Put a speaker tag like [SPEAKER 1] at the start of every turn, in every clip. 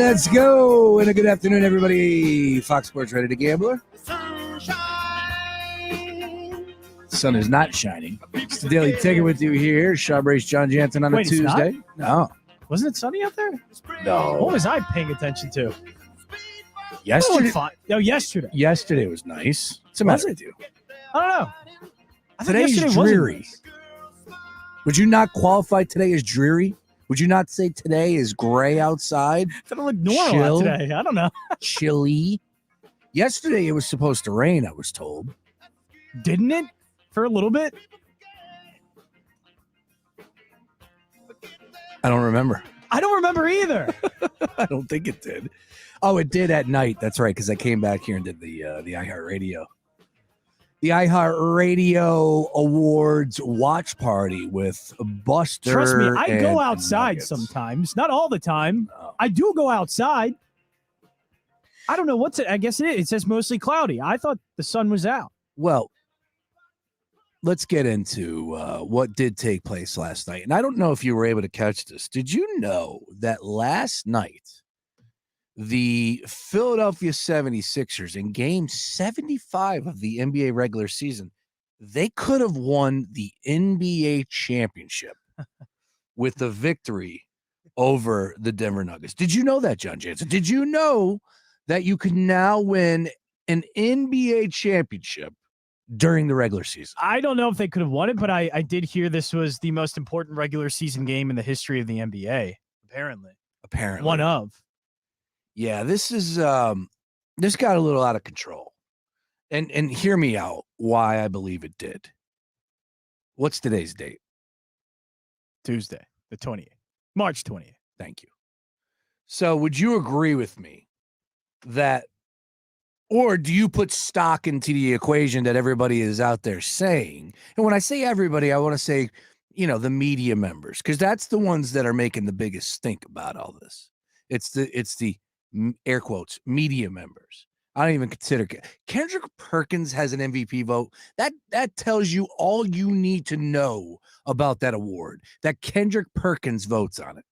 [SPEAKER 1] Let's go. And a good afternoon, everybody. Fox Sports Ready to Gambler. The sun is not shining. It's the Daily Ticket with you here. Sharbrace John Jansen on a Tuesday. No.
[SPEAKER 2] Wasn't it sunny out there?
[SPEAKER 1] No.
[SPEAKER 2] What was I paying attention to?
[SPEAKER 1] Yesterday.
[SPEAKER 2] No, yesterday.
[SPEAKER 1] Yesterday was nice. What's the matter with you?
[SPEAKER 2] I don't know.
[SPEAKER 1] Today's dreary. Would you not qualify today as dreary? Would you not say today is gray outside?
[SPEAKER 2] It's going to look normal today. I don't know.
[SPEAKER 1] Chilly. Yesterday it was supposed to rain, I was told.
[SPEAKER 2] Didn't it? For a little bit?
[SPEAKER 1] I don't remember.
[SPEAKER 2] I don't remember either.
[SPEAKER 1] I don't think it did. Oh, it did at night. That's right, because I came back here and did the iHeartRadio. The iHeartRadio Awards watch party with Buster.
[SPEAKER 2] Trust me, I go outside sometimes. Not all the time. No. I do go outside. I don't know what's it. I guess it is. It says mostly cloudy. I thought the sun was out.
[SPEAKER 1] Well, let's get into what did take place last night. And I don't know if you were able to catch this. Did you know that last night, the Philadelphia 76ers in game 75 of the NBA regular season, they could have won the NBA championship with the victory over the Denver Nuggets. Did you know that, John Jansen? Did you know that you could now win an NBA championship during the regular season?
[SPEAKER 2] I don't know if they could have won it, but I did hear this was the most important regular season game in the history of the NBA, apparently. One of.
[SPEAKER 1] Yeah, this is this got a little out of control. And hear me out why I believe it did. What's today's date?
[SPEAKER 2] Tuesday, the 20th. March 20th.
[SPEAKER 1] Thank you. So would you agree with me that, or do you put stock into the equation that everybody is out there saying? And when I say everybody, I want to say, the media members, because that's the ones that are making the biggest stink about all this. It's the air quotes media members. I don't even consider Kendrick Perkins has an MVP vote. That tells you all you need to know about that award, that Kendrick Perkins votes on it.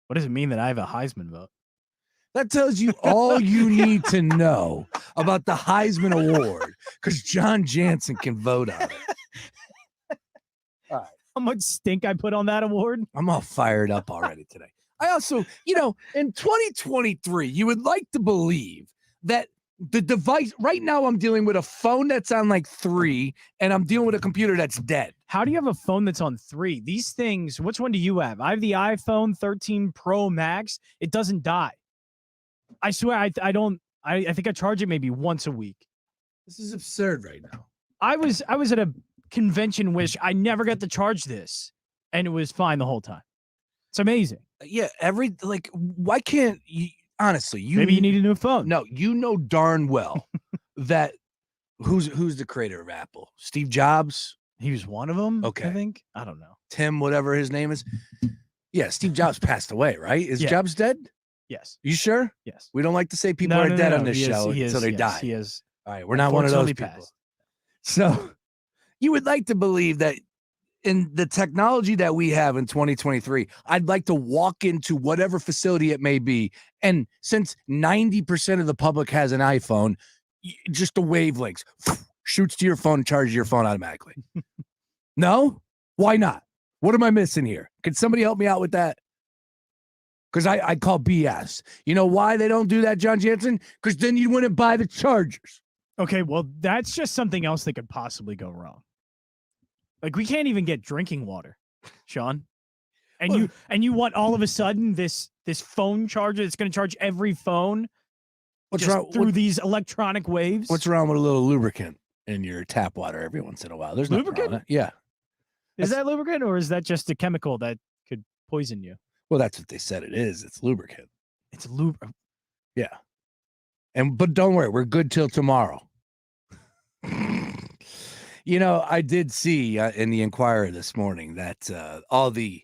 [SPEAKER 2] What does it mean that I have a Heisman vote?
[SPEAKER 1] That tells you all you need to know about the Heisman Award, because John Jansen can vote on it.
[SPEAKER 2] All right. How much stink I put on that award?
[SPEAKER 1] I'm all fired up already today. I also, in 2023, you would like to believe that the device, right now I'm dealing with a phone that's on like 3, and I'm dealing with a computer that's dead.
[SPEAKER 2] How do you have a phone that's on 3? These things, which one do you have? I have the iPhone 13 Pro Max. It doesn't die. I swear, I think I charge it maybe once a week.
[SPEAKER 1] This is absurd right now.
[SPEAKER 2] I was at a convention which I never got to charge this, and it was fine the whole time. It's amazing.
[SPEAKER 1] Yeah, why can't you, honestly,
[SPEAKER 2] maybe you need a new phone.
[SPEAKER 1] No, darn well that who's the creator of Apple? Steve Jobs?
[SPEAKER 2] He was one of them,
[SPEAKER 1] okay.
[SPEAKER 2] I think. I don't know.
[SPEAKER 1] Tim, whatever his name is. Yeah, Steve Jobs passed away, right? Is Jobs dead?
[SPEAKER 2] Yes.
[SPEAKER 1] You sure?
[SPEAKER 2] Yes.
[SPEAKER 1] We don't like to say people are dead on this show until they die.
[SPEAKER 2] He is.
[SPEAKER 1] All right, we're not one of those people.
[SPEAKER 2] Passed.
[SPEAKER 1] So you would like to believe that in the technology that we have in 2023, I'd like to walk into whatever facility it may be, and since 90% of the public has an iPhone, just the wavelengths shoots to your phone and charges your phone automatically. No? Why not? What am I missing here? Can somebody help me out with that? Because I call BS. You know why they don't do that, John Jansen? Because then you wouldn't buy the chargers.
[SPEAKER 2] Okay, well, that's just something else that could possibly go wrong. Like, we can't even get drinking water, Sean. And you want all of a sudden this phone charger that's going to charge every phone through these electronic waves?
[SPEAKER 1] What's wrong with a little lubricant in your tap water every once in a while? There's lubricant? Wrong with it. Yeah.
[SPEAKER 2] Is that lubricant, or is that just a chemical that could poison you?
[SPEAKER 1] Well, that's what they said it is. It's lubricant.
[SPEAKER 2] It's lubricant.
[SPEAKER 1] Yeah. But don't worry, we're good till tomorrow. I did see in the Inquirer this morning that all the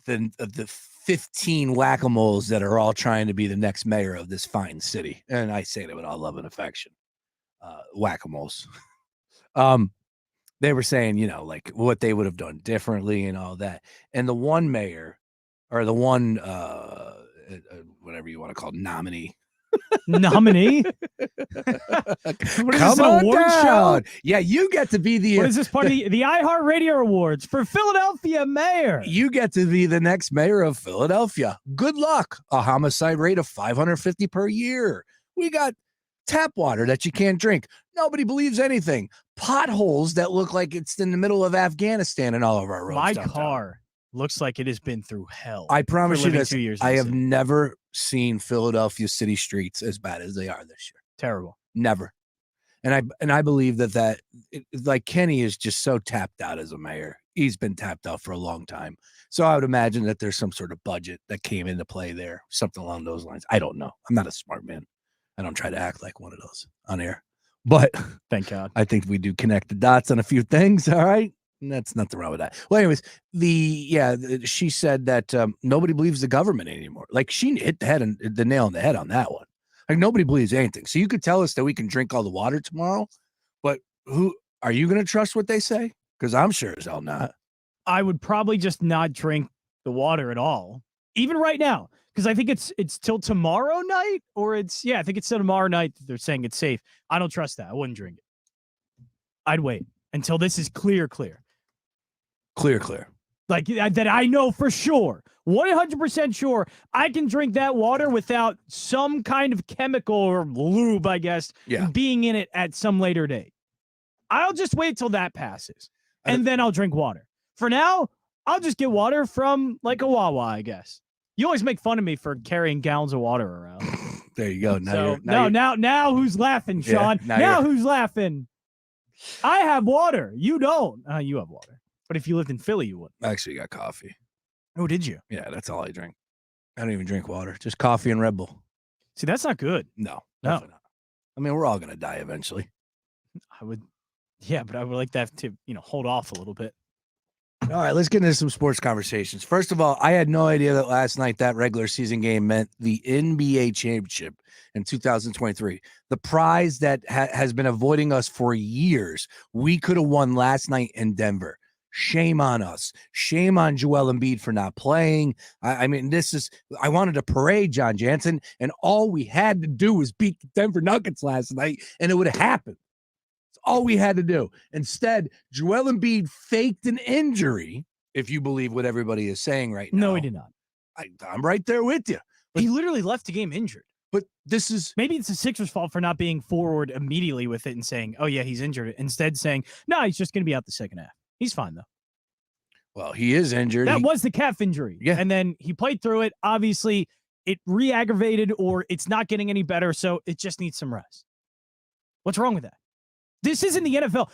[SPEAKER 1] 15 whack-a-moles that are all trying to be the next mayor of this fine city, and I say that with all love and affection, whack-a-moles. They were saying, like what they would have done differently and all that. And the one mayor, or the one whatever you want to call it, nominee.
[SPEAKER 2] Nominee? What is
[SPEAKER 1] Come
[SPEAKER 2] this, an
[SPEAKER 1] on
[SPEAKER 2] award show?
[SPEAKER 1] down. Yeah, you get to be the.
[SPEAKER 2] What is this part of the iHeartRadio Awards for Philadelphia mayor?
[SPEAKER 1] You get to be the next mayor of Philadelphia. Good luck. A homicide rate of 550 per year. We got tap water that you can't drink. Nobody believes anything. Potholes that look like it's in the middle of Afghanistan in all of our roads.
[SPEAKER 2] My
[SPEAKER 1] downtown.
[SPEAKER 2] car looks like it has been through hell.
[SPEAKER 1] I promise you
[SPEAKER 2] living
[SPEAKER 1] this.
[SPEAKER 2] 2 years in
[SPEAKER 1] I
[SPEAKER 2] the
[SPEAKER 1] have
[SPEAKER 2] city.
[SPEAKER 1] never seen Philadelphia city streets as bad as they are this year.
[SPEAKER 2] Terrible.
[SPEAKER 1] Never. And I believe that like Kenny is just so tapped out as a mayor. He's been tapped out for a long time. So I would imagine that there's some sort of budget that came into play there, something along those lines. I don't know. I'm not a smart man. I don't try to act like one of those on air. But
[SPEAKER 2] thank God.
[SPEAKER 1] I think we do connect the dots on a few things. All right. And that's nothing wrong with that. Well, anyways, she said that nobody believes the government anymore. Like she hit the nail on the head on that one. Like nobody believes anything. So you could tell us that we can drink all the water tomorrow, but who are you going to trust what they say? Because I'm sure as hell not.
[SPEAKER 2] I would probably just not drink the water at all, even right now, because I think it's till tomorrow night, or I think it's till tomorrow night that they're saying it's safe. I don't trust that. I wouldn't drink it. I'd wait until this is clear. Like that I know for sure, 100% sure I can drink that water without some kind of chemical or lube, I guess, being in it at some later date. I'll just wait till that passes, and then I'll drink water. For now, I'll just get water from like a Wawa, I guess. You always make fun of me for carrying gallons of water around.
[SPEAKER 1] There you go. Now,
[SPEAKER 2] now who's laughing, Sean?
[SPEAKER 1] Yeah,
[SPEAKER 2] now who's laughing? I have water. You don't. You have water. But if you lived in Philly, you would.
[SPEAKER 1] I actually got coffee.
[SPEAKER 2] Oh, did you?
[SPEAKER 1] Yeah, that's all I drink. I don't even drink water. Just coffee and Red Bull.
[SPEAKER 2] See, that's not good.
[SPEAKER 1] No. Not. I mean, we're all going to die eventually.
[SPEAKER 2] But I would like that to, hold off a little bit.
[SPEAKER 1] All right, let's get into some sports conversations. First of all, I had no idea that last night that regular season game meant the NBA championship in 2023. The prize that has been avoiding us for years. We could have won last night in Denver. Shame on us. Shame on Joel Embiid for not playing. I mean, I wanted a parade, John Jansen, and all we had to do was beat the Denver Nuggets last night, and it would have happened. It's all we had to do. Instead, Joel Embiid faked an injury, if you believe what everybody is saying right now.
[SPEAKER 2] No, he did not.
[SPEAKER 1] I'm right there with you.
[SPEAKER 2] He literally left the game injured.
[SPEAKER 1] But this is...
[SPEAKER 2] Maybe it's the Sixers' fault for not being forward immediately with it and saying, oh, yeah, he's injured. Instead saying, no, he's just going to be out the second half. He's fine, though.
[SPEAKER 1] Well, he is injured.
[SPEAKER 2] That was the calf injury. Yeah. And then he played through it. Obviously, it re-aggravated or it's not getting any better, so it just needs some rest. What's wrong with that? This isn't the NFL.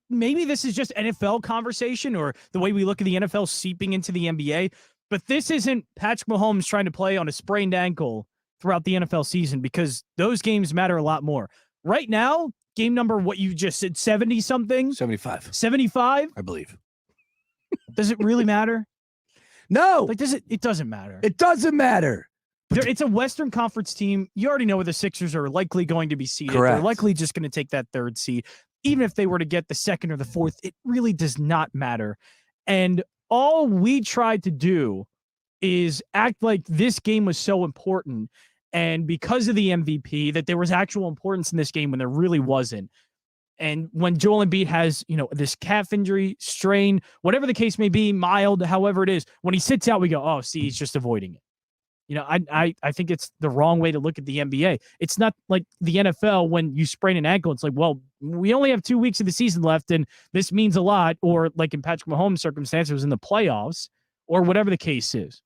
[SPEAKER 2] Maybe this is just NFL conversation or the way we look at the NFL seeping into the NBA, but this isn't Patrick Mahomes trying to play on a sprained ankle throughout the NFL season because those games matter a lot more. Right now, game number, what you just said, 70-something?
[SPEAKER 1] 75.
[SPEAKER 2] 75?
[SPEAKER 1] I believe.
[SPEAKER 2] Does it really matter?
[SPEAKER 1] No.
[SPEAKER 2] Like, it doesn't matter.
[SPEAKER 1] It doesn't matter.
[SPEAKER 2] It's a Western Conference team. You already know where the Sixers are likely going to be seated.
[SPEAKER 1] Correct.
[SPEAKER 2] They're likely just going to take that third seed. Even if they were to get the second or the fourth, it really does not matter. And all we tried to do is act like this game was so important. And because of the MVP, that there was actual importance in this game when there really wasn't. And when Joel Embiid has, this calf injury, strain, whatever the case may be, mild, however it is, when he sits out, we go, oh, see, he's just avoiding it. I think it's the wrong way to look at the NBA. It's not like the NFL when you sprain an ankle. It's like, well, we only have 2 weeks of the season left, and this means a lot. Or like in Patrick Mahomes' circumstance, it was in the playoffs or whatever the case is.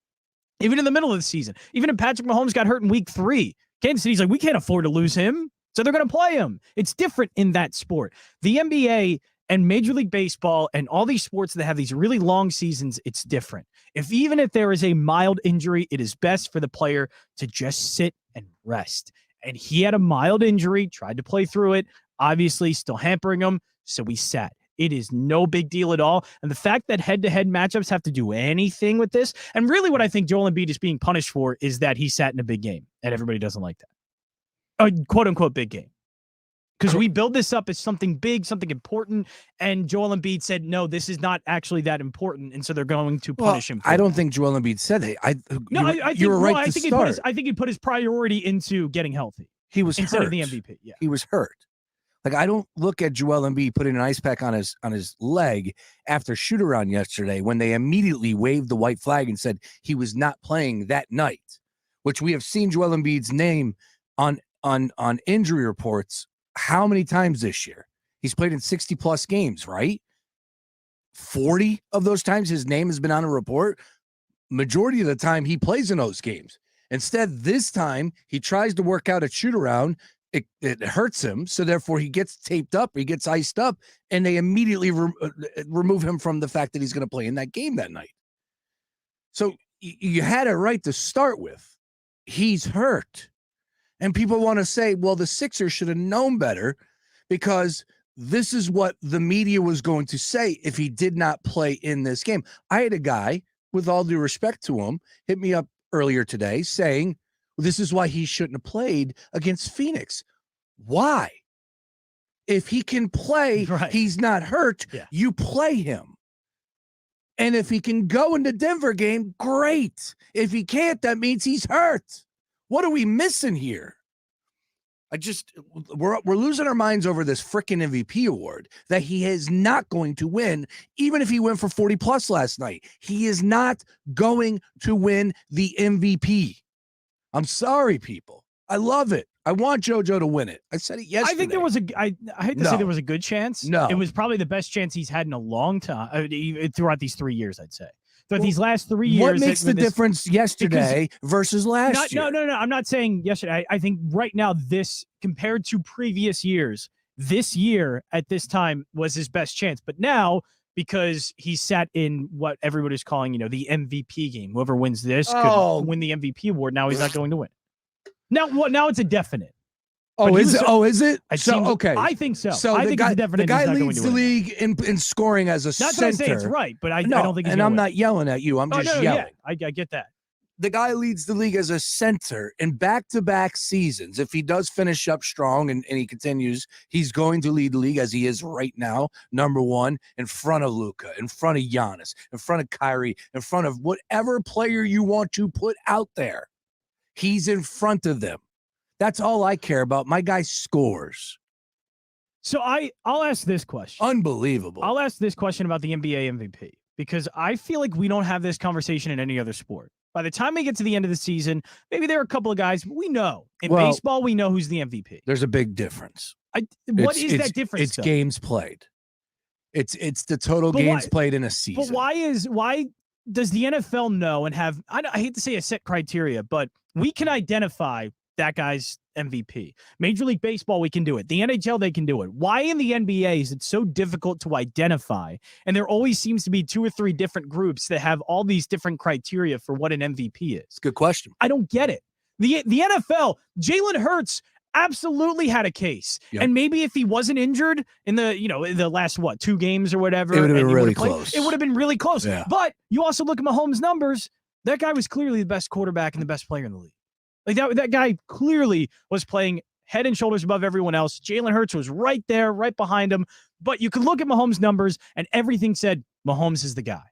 [SPEAKER 2] Even in the middle of the season, even if Patrick Mahomes got hurt in week 3, Kansas City's like, we can't afford to lose him. So they're going to play him. It's different in that sport. The NBA and Major League Baseball and all these sports that have these really long seasons, it's different. Even if there is a mild injury, it is best for the player to just sit and rest. And he had a mild injury, tried to play through it, obviously still hampering him, so he sat. It is no big deal at all. And the fact that head-to-head matchups have to do anything with this, and really what I think Joel Embiid is being punished for is that he sat in a big game, and everybody doesn't like that. A quote-unquote big game. Because we build this up as something big, something important, and Joel Embiid said, no, this is not actually that important, and so they're going to punish him.
[SPEAKER 1] I don't think Joel Embiid said that.
[SPEAKER 2] I think
[SPEAKER 1] you were right to start.
[SPEAKER 2] I think he put his priority into getting healthy.
[SPEAKER 1] He was
[SPEAKER 2] instead
[SPEAKER 1] hurt.
[SPEAKER 2] of the MVP. Yeah,
[SPEAKER 1] he was hurt. Like, I don't look at Joel Embiid putting an ice pack on his leg after shoot around yesterday when they immediately waved the white flag and said he was not playing that night, which we have seen Joel Embiid's name on injury reports how many times this year? He's played in 60 plus games, right? 40 of those times his name has been on a report. Majority of the time he plays in those games. Instead, this time he tries to work out a shoot around. It hurts him. So therefore he gets taped up, he gets iced up, and they immediately remove him from the fact that he's going to play in that game that night. So you had it right to start with. He's hurt. And people want to say, well, the Sixers should have known better because this is what the media was going to say if he did not play in this game. I had a guy, with all due respect to him, hit me up earlier today saying, well, this is why he shouldn't have played against Phoenix. Why? If he can play, right, he's not hurt, you play him. And if he can go in the Denver game, great. If he can't, that means he's hurt. What are we missing here? We're losing our minds over this freaking MVP award that he is not going to win, even if he went for 40 plus last night. He is not going to win the MVP. I'm sorry, people. I love it. I want JoJo to win it. I said it yesterday.
[SPEAKER 2] I think there was I hate to say there was a good chance.
[SPEAKER 1] No.
[SPEAKER 2] It was probably the best chance he's had in a long time throughout these 3 years, I'd say. But these last 3 years.
[SPEAKER 1] What makes the difference yesterday versus last year?
[SPEAKER 2] No. I'm not saying yesterday. I think right now, this compared to previous years, this year at this time was his best chance. But now, because he sat in what everybody's calling, the MVP game, whoever wins this could win the MVP award. Now he's not going to win. Now it's a definite.
[SPEAKER 1] Is it?
[SPEAKER 2] Okay. I think so.
[SPEAKER 1] So
[SPEAKER 2] I think it's a
[SPEAKER 1] the
[SPEAKER 2] definite.
[SPEAKER 1] guy leads the league in scoring as a center.
[SPEAKER 2] Not to say it's right, but I don't think he's
[SPEAKER 1] and I'm
[SPEAKER 2] win.
[SPEAKER 1] not yelling at you. I'm just yelling.
[SPEAKER 2] Yeah, I get that.
[SPEAKER 1] The guy leads the league as a center in back-to-back seasons. If he does finish up strong and he continues, he's going to lead the league as he is right now, number one, in front of Luka, in front of Giannis, in front of Kyrie, in front of whatever player you want to put out there. He's in front of them. That's all I care about. My guy scores.
[SPEAKER 2] So I'll ask this question.
[SPEAKER 1] Unbelievable.
[SPEAKER 2] I'll ask this question about the NBA MVP because I feel like we don't have this conversation in any other sport. By the time we get to the end of the season, maybe there are a couple of guys we know. In baseball, we know who's the MVP.
[SPEAKER 1] There's a big difference.
[SPEAKER 2] What is that difference?
[SPEAKER 1] It's games played. It's the total games played in a season.
[SPEAKER 2] But why does the NFL know and have, I hate to say a set criteria, but we can identify that guy's MVP. Major League Baseball, we can do it. The NHL, they can do it. Why in the NBA is it so difficult to identify? And there always seems to be 2 or 3 different groups that have all these different criteria for what an MVP is.
[SPEAKER 1] Good question.
[SPEAKER 2] I don't get it. The NFL, Jalen Hurts absolutely had a case. Yep. And maybe if he wasn't injured in the last 2 games or whatever,
[SPEAKER 1] it would have been really close.
[SPEAKER 2] It would have been really close.
[SPEAKER 1] Yeah.
[SPEAKER 2] But you also look at Mahomes' numbers. That guy was clearly the best quarterback and the best player in the league. Like that guy clearly was playing head and shoulders above everyone else. Jalen Hurts was right there, right behind him. But you could look at Mahomes' numbers and everything said Mahomes is the guy.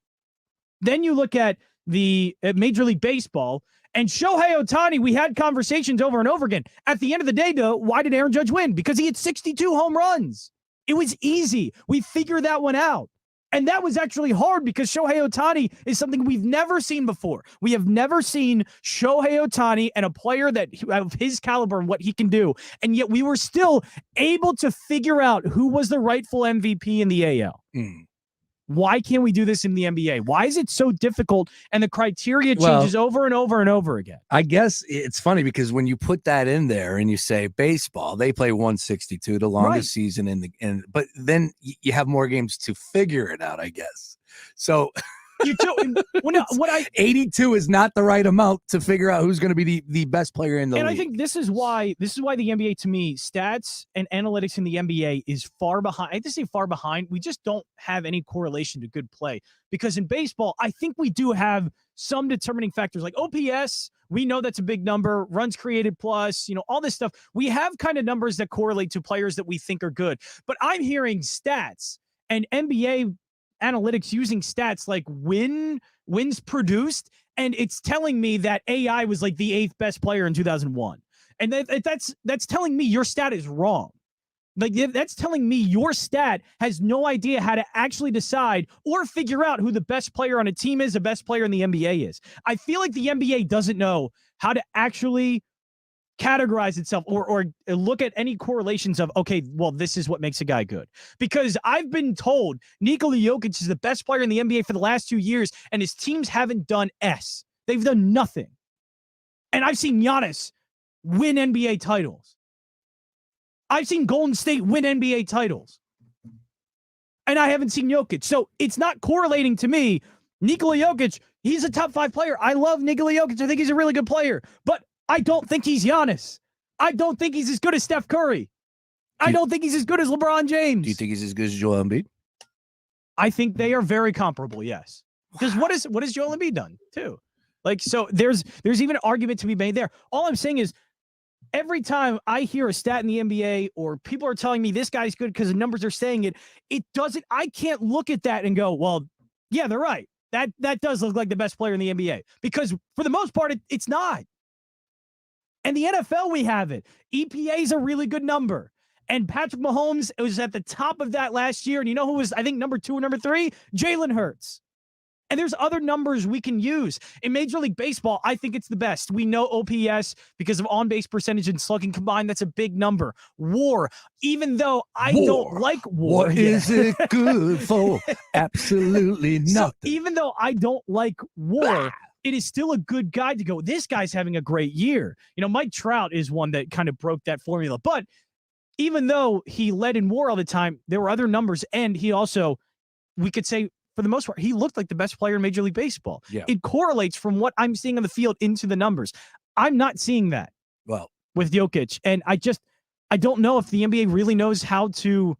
[SPEAKER 2] Then you look at the Major League Baseball and Shohei Ohtani. We had conversations over and over again. At the end of the day, though, why did Aaron Judge win? Because he had 62 home runs. It was easy. We figured that one out. And that was actually hard because Shohei Ohtani is something we've never seen before. We have never seen Shohei Ohtani and a player that of his caliber and what he can do. And yet we were still able to figure out who was the rightful MVP in the AL. Why can't we do this in the NBA? Why is it so difficult and the criteria changes over and over and over again?
[SPEAKER 1] I guess it's funny because when you put that in there and you say baseball, they play 162, the longest season but then you have more games to figure it out, I guess. So
[SPEAKER 2] You do. What I
[SPEAKER 1] 82 is not the right amount to figure out who's going to be the best player in the league.
[SPEAKER 2] I think this is why the NBA, to me, stats and analytics in the NBA is far behind. I hate to say far behind. We just don't have any correlation to good play, because in baseball, I think we do have some determining factors like OPS. We know that's a big number. Runs created plus, all this stuff. We have kind of numbers that correlate to players that we think are good. But I'm hearing stats and NBA analytics using stats like wins produced, and it's telling me that AI was like the 8th best player in 2001. And that's telling me your stat is wrong. Like, that's telling me your stat has no idea how to actually decide or figure out who the best player on a team is, the best player in the NBA is. I feel like the NBA doesn't know how to actually categorize itself or look at any correlations of, okay, well, this is what makes a guy good. Because I've been told Nikola Jokic is the best player in the NBA for the last 2 years, and his teams haven't done S. They've done nothing. And I've seen Giannis win NBA titles. I've seen Golden State win NBA titles. And I haven't seen Jokic. So it's not correlating to me. Nikola Jokic, he's a top 5 player. I love Nikola Jokic. I think he's a really good player. But I don't think he's Giannis. I don't think he's as good as Steph Curry. I don't think he's as good as LeBron James.
[SPEAKER 1] Do you think he's as good as Joel Embiid?
[SPEAKER 2] I think they are very comparable, yes. Because what has Joel Embiid done, too? Like, so there's even an argument to be made there. All I'm saying is, every time I hear a stat in the NBA or people are telling me this guy's good because the numbers are saying I can't look at that and go, well, yeah, they're right. That does look like the best player in the NBA. Because for the most part, it's not. And the NFL, we have it. EPA is a really good number. And Patrick Mahomes was at the top of that last year. And you know who was, I think, number 2 or number 3? Jalen Hurts. And there's other numbers we can use. In Major League Baseball, I think it's the best. We know OPS because of on-base percentage and slugging combined. That's a big number. WAR, even though I don't like WAR.
[SPEAKER 1] What is it good for? Absolutely nothing.
[SPEAKER 2] So even though I don't like WAR, it is still a good guide to go, this guy's having a great year. Mike Trout is one that kind of broke that formula. But even though he led in WAR all the time, there were other numbers. And he also, we could say, for the most part, he looked like the best player in Major League Baseball.
[SPEAKER 1] Yeah.
[SPEAKER 2] It correlates from what I'm seeing on the field into the numbers. I'm not seeing that with Jokic. And I don't know if the NBA really knows how to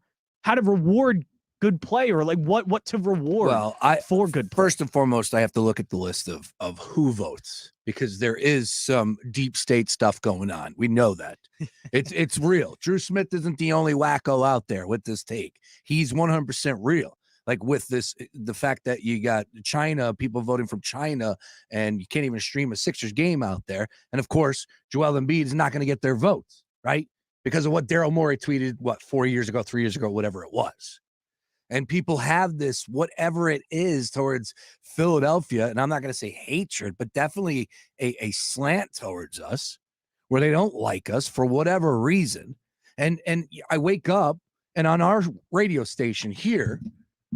[SPEAKER 2] reward good play or like what to reward for good play.
[SPEAKER 1] First and foremost, I have to look at the list of who votes, because there is some deep state stuff going on. We know that. It's real. Drew Smith isn't the only wacko out there with this take. He's 100% real. Like with the fact that you got China, people voting from China, and you can't even stream a Sixers game out there. And of course, Joel Embiid is not going to get their votes, right? Because of what Daryl Morey tweeted, 4 years ago, 3 years ago, whatever it was. And people have this, whatever it is, towards Philadelphia. And I'm not going to say hatred, but definitely a slant towards us where they don't like us for whatever reason. And I wake up, and on our radio station here,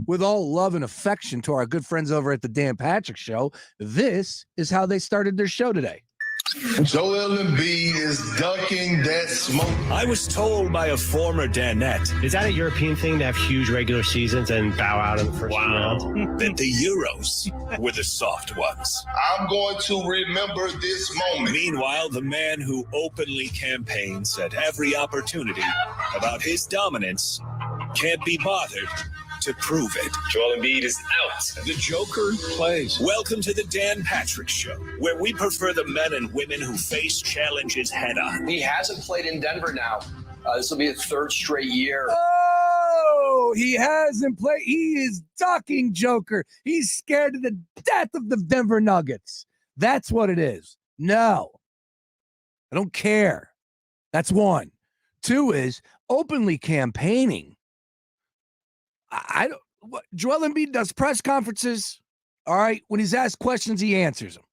[SPEAKER 1] with all love and affection to our good friends over at the Dan Patrick Show, this is how they started their show today.
[SPEAKER 3] Joel Embiid is dunking that smoke.
[SPEAKER 4] I was told by a former Danette.
[SPEAKER 5] Is that a European thing to have huge regular seasons and bow out in the first round?
[SPEAKER 4] That the Euros were the soft ones.
[SPEAKER 3] I'm going to remember this moment.
[SPEAKER 4] Meanwhile, the man who openly campaigns at every opportunity about his dominance can't be bothered to prove it.
[SPEAKER 5] Joel Embiid is out.
[SPEAKER 4] The Joker plays. Welcome to the Dan Patrick Show, where we prefer the men and women who face challenges head on.
[SPEAKER 6] He hasn't played in Denver now. This will be his 3rd straight year.
[SPEAKER 1] Oh, he hasn't played. He is ducking Joker. He's scared to the death of the Denver Nuggets. That's what it is. No, I don't care. That's one. 2 is openly campaigning. Joel Embiid does press conferences. All right. When he's asked questions, he answers them.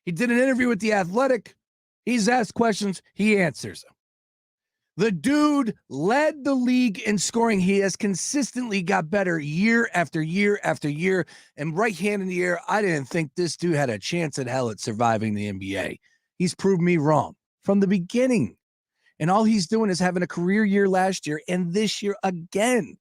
[SPEAKER 1] He did an interview with The Athletic. He's asked questions. He answers them. The dude led the league in scoring. He has consistently got better year after year after year. And right hand in the air, I didn't think this dude had a chance at hell at surviving the NBA. He's proved me wrong from the beginning. And all he's doing is having a career year last year and this year again.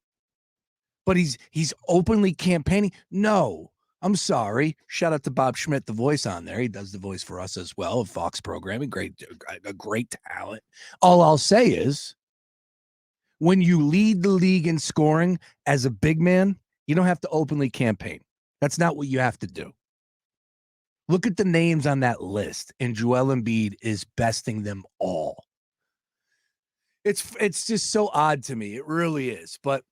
[SPEAKER 1] But he's openly campaigning. No, I'm sorry. Shout out to Bob Schmidt, the voice on there. He does the voice for us as well of Fox programming. A great talent. All I'll say is, when you lead the league in scoring as a big man, you don't have to openly campaign. That's not what you have to do. Look at the names on that list, and Joel Embiid is besting them all. It's just so odd to me. It really is. But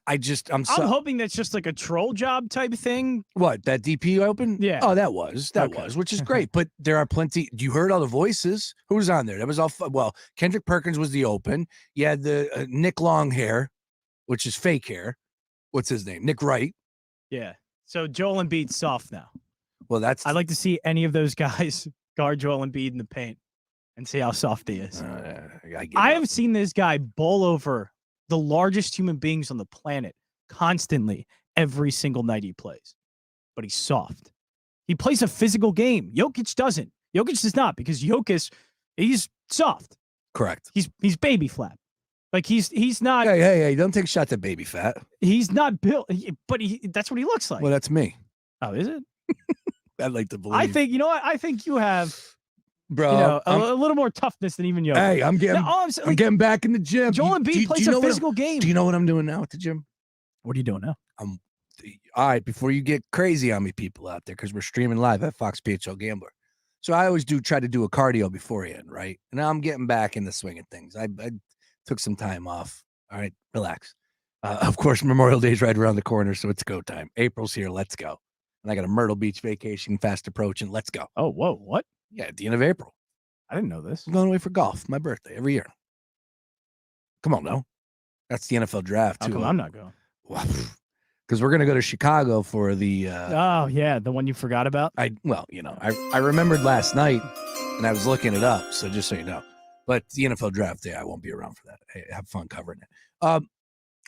[SPEAKER 1] I'm
[SPEAKER 2] hoping that's just like a troll job type thing.
[SPEAKER 1] What, that DP Open?
[SPEAKER 2] Yeah.
[SPEAKER 1] Oh, that was, which is great. But there are plenty. You heard all the voices. Who was on there? That was all fun. Well, Kendrick Perkins was the Open. You had the Nick Long hair, which is fake hair. What's his name? Nick Wright.
[SPEAKER 2] Yeah. So Joel Embiid's soft now.
[SPEAKER 1] Well,
[SPEAKER 2] I'd like to see any of those guys guard Joel Embiid in the paint and see how soft he is. I have seen this guy bowl over the largest human beings on the planet constantly every single night he plays. But he's soft. He plays a physical game. Jokic doesn't. Jokic does not, because Jokic, he's soft.
[SPEAKER 1] Correct.
[SPEAKER 2] He's baby flat. Like he's not.
[SPEAKER 1] Hey, don't take shots at baby fat.
[SPEAKER 2] He's not built, but that's what he looks like.
[SPEAKER 1] Well, that's me.
[SPEAKER 2] Oh, is it?
[SPEAKER 1] I'd like to believe.
[SPEAKER 2] I think, I think you have,
[SPEAKER 1] bro,
[SPEAKER 2] a little more toughness than even Jokic.
[SPEAKER 1] Hey, I'm getting back in the gym.
[SPEAKER 2] Joel Embiid plays a physical game.
[SPEAKER 1] Do you know what I'm doing now at the gym?
[SPEAKER 2] What are you doing now?
[SPEAKER 1] All right, before you get crazy on me, people out there, because we're streaming live at Fox PHL Gambler. So I always try to do a cardio beforehand, right? And now I'm getting back in the swing of things. I took some time off. All right, relax. Of course, Memorial Day is right around the corner, so it's go time. April's here. Let's go. And I got a Myrtle Beach vacation fast approaching. Let's go.
[SPEAKER 2] Oh, whoa, what?
[SPEAKER 1] Yeah, at the end of April.
[SPEAKER 2] I didn't know this.
[SPEAKER 1] I'm going away for golf. My birthday every year. Come on, no. That's the NFL draft, too.
[SPEAKER 2] How come I'm not going?
[SPEAKER 1] Because we're going to go to Chicago for the...
[SPEAKER 2] oh, yeah, the one you forgot about?
[SPEAKER 1] I remembered last night, and I was looking it up, so just so you know. But the NFL draft day, I won't be around for that. Hey, have fun covering it.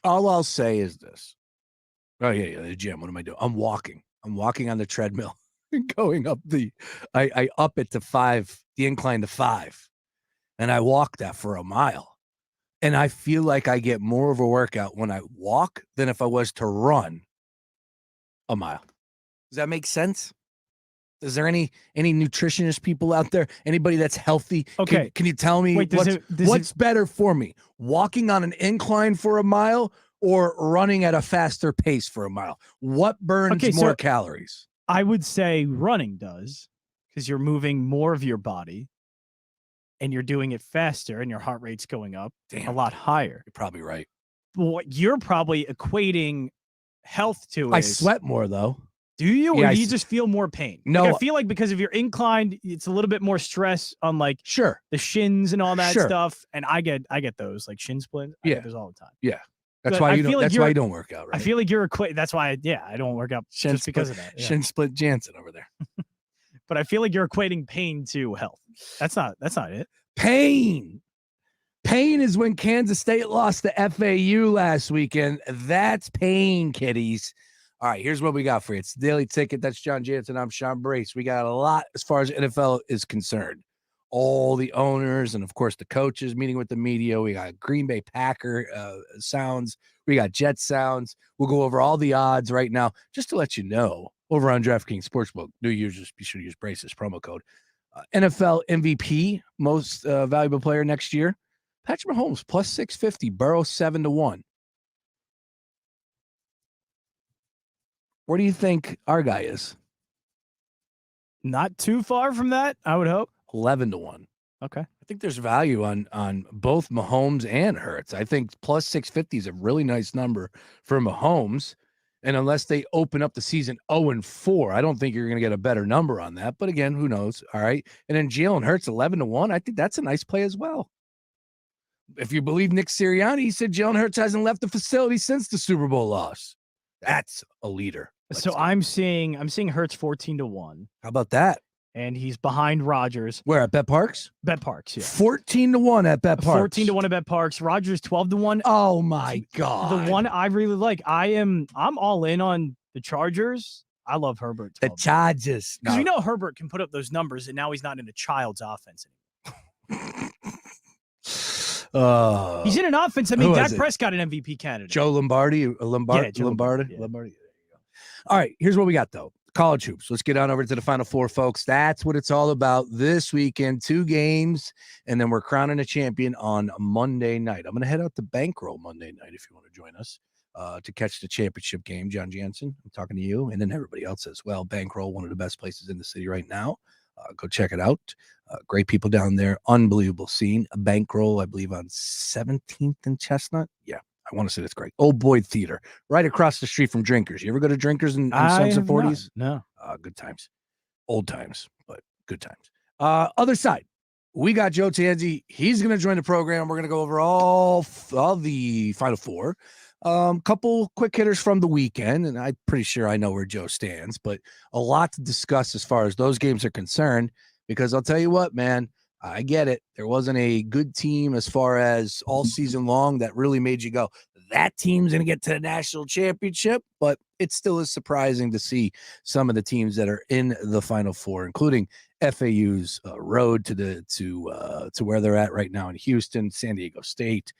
[SPEAKER 1] All I'll say is this. Oh, yeah, the gym. What am I doing? I'm walking on the treadmill and going up I up it to 5, the incline to 5. And I walk that for a mile. And I feel like I get more of a workout when I walk than if I was to run a mile. Does that make sense? Is there any nutritionist people out there? Anybody that's healthy?
[SPEAKER 2] Okay.
[SPEAKER 1] Can you tell me what's better for me? Walking on an incline for a mile or running at a faster pace for a mile? What burns more calories?
[SPEAKER 2] I would say running does, because you're moving more of your body and you're doing it faster and your heart rate's going up a lot higher.
[SPEAKER 1] You're probably right.
[SPEAKER 2] What you're probably equating health to
[SPEAKER 1] I sweat more, though.
[SPEAKER 2] Do you?
[SPEAKER 1] Yeah,
[SPEAKER 2] or do you just feel more pain?
[SPEAKER 1] No.
[SPEAKER 2] Like, I feel like because if you're inclined, it's a little bit more stress on the shins and all that stuff. And I get those like shin splints. I get those all the time.
[SPEAKER 1] Yeah. That's why you don't work out, right?
[SPEAKER 2] I feel like you're that's why I don't work out just because of that. Yeah.
[SPEAKER 1] Shin split Jansen over there.
[SPEAKER 2] But I feel like you're equating pain to health. That's not it.
[SPEAKER 1] Pain is when Kansas State lost to FAU last weekend. That's pain, kiddies. All right, here's what we got for you. It's the Daily Ticket. That's John Jansen. I'm Sean Brace. We got a lot as far as NFL is concerned. All the owners and, of course, the coaches meeting with the media. We got Green Bay Packer sounds. We got Jet sounds. We'll go over all the odds right now. Just to let you know, over on DraftKings Sportsbook, new users, be sure to use Brace's promo code. NFL MVP, most valuable player next year, Patrick Mahomes, plus 650, Burrow 7-1. Where do you think our guy is?
[SPEAKER 2] Not too far from that, I would hope.
[SPEAKER 1] 11-1.
[SPEAKER 2] Okay.
[SPEAKER 1] I think there's value on both Mahomes and Hurts. I think plus 650 is a really nice number for Mahomes. And unless they open up the season 0-4, I don't think you're going to get a better number on that. But again, who knows? All right. And then Jalen Hurts 11-1. I think that's a nice play as well. If you believe Nick Sirianni, he said Jalen Hurts hasn't left the facility since the Super Bowl loss. That's a leader.
[SPEAKER 2] So I'm seeing Hurts 14-1.
[SPEAKER 1] How about that?
[SPEAKER 2] And he's behind Rodgers.
[SPEAKER 1] Where, at Bet Parks?
[SPEAKER 2] Bet Parks, yeah.
[SPEAKER 1] 14-1 at Bet Parks.
[SPEAKER 2] 14-1 at Bet Parks. Rodgers 12-1.
[SPEAKER 1] Oh my God.
[SPEAKER 2] The one I really like. I'm all in on the Chargers. I love Herbert.
[SPEAKER 1] The Chargers.
[SPEAKER 2] Because we know Herbert can put up those numbers, and now he's not in a child's offense anymore. He's in an offense. I mean, Dak Prescott an MVP candidate.
[SPEAKER 1] Joe Lombardi.
[SPEAKER 2] Yeah,
[SPEAKER 1] Lombardi.
[SPEAKER 2] Yeah.
[SPEAKER 1] Lombardi. There you go. All right, here's what we got, though. college hoops. Let's get on over to the Final Four, folks. That's what it's all about this weekend. 2 games, and then we're crowning a champion on Monday night. I'm going to head out to Bankroll Monday night if you want to join us to catch the championship game. John Jansen, I'm talking to you, and then everybody else as well. Bankroll, one of the best places in the city right now. Go check it out. Great people down there. Unbelievable scene. Bankroll, I believe, on 17th and Chestnut. Yeah. I want to say that's great. Old Boyd Theater, right across the street from Drinkers. You ever go to Drinkers in Sons of 40s?
[SPEAKER 2] No.
[SPEAKER 1] Good times. Old times, but good times. Other side, we got Joe Tanzi. He's going to join the program. We're going to go over all the Final Four. Couple quick hitters from the weekend, and I'm pretty sure I know where Joe stands, but a lot to discuss as far as those games are concerned, because I'll tell you what, man, I get it. There wasn't a good team as far as all season long that really made you go, that team's going to get to the national championship. But it still is surprising to see some of the teams that are in the Final Four, including FAU's road to where they're at right now in Houston, San Diego State.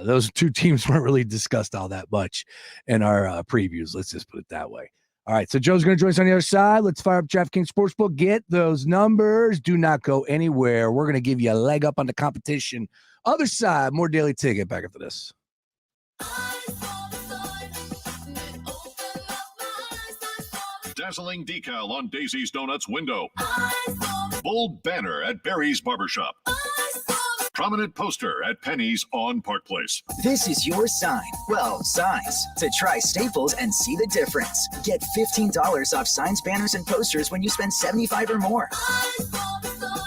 [SPEAKER 1] Those 2 teams weren't really discussed all that much in our previews. Let's just put it that way. All right, so Joe's going to join us on the other side. Let's fire up DraftKings Sportsbook. Get those numbers. Do not go anywhere. We're going to give you a leg up on the competition. Other side, more Daily Ticket. Back after this.
[SPEAKER 7] Dazzling decal on Daisy's Donuts window. Bold banner at Barry's Barbershop. Prominent poster at Penny's on Park Place.
[SPEAKER 8] This is your sign. Well, signs. To try Staples and see the difference. Get $15 off signs, banners, and posters when you spend $75 or more.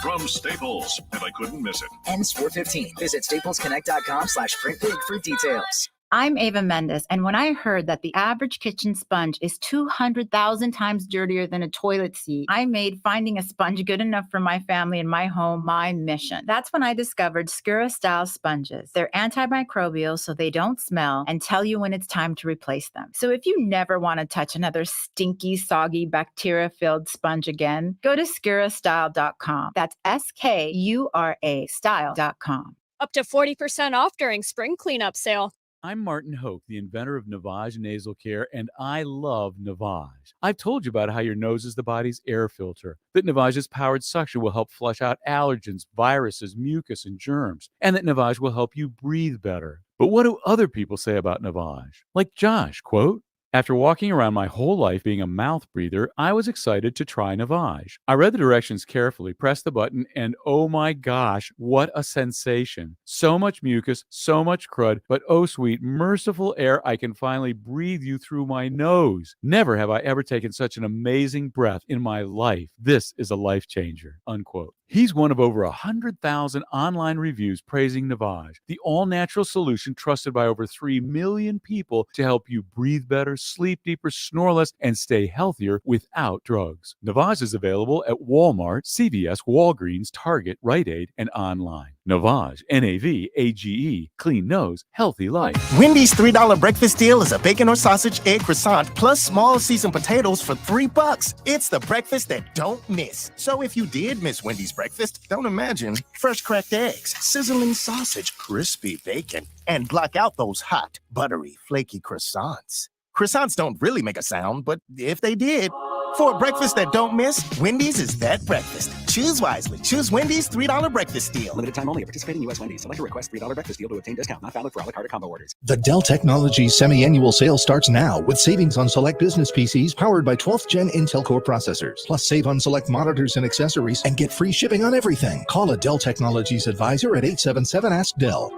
[SPEAKER 7] From Staples, and I couldn't miss it.
[SPEAKER 8] Ends 4/15. Visit staplesconnect.com/printpig for details.
[SPEAKER 9] I'm Ava Mendes, and when I heard that the average kitchen sponge is 200,000 times dirtier than a toilet seat, I made finding a sponge good enough for my family and my home my mission. That's when I discovered Skura-style sponges. They're antimicrobial, so they don't smell, and tell you when it's time to replace them. So if you never want to touch another stinky, soggy, bacteria-filled sponge again, go to Skura-style.com. That's SKURA style.com.
[SPEAKER 10] Up to 40% off during spring cleanup sale.
[SPEAKER 11] I'm Martin Hoke, the inventor of Navage Nasal Care, and I love Navage. I've told you about how your nose is the body's air filter, that Navage's powered suction will help flush out allergens, viruses, mucus, and germs, and that Navage will help you breathe better. But what do other people say about Navage? Like Josh, quote, "After walking around my whole life being a mouth breather, I was excited to try Navage. I read the directions carefully, pressed the button, and oh my gosh, what a sensation. So much mucus, so much crud, but oh sweet, merciful air I can finally breathe you through my nose. Never have I ever taken such an amazing breath in my life. This is a life changer," unquote. He's one of over 100,000 online reviews praising Navage, the all-natural solution trusted by over 3 million people to help you breathe better, sleep deeper, snore less, and stay healthier without drugs. Navage is available at Walmart, CVS, Walgreens, Target, Rite Aid, and online. Navage, Navage, clean nose, healthy life.
[SPEAKER 12] Wendy's $3 breakfast deal is a bacon or sausage egg croissant plus small seasoned potatoes for $3. It's the breakfast that don't miss. So if you did miss Wendy's breakfast, don't imagine fresh cracked eggs, sizzling sausage, crispy bacon, and block out those hot, buttery, flaky croissants. Croissants don't really make a sound, but if they did, for a breakfast that don't miss, Wendy's is that breakfast. Choose wisely. Choose Wendy's $3 breakfast deal.
[SPEAKER 13] Limited time only at participating U.S. Wendy's. Select a request $3 breakfast deal to obtain discount. Not valid for a la carte or combo orders.
[SPEAKER 14] The Dell Technologies semi-annual sale starts now with savings on select business PCs powered by 12th Gen Intel Core processors. Plus save on select monitors and accessories and get free shipping on everything. Call a Dell Technologies advisor at 877-ASK-DELL.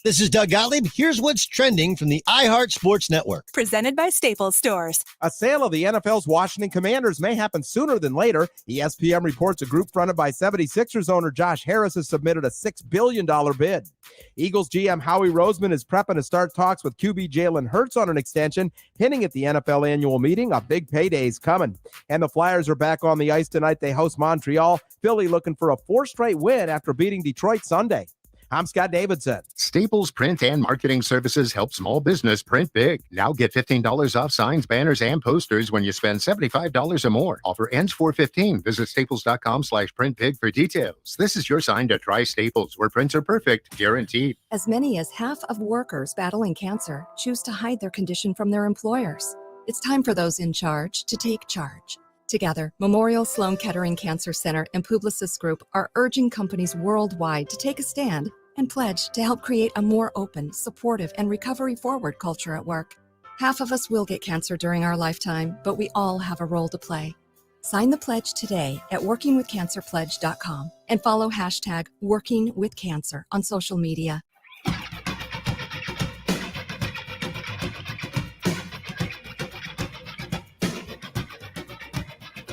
[SPEAKER 15] This is Doug Gottlieb. Here's what's trending from the iHeart Sports Network.
[SPEAKER 16] Presented by Staples Stores.
[SPEAKER 17] A sale of the NFL's Washington Commanders may happen sooner than later. ESPN reports a group fronted by 76ers owner Josh Harris has submitted a $6 billion bid. Eagles GM Howie Roseman is prepping to start talks with QB Jalen Hurts on an extension, hinting at the NFL annual meeting. A big payday is coming. And the Flyers are back on the ice tonight. They host Montreal. Philly looking for a 4th straight win after beating Detroit Sunday. I'm Scott Davidson.
[SPEAKER 12] Staples Print and Marketing Services help small business print big. Now get $15 off signs, banners, and posters when you spend $75 or more. Offer ends 4/15. Visit staples.com/printbig for details. This is your sign to try Staples, where prints are perfect, guaranteed.
[SPEAKER 18] As many as half of workers battling cancer choose to hide their condition from their employers. It's time for those in charge to take charge. Together, Memorial Sloan Kettering Cancer Center and Publicis Group are urging companies worldwide to take a stand and pledge to help create a more open, supportive, and recovery-forward culture at work. Half of us will get cancer during our lifetime, but we all have a role to play. Sign the pledge today at workingwithcancerpledge.com and follow hashtag #WorkingWithCancer on social media.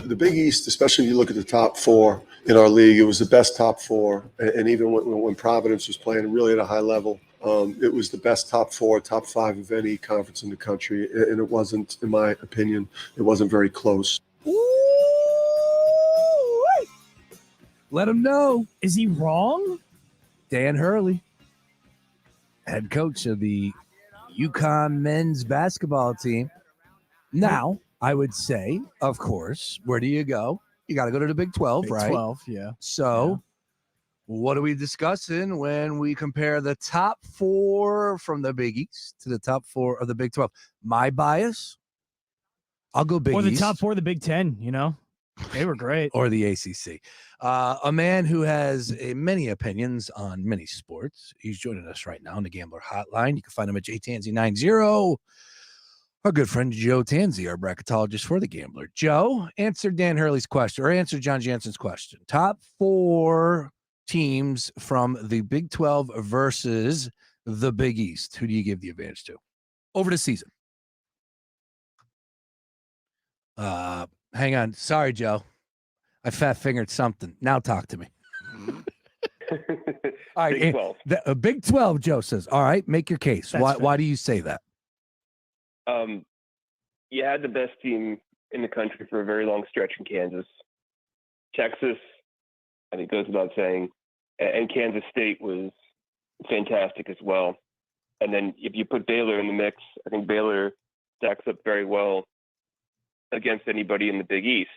[SPEAKER 19] The Big East, especially if you look at the top four in our league, it was the best top four. And even when Providence was playing really at a high level, it was the best top four, top five of any conference in the country. And it wasn't, in my opinion, it wasn't very close.
[SPEAKER 1] Let him know.
[SPEAKER 2] Is he wrong?
[SPEAKER 1] Dan Hurley, head coach of the UConn men's basketball team. Now, I would say, of course, where do you go? You got to go to the Big 12,
[SPEAKER 2] Big
[SPEAKER 1] right?
[SPEAKER 2] 12, yeah.
[SPEAKER 1] So, what are we discussing when we compare the top four from the Big East to the top four of the Big 12? My bias, I'll go Big East.
[SPEAKER 2] Or the top four of the Big 10, you know? They were great.
[SPEAKER 1] Or the ACC. A man who has many opinions on many sports. He's joining us right now on the Gambler Hotline. You can find him at JTansy90. Our good friend Joe Tanzi, our bracketologist for the Gambler. Joe, answer Dan Hurley's question, or answer John Jansen's question. Top four teams from the Big 12 versus the Big East. Who do you give the advantage to over the season? Hang on. Sorry, Joe. I fat-fingered something. Now talk to me. All right,
[SPEAKER 20] Big 12.
[SPEAKER 1] Big 12, Joe says. All right, make your case. Why do you say that?
[SPEAKER 20] You had the best team in the country for a very long stretch in Kansas. Texas, I think goes without saying, and Kansas State was fantastic as well. And then if you put Baylor in the mix, I think Baylor stacks up very well against anybody in the Big East.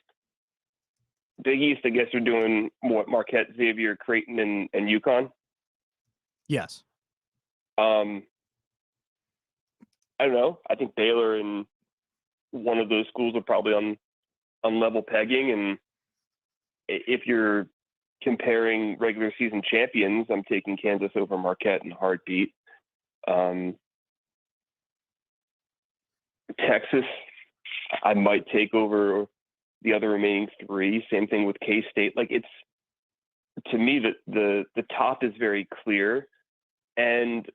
[SPEAKER 20] Big East, I guess you're doing what, Marquette, Xavier, Creighton, and UConn?
[SPEAKER 2] Yes.
[SPEAKER 20] I don't know. I think Baylor and one of those schools are probably on level pegging. And if you're comparing regular season champions, I'm taking Kansas over Marquette in a heartbeat. Texas, I might take over the other remaining three. Same thing with K-State. Like, it's, to me, the top is very clear. And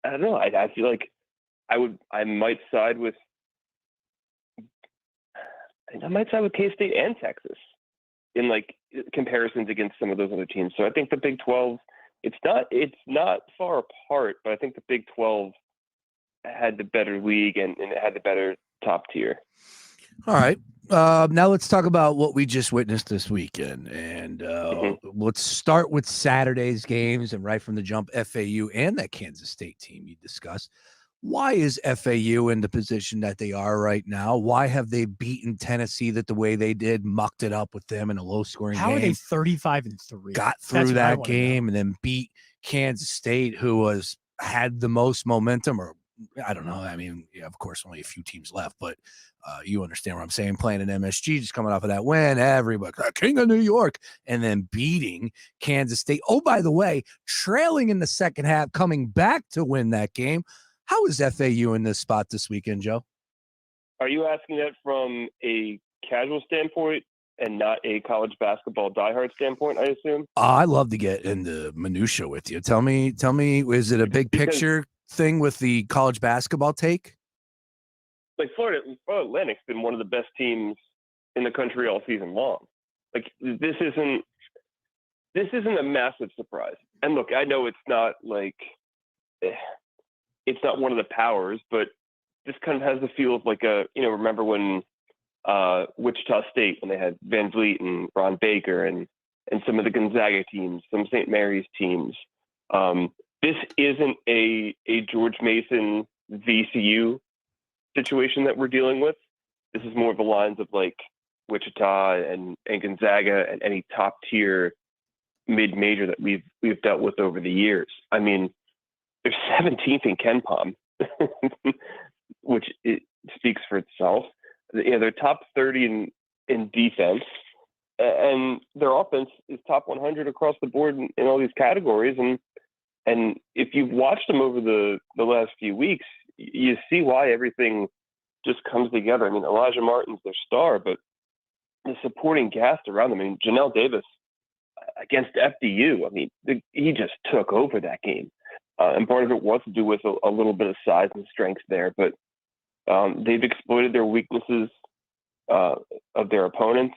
[SPEAKER 20] I don't know. I feel like I might side with K-State and Texas in like comparisons against some of those other teams. So I think the Big 12, it's not far apart, but I think the Big 12 had the better league and it had the better top tier.
[SPEAKER 1] All right. Now let's talk about what we just witnessed this weekend. And let's start with Saturday's games, and right from the jump, FAU and that Kansas State team you discussed. Why is FAU in the position that they are right now? Why have they beaten Tennessee the way they did, mucked it up with them in a low-scoring game?
[SPEAKER 2] How are they 35-3?
[SPEAKER 1] Got through that game and then beat Kansas State, who had the most momentum, or I don't know. I mean, yeah, of course, only a few teams left, but you understand what I'm saying. Playing an MSG, just coming off of that win, everybody, King of New York, and then beating Kansas State. Oh, by the way, trailing in the second half, coming back to win that game. How is FAU in this spot this weekend, Joe?
[SPEAKER 20] Are you asking that from a casual standpoint and not a college basketball diehard standpoint, I assume?
[SPEAKER 1] I love to get into minutia with you. Tell me, is it a big picture thing with the college basketball take?
[SPEAKER 20] Like Florida Atlantic's been one of the best teams in the country all season long. Like this isn't a massive surprise. And look, I know it's not like it's not one of the powers, but this kind of has the feel of like remember when Wichita State, when they had Van Vliet and Ron Baker and some of the Gonzaga teams, some St. Mary's teams, This isn't a George Mason VCU situation that we're dealing with. This is more of the lines of like Wichita and Gonzaga and any top tier mid-major that we've dealt with over the years. I mean, they're 17th in KenPom, which it speaks for itself. They're top 30 in defense, and their offense is top 100 across the board in all these categories. And if you've watched them over the last few weeks, you see why everything just comes together. I mean, Elijah Martin's their star, but the supporting cast around them. I mean, Janelle Davis against FDU. I mean, he just took over that game. And part of it was to do with a little bit of size and strength there, but they've exploited their weaknesses of their opponents.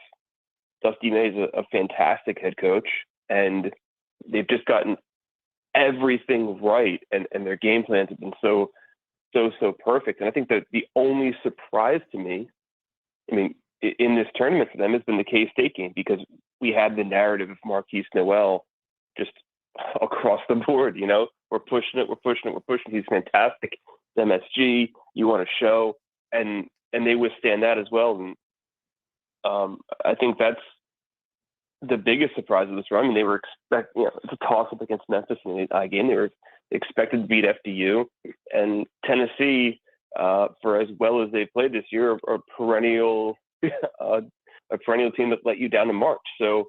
[SPEAKER 20] Dusty May is a fantastic head coach, and they've just gotten everything right, and their game plans have been so perfect. And I think that the only surprise to me, I mean, in this tournament for them has been the K-State game, because we had the narrative of Marquise Noel just across the board. You know, we're pushing it. He's fantastic. MSG, you want to show, and they withstand that as well. And I think that's the biggest surprise of this run. I mean, they were it's a toss-up against Memphis in the I game. They were expected to beat FDU, and Tennessee, for as well as they played this year, are a perennial team that let you down in March. So,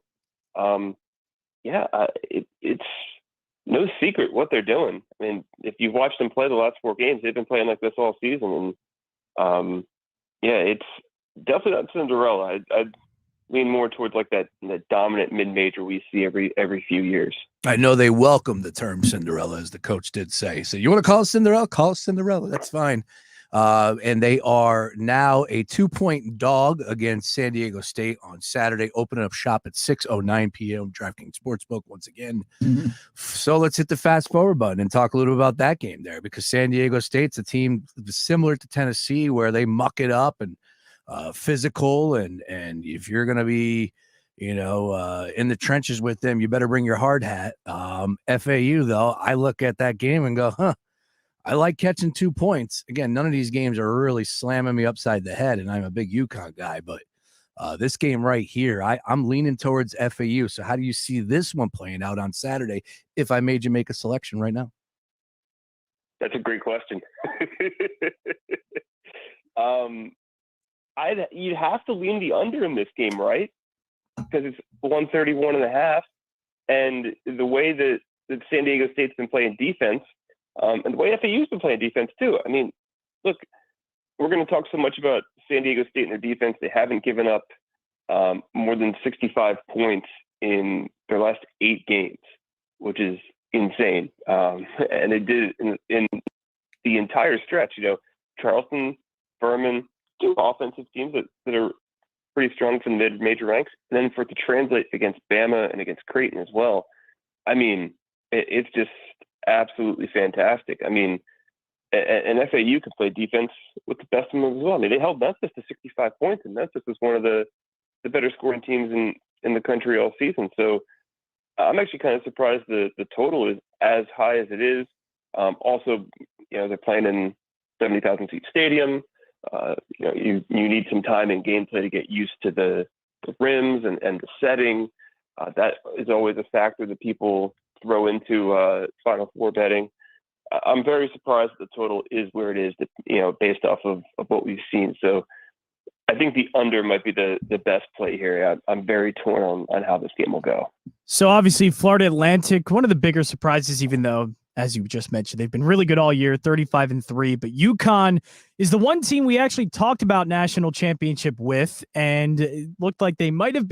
[SPEAKER 20] it's no secret what they're doing. I mean, if you've watched them play the last 4 games, they've been playing like this all season. And it's definitely not Cinderella. I'd lean more towards like that dominant mid-major we see every few years.
[SPEAKER 1] I know they welcome the term Cinderella, as the coach did say. So you want to call it Cinderella? Call it Cinderella. That's fine. And they are now a 2-point dog against San Diego State on Saturday, opening up shop at 6:09 p.m. DraftKings Sportsbook once again. Mm-hmm. So let's hit the fast forward button and talk a little about that game there, because San Diego State's a team similar to Tennessee where they muck it up and physical. And if you're going to be, in the trenches with them, you better bring your hard hat. FAU, though, I look at that game and go, I like catching 2 points. Again, none of these games are really slamming me upside the head, and I'm a big UConn guy, but this game right here, I'm leaning towards FAU. So how do you see this one playing out on Saturday if I made you make a selection right now?
[SPEAKER 20] That's a great question. You'd have to lean the under in this game, right? Because it's 131.5, and the way that San Diego State's been playing defense, and the way FAU's been playing defense too. I mean, look, we're going to talk so much about San Diego State and their defense. They haven't given up more than 65 points in their last 8 games, which is insane. And they did it in the entire stretch. Charleston, Furman, 2 offensive teams that are pretty strong from the mid-major ranks. And then for it to translate against Bama and against Creighton as well, I mean, it's just absolutely fantastic. I mean, and FAU can play defense with the best of them as well. I mean, they held Memphis to 65 points, and Memphis was one of the better scoring teams in the country all season. So I'm actually kind of surprised the total is as high as it is. Also, they're playing in 70,000 seat stadium. You need some time in gameplay to get used to the rims and the setting. That is always a factor that people throw into Final Four betting. I'm very surprised that the total is where it is, based off of what we've seen. So I think the under might be the best play here. I'm very torn on how this game will go.
[SPEAKER 2] So obviously Florida Atlantic, one of the bigger surprises, even though, as you just mentioned, they've been really good all year, 35-3, but UConn is the one team we actually talked about national championship with, and it looked like they might have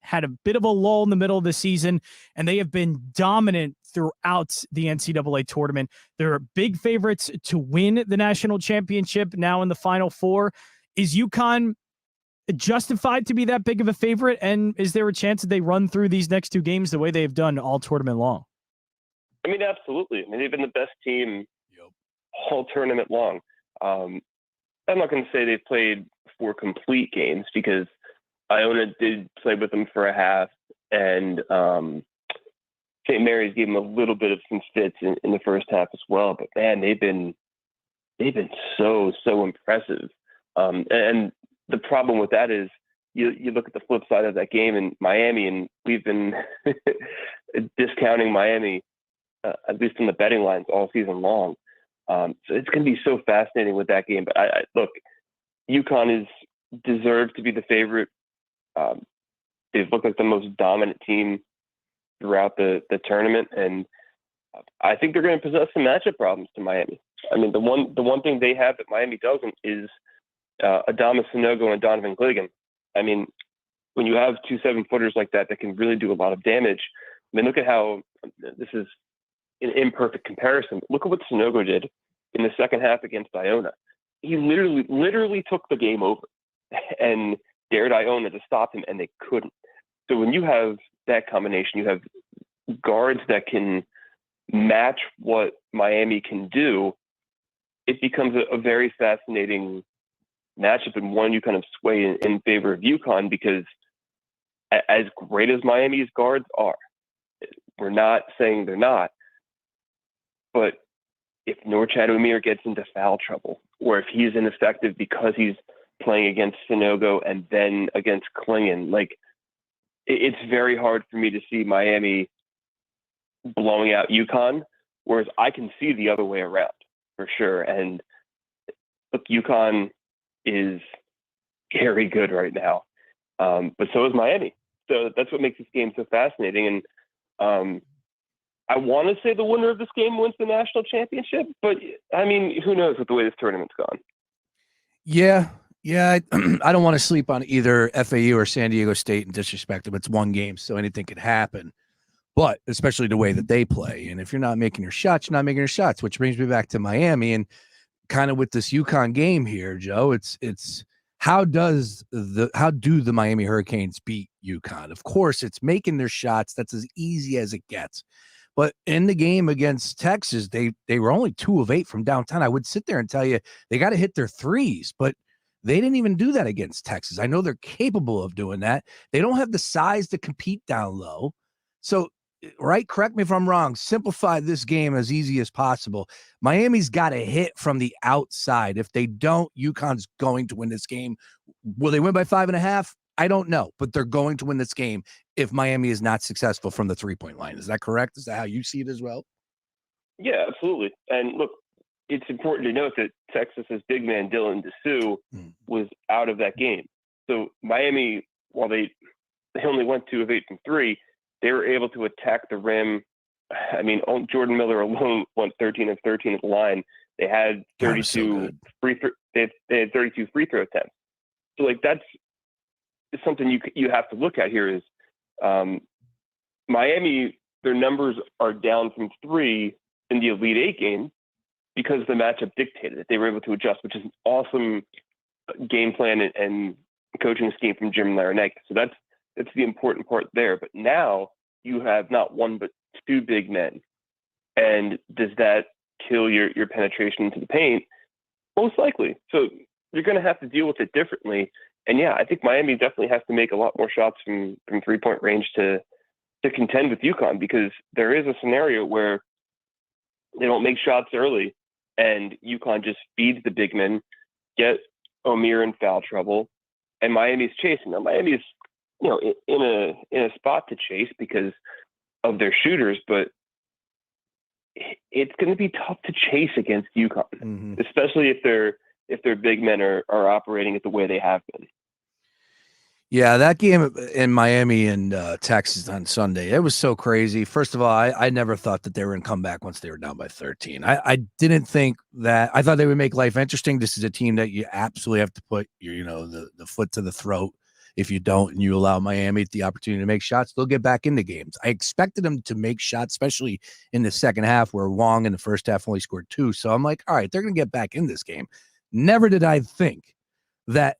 [SPEAKER 2] had a bit of a lull in the middle of the season, and they have been dominant throughout the NCAA tournament. They're big favorites to win the national championship now in the Final Four. Is UConn justified to be that big of a favorite? And is there a chance that they run through these next 2 games the way they've done all tournament long?
[SPEAKER 20] I mean, absolutely. I mean, they've been the best team all tournament long. I'm not going to say they've played 4 complete games, because Iona did play with them for a half, and St. Mary's gave them a little bit of some fits in the first half as well. But man, they've been so impressive. And the problem with that is you look at the flip side of that game in Miami, and we've been discounting Miami, at least in the betting lines, all season long. So it's going to be so fascinating with that game. But I look, UConn is deserved to be the favorite. They've looked like the most dominant team throughout the tournament, and I think they're going to possess some matchup problems to Miami. I mean, the one thing they have that Miami doesn't is Adama Sanogo and Donovan Gligan. I mean, when you have 2 7-footers like that can really do a lot of damage. I mean, look at how this is an imperfect comparison. But look at what Sanogo did in the second half against Iona. He literally took the game over and dared Iona to stop him, and they couldn't. So when you have that combination, you have guards that can match what Miami can do, it becomes a very fascinating matchup, and one you kind of sway in favor of UConn, because as great as Miami's guards are, we're not saying they're not, but if Norchad Omier gets into foul trouble, or if he's ineffective because he's playing against Sanogo and then against Klingon, like, it's very hard for me to see Miami blowing out UConn, whereas I can see the other way around for sure. And look, UConn is very good right now, but so is Miami. So that's what makes this game so fascinating. And I want to say the winner of this game wins the national championship, but I mean, who knows with the way this tournament's gone.
[SPEAKER 1] Yeah. I don't want to sleep on either FAU or San Diego State and disrespect them. It's one game, so anything could happen. But especially the way that they play. And if you're not making your shots, you're not making your shots, which brings me back to Miami. And kind of with this UConn game here, Joe, it's how do the Miami Hurricanes beat UConn? Of course, it's making their shots. That's as easy as it gets. But in the game against Texas, they were only 2 of 8 from downtown. I would sit there and tell you they got to hit their threes, but they didn't even do that against Texas. I know they're capable of doing that. They don't have the size to compete down low. So, right, correct me if I'm wrong, simplify this game as easy as possible. Miami's got to hit from the outside. If they don't, UConn's going to win this game. Will they win by 5.5? I don't know, but they're going to win this game if Miami is not successful from the 3-point line. Is that correct? Is that how you see it as well?
[SPEAKER 20] Yeah, absolutely. And look, it's important to note that Texas's big man Dylan Dessou was out of that game. So Miami, while they only went 2 of 8 from 3, they were able to attack the rim. I mean, Jordan Miller alone went 13 of 13 at the line. They had 32 they had 32 free throw attempts. So like that's something you have to look at here is Miami, their numbers are down from 3 in the Elite 8 game because the matchup dictated it. They were able to adjust, which is an awesome game plan and coaching scheme from Jim Larinaga. So that's the important part there. But now you have not 1 but 2 big men. And does that kill your penetration into the paint? Most likely. So you're going to have to deal with it differently. And yeah, I think Miami definitely has to make a lot more shots from 3-point range to contend with UConn, because there is a scenario where they don't make shots early and UConn just feeds the big men, get Omier in foul trouble, and Miami's chasing. Now Miami's, in a spot to chase because of their shooters, but it's going to be tough to chase against UConn, especially if their big men are operating it the way they have been.
[SPEAKER 1] Yeah, that game in Miami and Texas on Sunday, it was so crazy. First of all, I never thought that they were going to come back once they were down by 13. I didn't think that. I thought they would make life interesting. This is a team that you absolutely have to put the foot to the throat. If you don't and you allow Miami the opportunity to make shots, they'll get back into games. I expected them to make shots, especially in the second half, where Wong in the first half only scored 2. So I'm like, all right, they're going to get back in this game. Never did I think that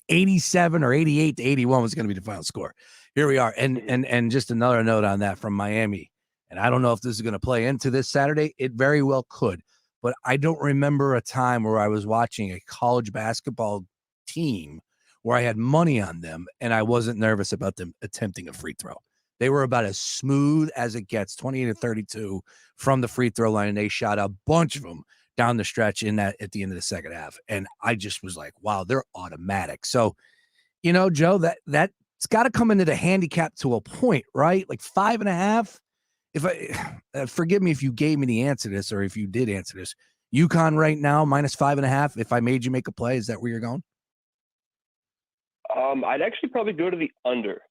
[SPEAKER 1] 87 or 88 to 81 was going to be the final score. Here we are. And just another note on that from Miami. And I don't know if this is going to play into this Saturday. It very well could. But I don't remember a time where I was watching a college basketball team where I had money on them and I wasn't nervous about them attempting a free throw. They were about as smooth as it gets, 28-32 from the free throw line, and they shot a bunch of them down the stretch at the end of the second half. And I just was like, wow, they're automatic. So, Joe, that's got to come into the handicap to a point, right? Like 5.5. If I forgive me if you gave me the answer to this, or if you did answer this, UConn right now -5.5. If I made you make a play, is that where you're going?
[SPEAKER 20] I'd actually probably go to the under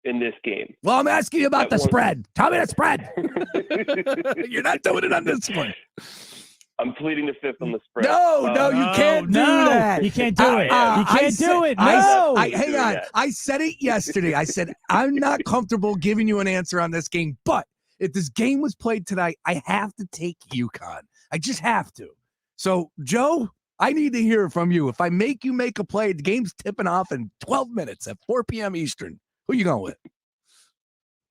[SPEAKER 20] in this game.
[SPEAKER 1] Well, I'm asking you about the spread. Tell me the spread. You're not doing it on this one.
[SPEAKER 20] I'm pleading the fifth on the spread.
[SPEAKER 1] No, you can't do that.
[SPEAKER 2] You can't do it. You can't do it. No.
[SPEAKER 1] Hang on. I said it yesterday. I said, I'm not comfortable giving you an answer on this game, but if this game was played tonight, I have to take UConn. I just have to. So, Joe, I need to hear from you. If I make you make a play, the game's tipping off in 12 minutes at 4 p.m. Eastern. Who are you going with?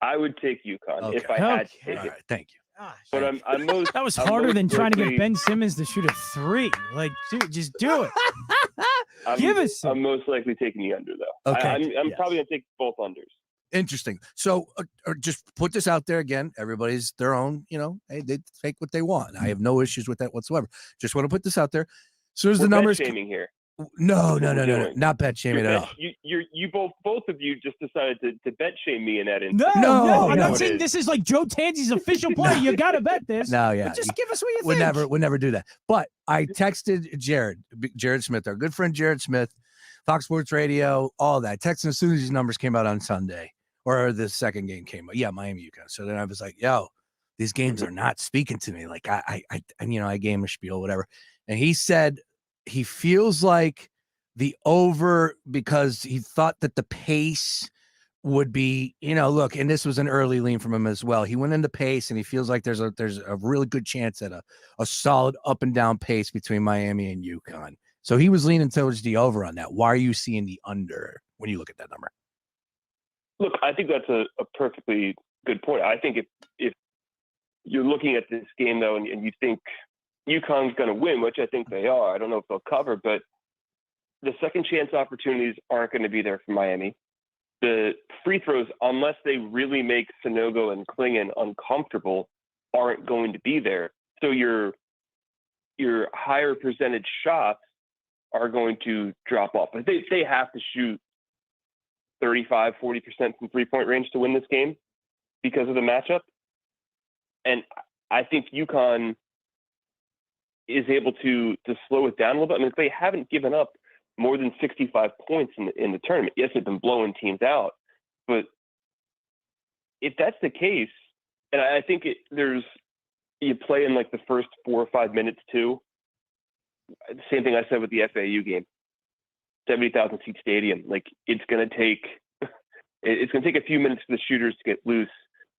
[SPEAKER 20] I would take UConn if I had to take
[SPEAKER 1] All
[SPEAKER 20] it.
[SPEAKER 1] right, thank you.
[SPEAKER 20] But I'm most.
[SPEAKER 2] That was
[SPEAKER 20] I'm
[SPEAKER 2] harder
[SPEAKER 20] most
[SPEAKER 2] than trying to get
[SPEAKER 20] likely-
[SPEAKER 2] Ben Simmons to shoot a 3. Like, dude, just do it. Give us some.
[SPEAKER 20] I'm most likely taking the under, though.
[SPEAKER 1] Okay.
[SPEAKER 20] I'm probably going to take both unders.
[SPEAKER 1] Interesting. So just put this out there again. Everybody's their own, hey, they take what they want. I have no issues with that whatsoever. Just want to put this out there. As soon as the numbers
[SPEAKER 20] shaming here.
[SPEAKER 1] No,
[SPEAKER 20] That's what we're doing.
[SPEAKER 1] not bet shaming at all.
[SPEAKER 20] You both of you just decided to bet shame me in that instance.
[SPEAKER 2] No, I'm not saying this is like Joe Tanzi's official play. You got to bet this.
[SPEAKER 1] No, yeah.
[SPEAKER 2] But just give us what you
[SPEAKER 1] We'll
[SPEAKER 2] think.
[SPEAKER 1] we'll never do that. But I texted Jared Smith, our good friend Jared Smith, Fox Sports Radio, all that. Texted as soon as these numbers came out on Sunday, or the second game came out. Yeah, Miami UConn. So then I was like, yo, these games are not speaking to me. Like I gave him a spiel, whatever. And he said he feels like the over because he thought that the pace would be, look, and this was an early lean from him as well. He went into pace and he feels like there's a really good chance at a solid up and down pace between Miami and UConn. So he was leaning towards the over on that. Why are you seeing the under when you look at that number?
[SPEAKER 20] Look, I think that's a perfectly good point. I think if you're looking at this game, though, and you think UConn's going to win, which I think they are, I don't know if they'll cover, but the second chance opportunities aren't going to be there for Miami. The free throws, unless they really make Sanogo and Klingon uncomfortable, aren't going to be there. So your higher percentage shots are going to drop off. But they have to shoot 35, 40% from three-point range to win this game because of the matchup. And I think UConn is able to slow it down a little bit. I mean, they haven't given up more than 65 points in the tournament. Yes, they've been blowing teams out, but if that's the case, and I think you play in like the first 4 or 5 minutes too. Same thing I said with the FAU game, 70,000 seat stadium. Like it's going to take a few minutes for the shooters to get loose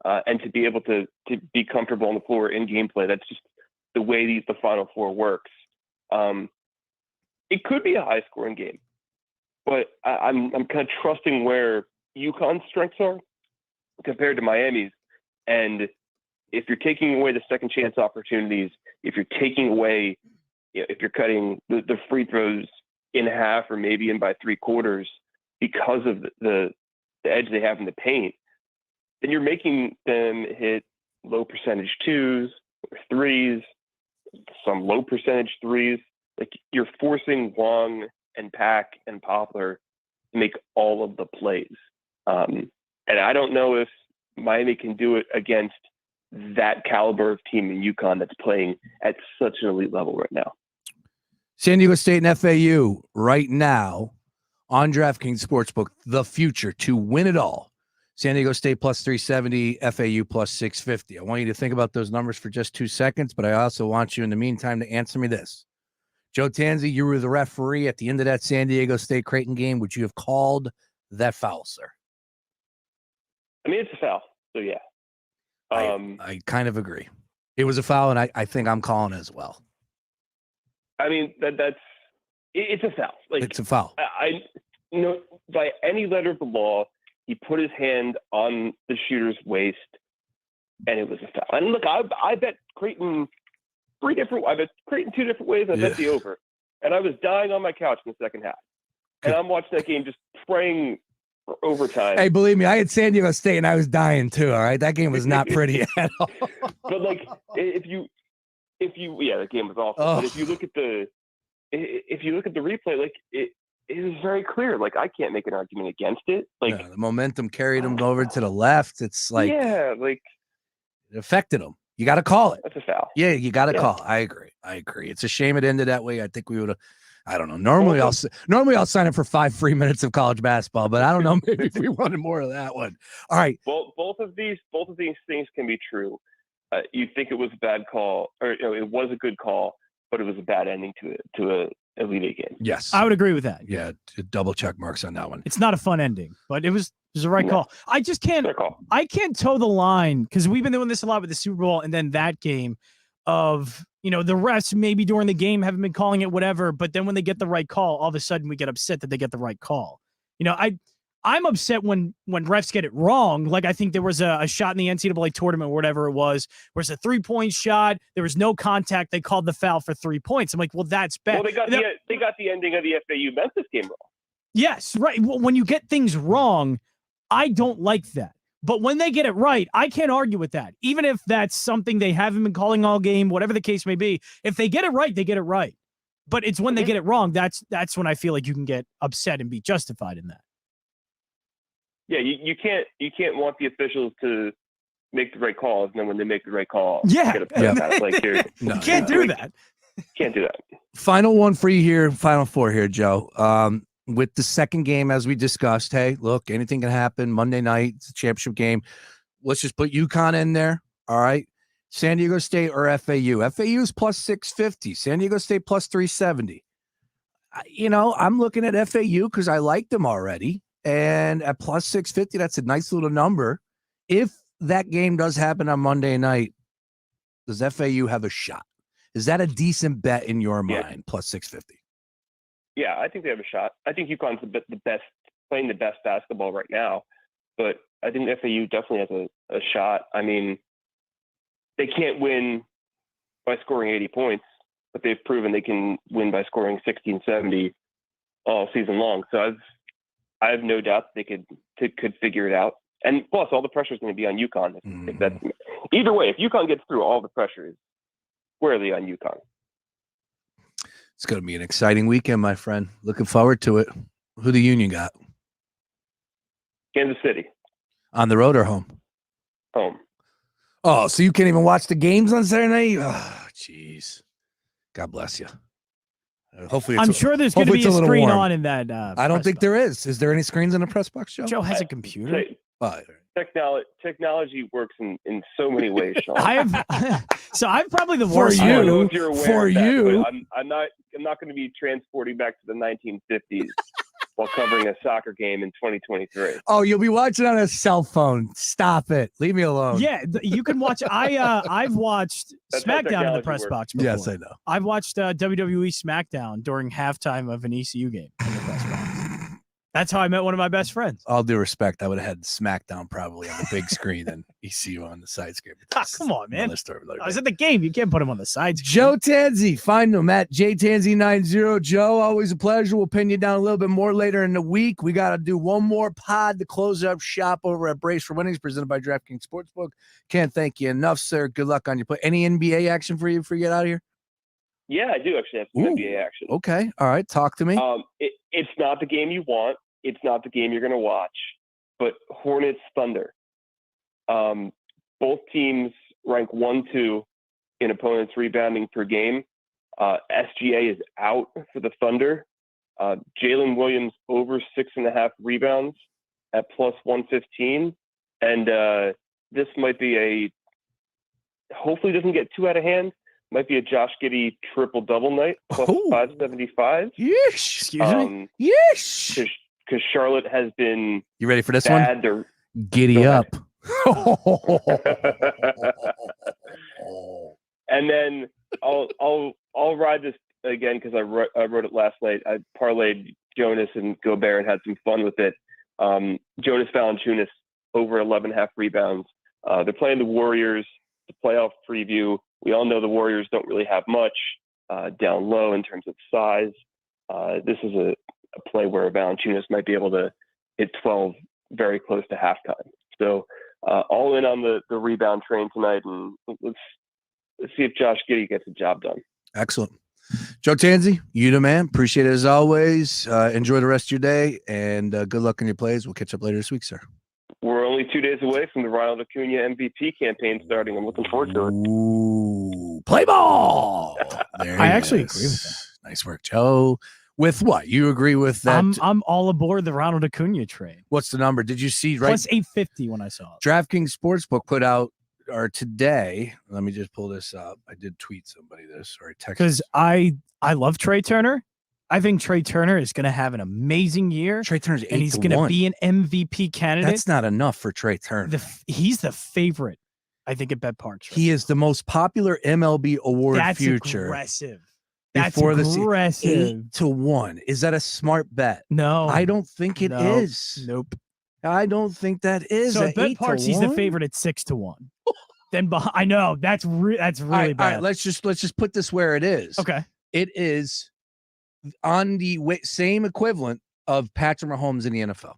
[SPEAKER 20] and to be able to be comfortable on the floor in gameplay. That's just the way the Final Four works. It could be a high-scoring game, but I'm kind of trusting where UConn's strengths are compared to Miami's. And if you're taking away the second chance opportunities, if you're taking away, if you're cutting the free throws in half or maybe in by 3/4 because of the edge they have in the paint, then you're making them hit low percentage 2s or 3s, some low percentage 3s. Like you're forcing Wong and Pack and Poplar to make all of the plays. And I don't know if Miami can do it against that caliber of team in UConn that's playing at such an elite level right now.
[SPEAKER 1] San Diego State and FAU right now on DraftKings Sportsbook, the future to win it all. San Diego State plus 370, FAU plus 650. I want you to think about those numbers for just 2 seconds, but I also want you in the meantime to answer me this. Joe Tanzi, you were the referee at the end of that San Diego State-Creighton game. Would you have called that foul, sir?
[SPEAKER 20] I mean, it's a foul, so yeah.
[SPEAKER 1] I kind of agree. It was a foul, and I think I'm calling it as well.
[SPEAKER 20] I mean, it's a foul. Like
[SPEAKER 1] it's a foul.
[SPEAKER 20] I know by any letter of the law, he put his hand on the shooter's waist, and it was a foul. And look, I bet Creighton 2 different ways. I bet the over, and I was dying on my couch in the second half. And I'm watching that game, just praying for overtime.
[SPEAKER 1] Hey, believe me, I had San Diego State and I was dying too. All right, that game was not pretty at all.
[SPEAKER 20] But like, if you, yeah, the game was awful.
[SPEAKER 1] Oh.
[SPEAKER 20] But if you look at the replay, like it was very clear. Like I can't make an argument against it. Like
[SPEAKER 1] No, the momentum carried him over to the left. It's like,
[SPEAKER 20] yeah, like
[SPEAKER 1] it affected him. You got to call it.
[SPEAKER 20] that's a foul.
[SPEAKER 1] Yeah, you got to
[SPEAKER 20] Yeah.
[SPEAKER 1] call. I agree. It's a shame it ended that way. I think we would have. I don't know. Normally I'll sign up for 5 free minutes of college basketball, but I don't know. Maybe if we wanted more of that one. All right.
[SPEAKER 20] Both of these things can be true. You think it was a bad call, or it was a good call, but it was a bad ending to a Elite Eight game.
[SPEAKER 1] Yes,
[SPEAKER 2] I would agree with that.
[SPEAKER 1] Yeah, double check marks on that one.
[SPEAKER 2] It's not a fun ending, but it was the right call. I just can't. I can't toe the line because we've been doing this a lot with the Super Bowl and then that game of the refs maybe during the game haven't been calling it whatever, but then when they get the right call, all of a sudden we get upset that they get the right call. I'm upset when refs get it wrong. Like I think there was a shot in the NCAA tournament or whatever it was, where it's a 3-point shot. There was no contact. They called the foul for 3 points. I'm like, well, that's bad.
[SPEAKER 20] Well, they got the ending of the FAU Memphis game wrong.
[SPEAKER 2] Yes, right. When you get things wrong, I don't like that. But when they get it right, I can't argue with that. Even if that's something they haven't been calling all game, whatever the case may be, if they get it right, they get it right. But it's when they get it wrong, that's when I feel like you can get upset and be justified in that.
[SPEAKER 20] Yeah, you can't want the officials to make the right calls, and then when they make the right call,
[SPEAKER 2] get
[SPEAKER 20] upset about it. Like
[SPEAKER 2] you can't do that.
[SPEAKER 20] Can't do that.
[SPEAKER 1] Final one for you here. Final four here, Joe. With the second game, as we discussed, hey, look, anything can happen. Monday night, it's a championship game. Let's just put UConn in there. All right. San Diego State or FAU. FAU is plus 650. San Diego State plus 370. I'm looking at FAU because I like them already. And at plus 650, that's a nice little number. If that game does happen on Monday night, does FAU have a shot? Is that a decent bet in your mind, plus 650?
[SPEAKER 20] Yeah, I think they have a shot. I think UConn's the best, playing the best basketball right now. But I think FAU definitely has a shot. I mean, they can't win by scoring 80 points, but they've proven they can win by scoring 60 and 70 all season long. So I have no doubt they could figure it out. And plus, all the pressure is going to be on UConn. If that's, either way, if UConn gets through, all the pressure is squarely on UConn.
[SPEAKER 1] It's going to be an exciting weekend, my friend. Looking forward to it. Who the Union got?
[SPEAKER 20] Kansas City.
[SPEAKER 1] On the road or home?
[SPEAKER 20] Home.
[SPEAKER 1] Oh, so you can't even watch the games on Saturday night? Oh, jeez. God bless you. Hopefully,
[SPEAKER 2] I'm sure there's going to be a screen on in that.
[SPEAKER 1] I don't think there is. Is there any screens in the press box, Joe?
[SPEAKER 2] Joe has a computer.
[SPEAKER 20] Technology works in so many ways, Sean.
[SPEAKER 2] I'm probably the
[SPEAKER 1] For
[SPEAKER 2] worst.
[SPEAKER 1] you.
[SPEAKER 20] I don't know if you're aware
[SPEAKER 1] For
[SPEAKER 20] of that,
[SPEAKER 1] you.
[SPEAKER 20] but I'm not going to be transporting back to the 1950s while covering a soccer game in 2023.
[SPEAKER 1] Oh, you'll be watching on a cell phone. Stop it. Leave me alone.
[SPEAKER 2] Yeah, you can watch. I've watched
[SPEAKER 20] That's how
[SPEAKER 2] SmackDown in the
[SPEAKER 20] technology
[SPEAKER 2] press
[SPEAKER 20] works.
[SPEAKER 2] box before.
[SPEAKER 1] Yes, I know.
[SPEAKER 2] I've watched WWE SmackDown during halftime of an ECU game in the press box. That's how I met one of my best friends.
[SPEAKER 1] All due respect, I would have had SmackDown probably on the big screen and ECU on the side screen.
[SPEAKER 2] Come on, man.
[SPEAKER 1] Another story, another
[SPEAKER 2] I was
[SPEAKER 1] day.
[SPEAKER 2] at the game. You can't put him on the sides.
[SPEAKER 1] Joe Tanzi, find him at JTanzi90. Joe, always a pleasure. We'll pin you down a little bit more later in the week. We got to do one more pod to close up shop over at Brace for Winnings, presented by DraftKings Sportsbook. Can't thank you enough, sir. Good luck on your play. Any NBA action for you before you get out of here?
[SPEAKER 20] Yeah, I do actually have some NBA action.
[SPEAKER 1] Okay. All right. Talk to me.
[SPEAKER 20] It's not the game you want. It's not the game you're going to watch, but Hornets Thunder. Both teams rank 1-2 in opponents rebounding per game. SGA is out for the Thunder. Jalen Williams over 6.5 rebounds at plus 115. And this might be hopefully doesn't get too out of hand. Might be a Josh Giddey triple-double night, plus 575.
[SPEAKER 1] Yeesh. Excuse me. Yeesh.
[SPEAKER 20] Because Charlotte has been
[SPEAKER 1] You ready for this
[SPEAKER 20] bad.
[SPEAKER 1] one? Giddy up.
[SPEAKER 20] And then I'll ride this again because I wrote it last night. I parlayed Jonas and Gobert and had some fun with it. Jonas Valanciunas over 11.5 rebounds. They're playing the Warriors. The playoff preview. We all know the Warriors don't really have much down low in terms of size. This is a play where Valanciunas might be able to hit 12 very close to halftime. So all in on the rebound train tonight, and let's see if Josh Giddey gets the job done.
[SPEAKER 1] Excellent. Joe Tanzi, you the man. Appreciate it as always. Enjoy the rest of your day, and good luck in your plays. We'll catch up later this week, sir.
[SPEAKER 20] We're only 2 days away from the Ronald Acuna MVP campaign starting. I'm looking forward to it.
[SPEAKER 1] Ooh, play ball. There
[SPEAKER 2] I
[SPEAKER 1] he
[SPEAKER 2] actually
[SPEAKER 1] is.
[SPEAKER 2] agree with that.
[SPEAKER 1] Nice work, Joe. With what? You agree with that?
[SPEAKER 2] I'm all aboard the Ronald Acuna train.
[SPEAKER 1] What's the number? Did you see right?
[SPEAKER 2] Plus 850 when I saw it.
[SPEAKER 1] DraftKings Sportsbook put out, or today, let me just pull this up. I did tweet somebody this, or I texted.
[SPEAKER 2] Because I love Trey Turner. I think Trey Turner is going to have an amazing year.
[SPEAKER 1] Trey Turner's 8
[SPEAKER 2] and he's
[SPEAKER 1] to
[SPEAKER 2] going to
[SPEAKER 1] 1.
[SPEAKER 2] be an MVP candidate.
[SPEAKER 1] That's not enough for Trey Turner.
[SPEAKER 2] He's the favorite, I think, at Bet Parks.
[SPEAKER 1] He is the most popular MLB award
[SPEAKER 2] That's
[SPEAKER 1] future.
[SPEAKER 2] aggressive. That's
[SPEAKER 1] Before
[SPEAKER 2] aggressive.
[SPEAKER 1] 8 to 1. Is that a smart bet?
[SPEAKER 2] No,
[SPEAKER 1] I don't think it is.
[SPEAKER 2] Nope.
[SPEAKER 1] I don't think that is.
[SPEAKER 2] So
[SPEAKER 1] at
[SPEAKER 2] at Bet
[SPEAKER 1] 8
[SPEAKER 2] Parks,
[SPEAKER 1] to
[SPEAKER 2] he's the
[SPEAKER 1] 1?
[SPEAKER 2] favorite at 6 to 1. Then I know that's really
[SPEAKER 1] All right,
[SPEAKER 2] bad.
[SPEAKER 1] all right, let's just put this where it is.
[SPEAKER 2] Okay.
[SPEAKER 1] It is on the same equivalent of Patrick Mahomes in the NFL.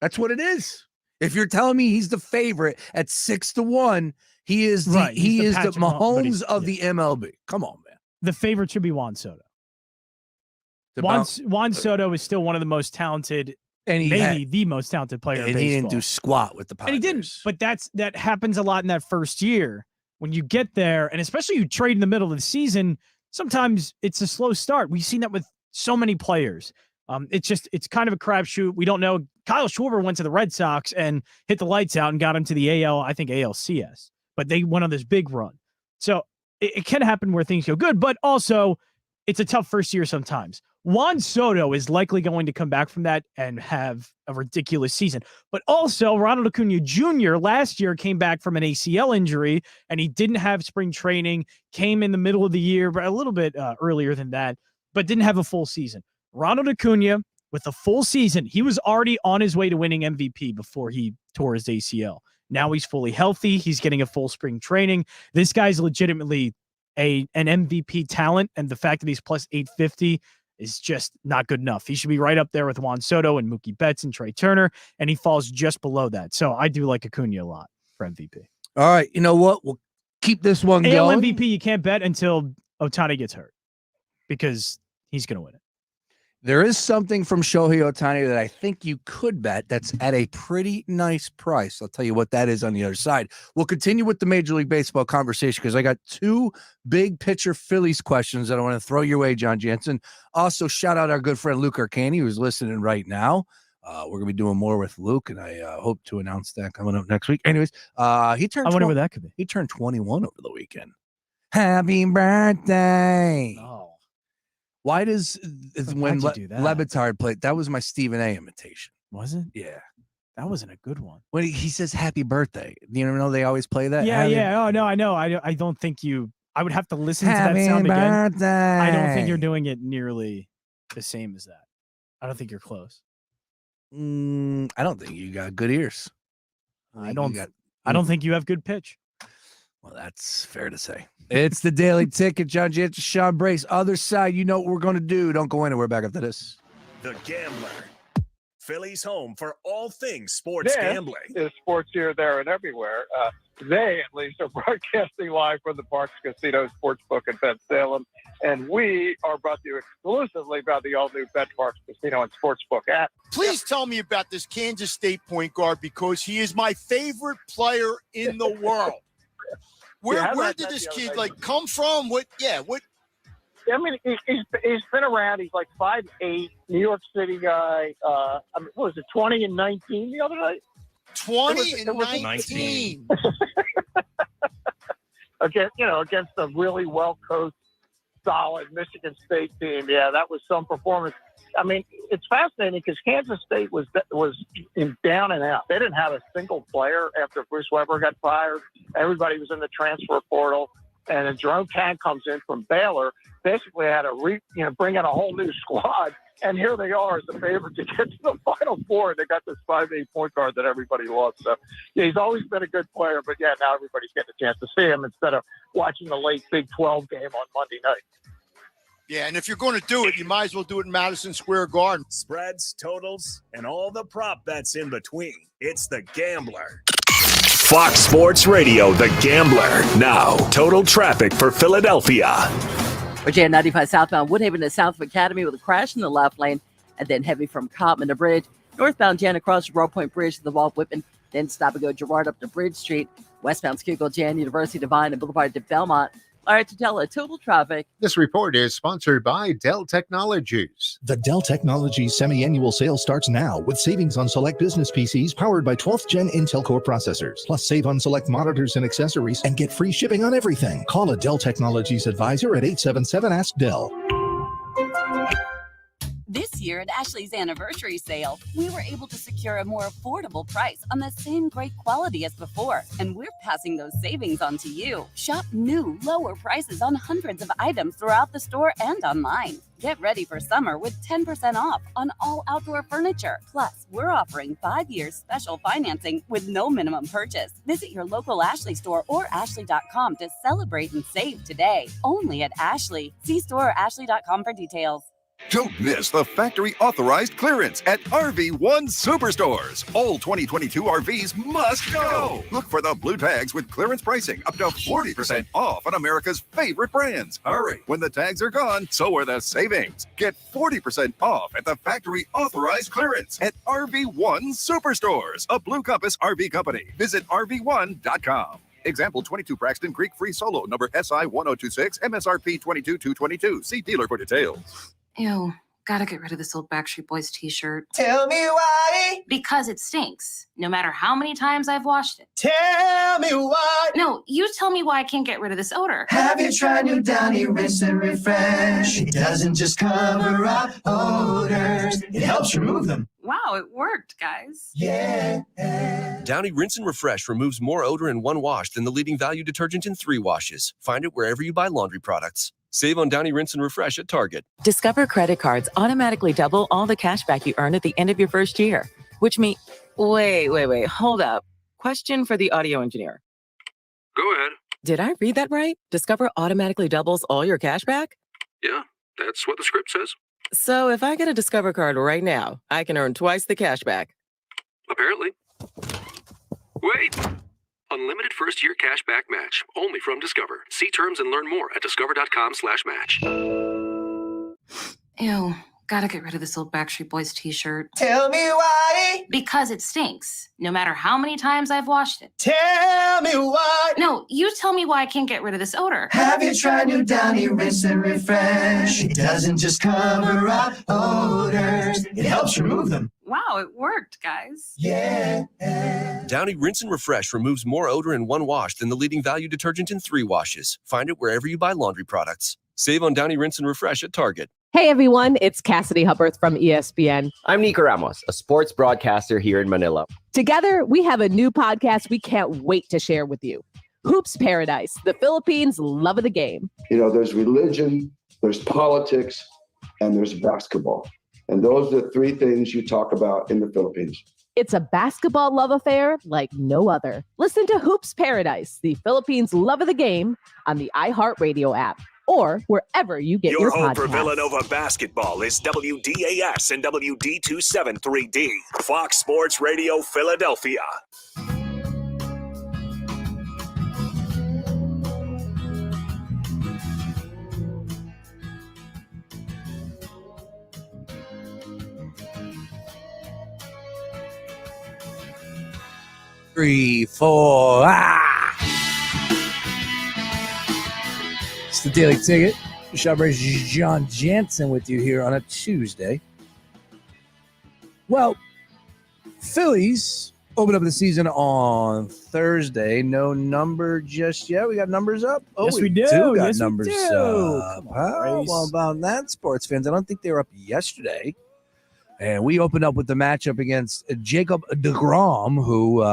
[SPEAKER 1] That's what it is. If you're telling me he's the favorite at 6 to 1, he is the
[SPEAKER 2] Right, he's the
[SPEAKER 1] the
[SPEAKER 2] Patrick
[SPEAKER 1] Mahomes
[SPEAKER 2] Mahomes,
[SPEAKER 1] of the MLB. Come on, man.
[SPEAKER 2] The favorite should be Juan Soto. Juan Soto is still one of the most talented,
[SPEAKER 1] and
[SPEAKER 2] maybe the most talented player in
[SPEAKER 1] And
[SPEAKER 2] baseball.
[SPEAKER 1] he didn't do squat with the Padres.
[SPEAKER 2] And he didn't. But that happens a lot in that first year when you get there, and especially you trade in the middle of the season. Sometimes it's a slow start. We've seen that with so many players. It's kind of a crapshoot. We don't know. Kyle Schwarber went to the Red Sox and hit the lights out and got him to the ALCS, but they went on this big run. So it can happen where things go good, but also it's a tough first year sometimes. Juan Soto is likely going to come back from that and have a ridiculous season. But also, Ronald Acuna Jr. last year came back from an ACL injury, and he didn't have spring training, came in the middle of the year, but a little bit earlier than that, but didn't have a full season. Ronald Acuna, with a full season, he was already on his way to winning MVP before he tore his ACL. Now he's fully healthy. He's getting a full spring training. This guy's legitimately an MVP talent, and the fact that he's plus 850 is just not good enough. He should be right up there with Juan Soto and Mookie Betts and Trey Turner, and he falls just below that. So I do like Acuna a lot for MVP.
[SPEAKER 1] All right, you know what? We'll keep this one
[SPEAKER 2] AL
[SPEAKER 1] going.
[SPEAKER 2] MVP you can't bet until Ohtani gets hurt because he's going to win it.
[SPEAKER 1] There is something from Shohei Ohtani that I think you could bet that's at a pretty nice price. I'll tell you what that is on the other side. We'll continue with the Major League Baseball conversation because I got two big picture Phillies questions that I want to throw your way, John Jansen. Also, shout out our good friend Luke Arcani, who's listening right now. We're going to be doing more with Luke, and I hope to announce that coming up next week. Anyways, he turned.
[SPEAKER 2] I wonder what that could be.
[SPEAKER 1] He turned 21 over the weekend. Happy birthday!
[SPEAKER 2] Oh.
[SPEAKER 1] Why does when
[SPEAKER 2] you do that?
[SPEAKER 1] Levitard played? That was my Stephen A. imitation.
[SPEAKER 2] Was it?
[SPEAKER 1] Yeah,
[SPEAKER 2] that wasn't a good one.
[SPEAKER 1] When he says "Happy Birthday," you know they always play that.
[SPEAKER 2] Yeah. Oh no, I know. I don't think you. I would have to listen to
[SPEAKER 1] Happy
[SPEAKER 2] that sound again.
[SPEAKER 1] birthday.
[SPEAKER 2] I don't think you're doing it nearly the same as that. I don't think you're close.
[SPEAKER 1] I don't think you got good ears.
[SPEAKER 2] I don't think you have good pitch.
[SPEAKER 1] Well, that's fair to say. It's the Daily Ticket. John Jansen, Sean Brace. Other side, you know what we're going to do. Don't go anywhere. Back after this.
[SPEAKER 4] The Gambler. Philly's home for all things sports gambling.
[SPEAKER 21] Is sports here, there, and everywhere. They, at least, are broadcasting live from the Parks Casino Sportsbook in Ben Salem. And we are brought to you exclusively by the all-new Bet Parks Casino and Sportsbook app.
[SPEAKER 22] Please tell me about this Kansas State point guard because he is my favorite player in the world. Where did this kid come from? What?
[SPEAKER 21] I mean, he's been around. He's like 5'8", New York City guy. I mean, what was it, 20 and 19 the other night?
[SPEAKER 22] 20 and 19.
[SPEAKER 21] Against a really well-coached, solid Michigan State team. Yeah, that was some performance. I mean, it's fascinating because Kansas State was in down and out. They didn't have a single player after Bruce Weber got fired. Everybody was in the transfer portal. And then Jerome Tang comes in from Baylor, basically had to bring in a whole new squad. And here they are as the favorite to get to the Final Four. And they got this 5'8" point guard that everybody loves. So, yeah, he's always been a good player. But, yeah, now everybody's getting a chance to see him instead of watching the late Big 12 game on Monday night.
[SPEAKER 22] Yeah, and if you're going to do it, you might as well do it in Madison Square Garden.
[SPEAKER 4] Spreads, totals, and all the prop bets in between. It's The Gambler.
[SPEAKER 3] Fox Sports Radio, The Gambler. Now, total traffic for Philadelphia.
[SPEAKER 5] Virginia 95 southbound Woodhaven to South Academy with a crash in the left lane, and then heavy from Cotman to Bridge. Northbound Jan across the Royal Point Bridge to the Wall Whitman, then stop and go Girard up to Bridge Street. Westbound Schuylkill Jan, University Divine, and Boulevard to Belmont. All right, to tell a total traffic.
[SPEAKER 23] This report is sponsored by Dell Technologies.
[SPEAKER 14] The Dell Technologies semi-annual sale starts now with savings on select business PCs powered by 12th Gen Intel Core processors. Plus save on select monitors and accessories and get free shipping on everything. Call a Dell Technologies advisor at 877-ASK-DELL.
[SPEAKER 24] This year at Ashley's anniversary sale, we were able to secure a more affordable price on the same great quality as before, and we're passing those savings on to you. Shop new, lower prices on hundreds of items throughout the store and online. Get ready for summer with 10% off on all outdoor furniture. Plus, we're offering 5 years special financing with no minimum purchase. Visit your local Ashley store or ashley.com to celebrate and save today. Only at Ashley. See store or ashley.com for details.
[SPEAKER 25] Don't miss the factory authorized clearance at RV1 Superstores. All 2022 RVs must go. Look for the blue tags with clearance pricing up to 40% off on America's favorite brands. Hurry. When the tags are gone, so are the savings. Get 40% off at the factory authorized clearance at RV1 Superstores, a Blue Compass RV company. Visit RV1.com. Example 22 Braxton Creek Free Solo, number SI 1026, MSRP 22,222. See dealer for details.
[SPEAKER 26] Ew, gotta get rid of this old Backstreet Boys t-shirt.
[SPEAKER 8] Tell me why.
[SPEAKER 26] Because it stinks, no matter how many times I've washed it.
[SPEAKER 8] Tell me why.
[SPEAKER 26] No, you tell me why I can't get rid of this odor.
[SPEAKER 8] Have you tried new Downy Rinse and Refresh? It doesn't just cover up odors, it helps remove them.
[SPEAKER 26] Wow, it worked, guys.
[SPEAKER 8] Yeah.
[SPEAKER 27] Downy Rinse and Refresh removes more odor in one wash than the leading value detergent in 3 washes. Find it wherever you buy laundry products. Save on Downy Rinse and Refresh at Target.
[SPEAKER 28] Discover credit cards automatically double all the cash back you earn at the end of your first year, which means... Wait, hold up. Question for the audio engineer.
[SPEAKER 29] Go ahead.
[SPEAKER 28] Did I read that right? Discover automatically doubles all your cash back?
[SPEAKER 29] Yeah, that's what the script says.
[SPEAKER 28] So if I get a Discover card right now, I can earn twice the cash back.
[SPEAKER 29] Apparently. Wait! Unlimited first-year cash back match. Only from Discover. See terms and learn more at discover.com/match.
[SPEAKER 26] Ew, gotta get rid of this old Backstreet Boys t-shirt.
[SPEAKER 8] Tell me why.
[SPEAKER 26] Because it stinks, no matter how many times I've washed it.
[SPEAKER 8] Tell me why.
[SPEAKER 26] No, you tell me why I can't get rid of this odor.
[SPEAKER 8] Have you tried new Downy Rinse and Refresh? It doesn't just cover up odors, it helps remove them.
[SPEAKER 26] Wow, it worked, guys.
[SPEAKER 8] Yeah.
[SPEAKER 27] Downy Rinse and Refresh removes more odor in one wash than the leading value detergent in 3 washes. Find it wherever you buy laundry products. Save on Downy Rinse and Refresh at Target.
[SPEAKER 30] Hey everyone, it's Cassidy Hubbarth from ESPN.
[SPEAKER 31] I'm Nico Ramos, a sports broadcaster here in Manila.
[SPEAKER 30] Together, we have a new podcast we can't wait to share with you. Hoops Paradise, the Philippines' love of the game.
[SPEAKER 32] You know, there's religion, there's politics, and there's basketball. And those are the 3 things you talk about in the Philippines.
[SPEAKER 30] It's a basketball love affair like no other. Listen to Hoops Paradise, the Philippines' love of the game on the iHeartRadio app or wherever you get your
[SPEAKER 3] home
[SPEAKER 30] podcasts.
[SPEAKER 3] for Villanova basketball is WDAS and WD273D. Fox Sports Radio Philadelphia.
[SPEAKER 1] Three, four, It's the Daily Ticket. Shopper's John Jansen with you here on a Tuesday. Well, Phillies opened up the season on Thursday. No number just yet. We got numbers up. Oh,
[SPEAKER 2] Yes, we do.
[SPEAKER 1] Got
[SPEAKER 2] Yes, we
[SPEAKER 1] numbers
[SPEAKER 2] do.
[SPEAKER 1] up.
[SPEAKER 2] Come on,
[SPEAKER 1] How
[SPEAKER 2] Grace.
[SPEAKER 1] about that, sports fans? I don't think they were up yesterday. And we opened up with the matchup against Jacob deGrom, who,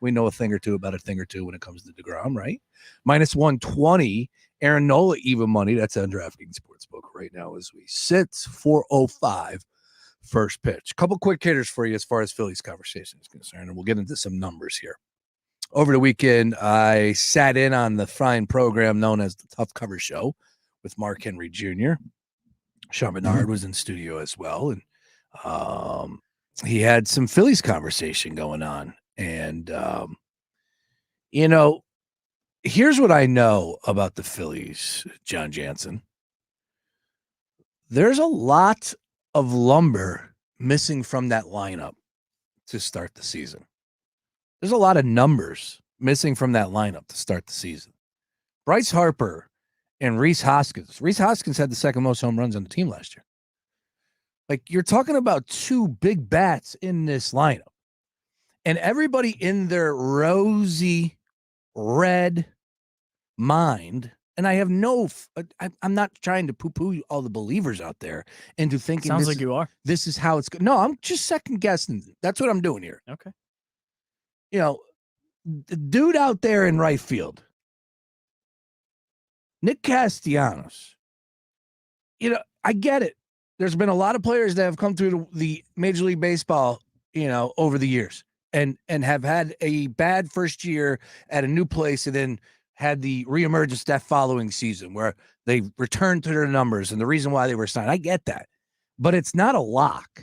[SPEAKER 1] we know a thing or two when it comes to deGrom, right? Minus 120. Aaron Nola, even money. That's on DraftKings Sportsbook right now as we sit. 4:05 first pitch. Couple quick hitters for you as far as Phillies conversation is concerned, and we'll get into some numbers here. Over the weekend, I sat in on the fine program known as the Tough Cover Show with Mark Henry Jr. Sean Bernard was in studio as well. And he had some Phillies conversation going on. And, here's what I know about the Phillies, John Jansen. There's a lot of lumber missing from that lineup to start the season. There's a lot of numbers missing from that lineup to start the season. Bryce Harper and Rhys Hoskins. Rhys Hoskins had the second most home runs on the team last year. Like, you're talking about two big bats in this lineup. And everybody in their rosy red mind, and I have I'm not trying to poo-poo all the believers out there into thinking
[SPEAKER 2] Sounds like you are.
[SPEAKER 1] This is how it's going. No, I'm just second guessing. That's what I'm doing here.
[SPEAKER 2] Okay.
[SPEAKER 1] The dude out there in right field, Nick Castellanos, I get it. There's been a lot of players that have come through the Major League Baseball, over the years and have had a bad first year at a new place and then had the reemergence that following season where they returned to their numbers and the reason why they were signed. I get that, but it's not a lock.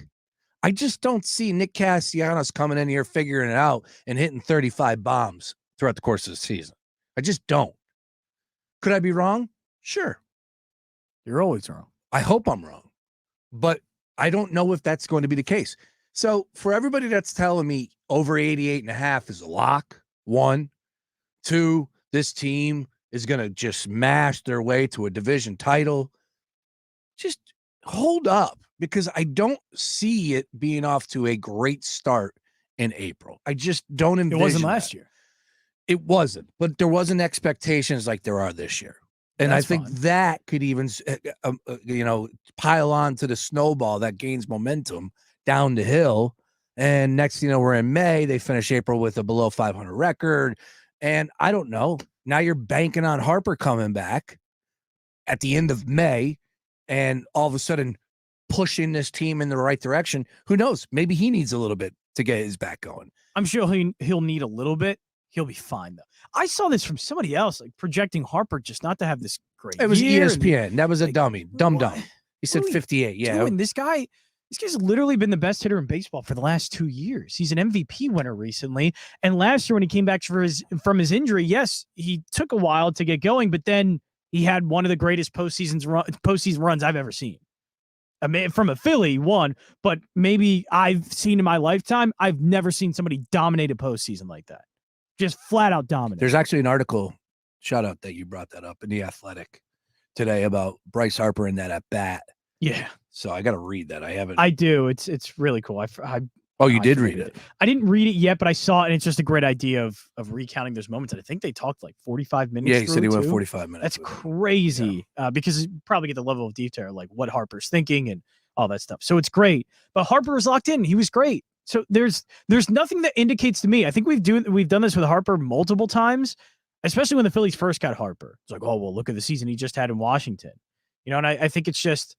[SPEAKER 1] I just don't see Nick Castellanos coming in here figuring it out and hitting 35 bombs throughout the course of the season. I just don't. Could I be wrong? Sure.
[SPEAKER 2] You're always wrong.
[SPEAKER 1] I hope I'm wrong, but I don't know if that's going to be the case. So for everybody that's telling me over 88.5 is a lock, 1, 2, this team is going to just smash their way to a division title, just hold up, because I don't see it being off to a great start in April. I just don't envision
[SPEAKER 2] it. Wasn't last year.
[SPEAKER 1] It wasn't, but there wasn't expectations like there are this year. And I think that could even, pile on to the snowball that gains momentum down the hill. And next thing you know, we're in May. They finish April with a below 500 record. And I don't know. Now you're banking on Harper coming back at the end of May and all of a sudden pushing this team in the right direction. Who knows? Maybe he needs a little bit to get his back going.
[SPEAKER 2] I'm sure he'll need a little bit. He'll be fine, though. I saw this from somebody else, like projecting Harper just not to have this great
[SPEAKER 1] It was
[SPEAKER 2] year.
[SPEAKER 1] ESPN. That was a dummy. Dumb. He said 58. Yeah.
[SPEAKER 2] Dude, this guy's literally been the best hitter in baseball for the last 2 years. He's an MVP winner recently. And last year when he came back from his injury, yes, he took a while to get going, but then he had one of the greatest postseason runs I've ever seen. I mean, from a Philly, one, but maybe I've seen in my lifetime, I've never seen somebody dominate a postseason like that. Just flat out dominant.
[SPEAKER 1] There's actually an article, shout out that you brought that up, in The Athletic today about Bryce Harper and that at bat.
[SPEAKER 2] Yeah.
[SPEAKER 1] So I got to read that. I haven't.
[SPEAKER 2] I do. It's really cool.
[SPEAKER 1] You did read it?
[SPEAKER 2] I didn't read it yet, but I saw it, and it's just a great idea of recounting those moments. And I think they talked like 45 minutes.
[SPEAKER 1] Yeah, he said he went 45 minutes.
[SPEAKER 2] That's crazy because you probably get the level of detail, like what Harper's thinking and all that stuff. So it's great. But Harper was locked in. He was great. So there's nothing that indicates to me. I think we've done this with Harper multiple times, especially when the Phillies first got Harper. It's like, oh, well, look at the season he just had in Washington. And I think it's just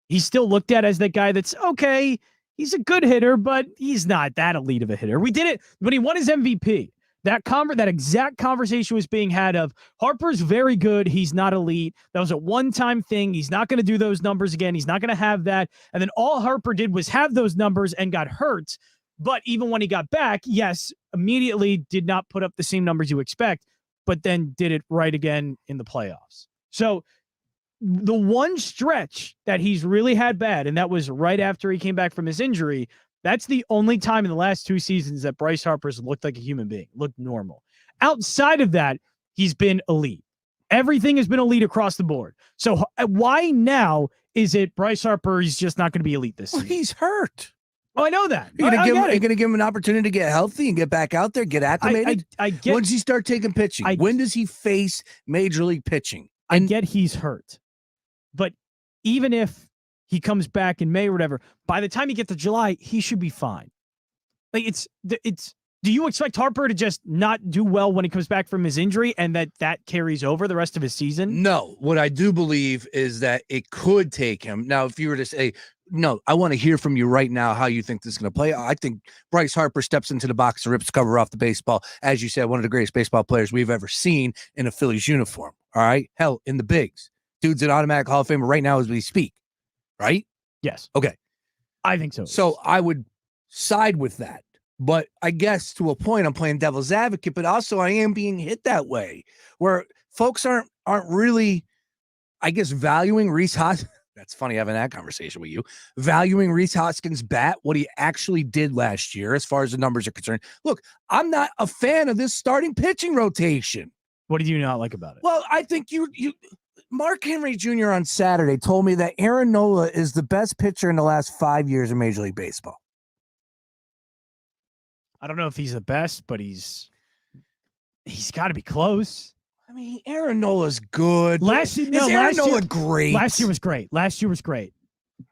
[SPEAKER 2] he's still looked at as that guy that's okay. He's a good hitter, but he's not that elite of a hitter. We did it when he won his MVP. That exact conversation was being had of Harper's very good. He's not elite. That was a one-time thing. He's not going to do those numbers again. He's not going to have that. And then all Harper did was have those numbers and got hurt. But even when he got back, yes, immediately did not put up the same numbers you expect, but then did it right again in the playoffs. So the one stretch that he's really had bad, and that was right after he came back from his injury, that's the only time in the last 2 seasons that Bryce Harper's looked like a human being, looked normal. Outside of that, he's been elite. Everything has been elite across the board. So why now is it Bryce Harper is just not going to be elite this season?
[SPEAKER 1] He's hurt.
[SPEAKER 2] Oh, I know that.
[SPEAKER 1] You're going to give him an opportunity to get healthy and get back out there, get acclimated?
[SPEAKER 2] I get.
[SPEAKER 1] When does he start taking pitching? When does he face major league pitching?
[SPEAKER 2] I get he's hurt. But even if he comes back in May or whatever, by the time you get to July, he should be fine. Like do you expect Harper to just not do well when he comes back from his injury and that carries over the rest of his season?
[SPEAKER 1] No. What I do believe is that it could take him. Now, if you were to say, no, I want to hear from you right now how you think this is going to play. I think Bryce Harper steps into the box and rips the cover off the baseball. As you said, one of the greatest baseball players we've ever seen in a Phillies uniform. All right. Hell, in the bigs. Dude's an automatic Hall of Famer right now as we speak, right?
[SPEAKER 2] Yes.
[SPEAKER 1] Okay.
[SPEAKER 2] I think so.
[SPEAKER 1] So I would side with that. But I guess to a point, I'm playing devil's advocate, but also I am being hit that way where folks aren't really, I guess, valuing Reese Hoskins. That's funny having that conversation with you. Valuing Reese Hoskins' bat, what he actually did last year as far as the numbers are concerned. Look, I'm not a fan of this starting pitching rotation.
[SPEAKER 2] What did you not like about it?
[SPEAKER 1] Well, I think you Mark Henry Jr. on Saturday told me that Aaron Nola is the best pitcher in the last 5 years in Major League Baseball.
[SPEAKER 2] I don't know if he's the best, but he's got to be close.
[SPEAKER 1] I mean, Aaron Nola's good.
[SPEAKER 2] Aaron Nola
[SPEAKER 1] great?
[SPEAKER 2] Last year was great.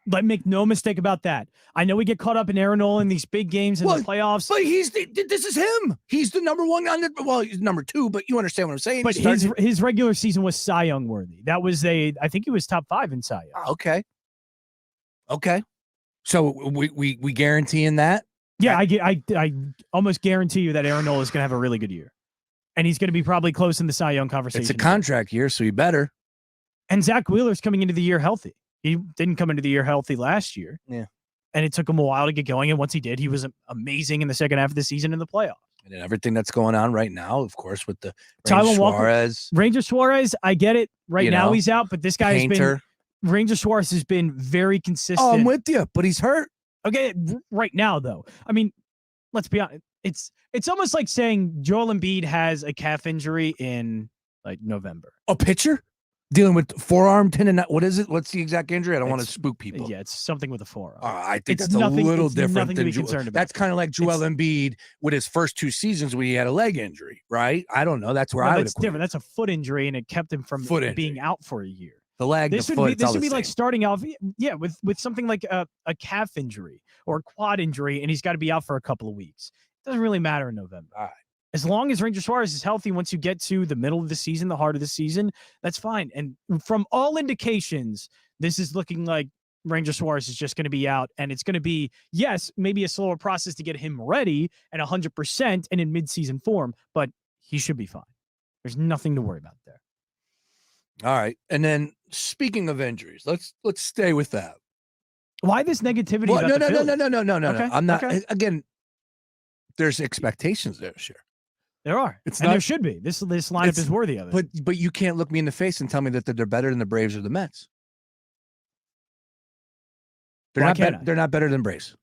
[SPEAKER 2] But make no mistake about that. I know we get caught up in Aaron Nola in these big games in the playoffs.
[SPEAKER 1] But this is him. He's the number one he's number two, but you understand what I'm saying.
[SPEAKER 2] But his regular season was Cy Young worthy. That was I think he was top 5 in Cy Young.
[SPEAKER 1] Okay. So we guaranteeing that?
[SPEAKER 2] Yeah, I almost guarantee you that Aaron Nola is going to have a really good year. And he's going to be probably close in the Cy Young conversation.
[SPEAKER 1] It's a contract year, so he better.
[SPEAKER 2] And Zach Wheeler's coming into the year healthy. He didn't come into the year healthy last year.
[SPEAKER 1] Yeah.
[SPEAKER 2] And it took him a while to get going. And once he did, he was amazing in the second half of the season in the playoffs.
[SPEAKER 1] And then everything that's going on right now, of course, with the
[SPEAKER 2] Tyler
[SPEAKER 1] Suarez.
[SPEAKER 2] Ranger Suarez, I get it. Right now he's out, but this guy has been Ranger Suarez has been very consistent.
[SPEAKER 1] Oh, I'm with you, but he's hurt.
[SPEAKER 2] Okay, right now though. I mean, let's be honest. It's almost like saying Joel Embiid has a calf injury in like November.
[SPEAKER 1] A pitcher dealing with forearm tendon. What is it? What's the exact injury? I don't want to spook people.
[SPEAKER 2] Yeah, it's something with a forearm.
[SPEAKER 1] I think that's a little different than that's kind of like Joel Embiid with his first 2 seasons when he had a leg injury, right? I don't know. That's where I would.
[SPEAKER 2] That's different. That's a foot injury, and it kept him from being out for a year.
[SPEAKER 1] The leg,
[SPEAKER 2] this
[SPEAKER 1] the
[SPEAKER 2] would
[SPEAKER 1] foot.
[SPEAKER 2] This would be like starting off, with something like a calf injury or a quad injury, and he's got to be out for a couple of weeks. It doesn't really matter in November.
[SPEAKER 1] All right.
[SPEAKER 2] As long as Ranger Suarez is healthy, once you get to the middle of the season, the heart of the season, that's fine. And from all indications, this is looking like Ranger Suarez is just going to be out, and it's going to be, yes, maybe a slower process to get him ready and 100% and in midseason form, but he should be fine. There's nothing to worry about there.
[SPEAKER 1] All right. And then speaking of injuries, let's stay with that.
[SPEAKER 2] Why this negativity?
[SPEAKER 1] Well,
[SPEAKER 2] about
[SPEAKER 1] no.
[SPEAKER 2] Okay.
[SPEAKER 1] I'm not.
[SPEAKER 2] Okay.
[SPEAKER 1] Again, there's expectations there, sure.
[SPEAKER 2] There are. There should be. This lineup is worthy of it.
[SPEAKER 1] But you can't look me in the face and tell me that they're better than the Braves or the Mets. They're not better than Braves.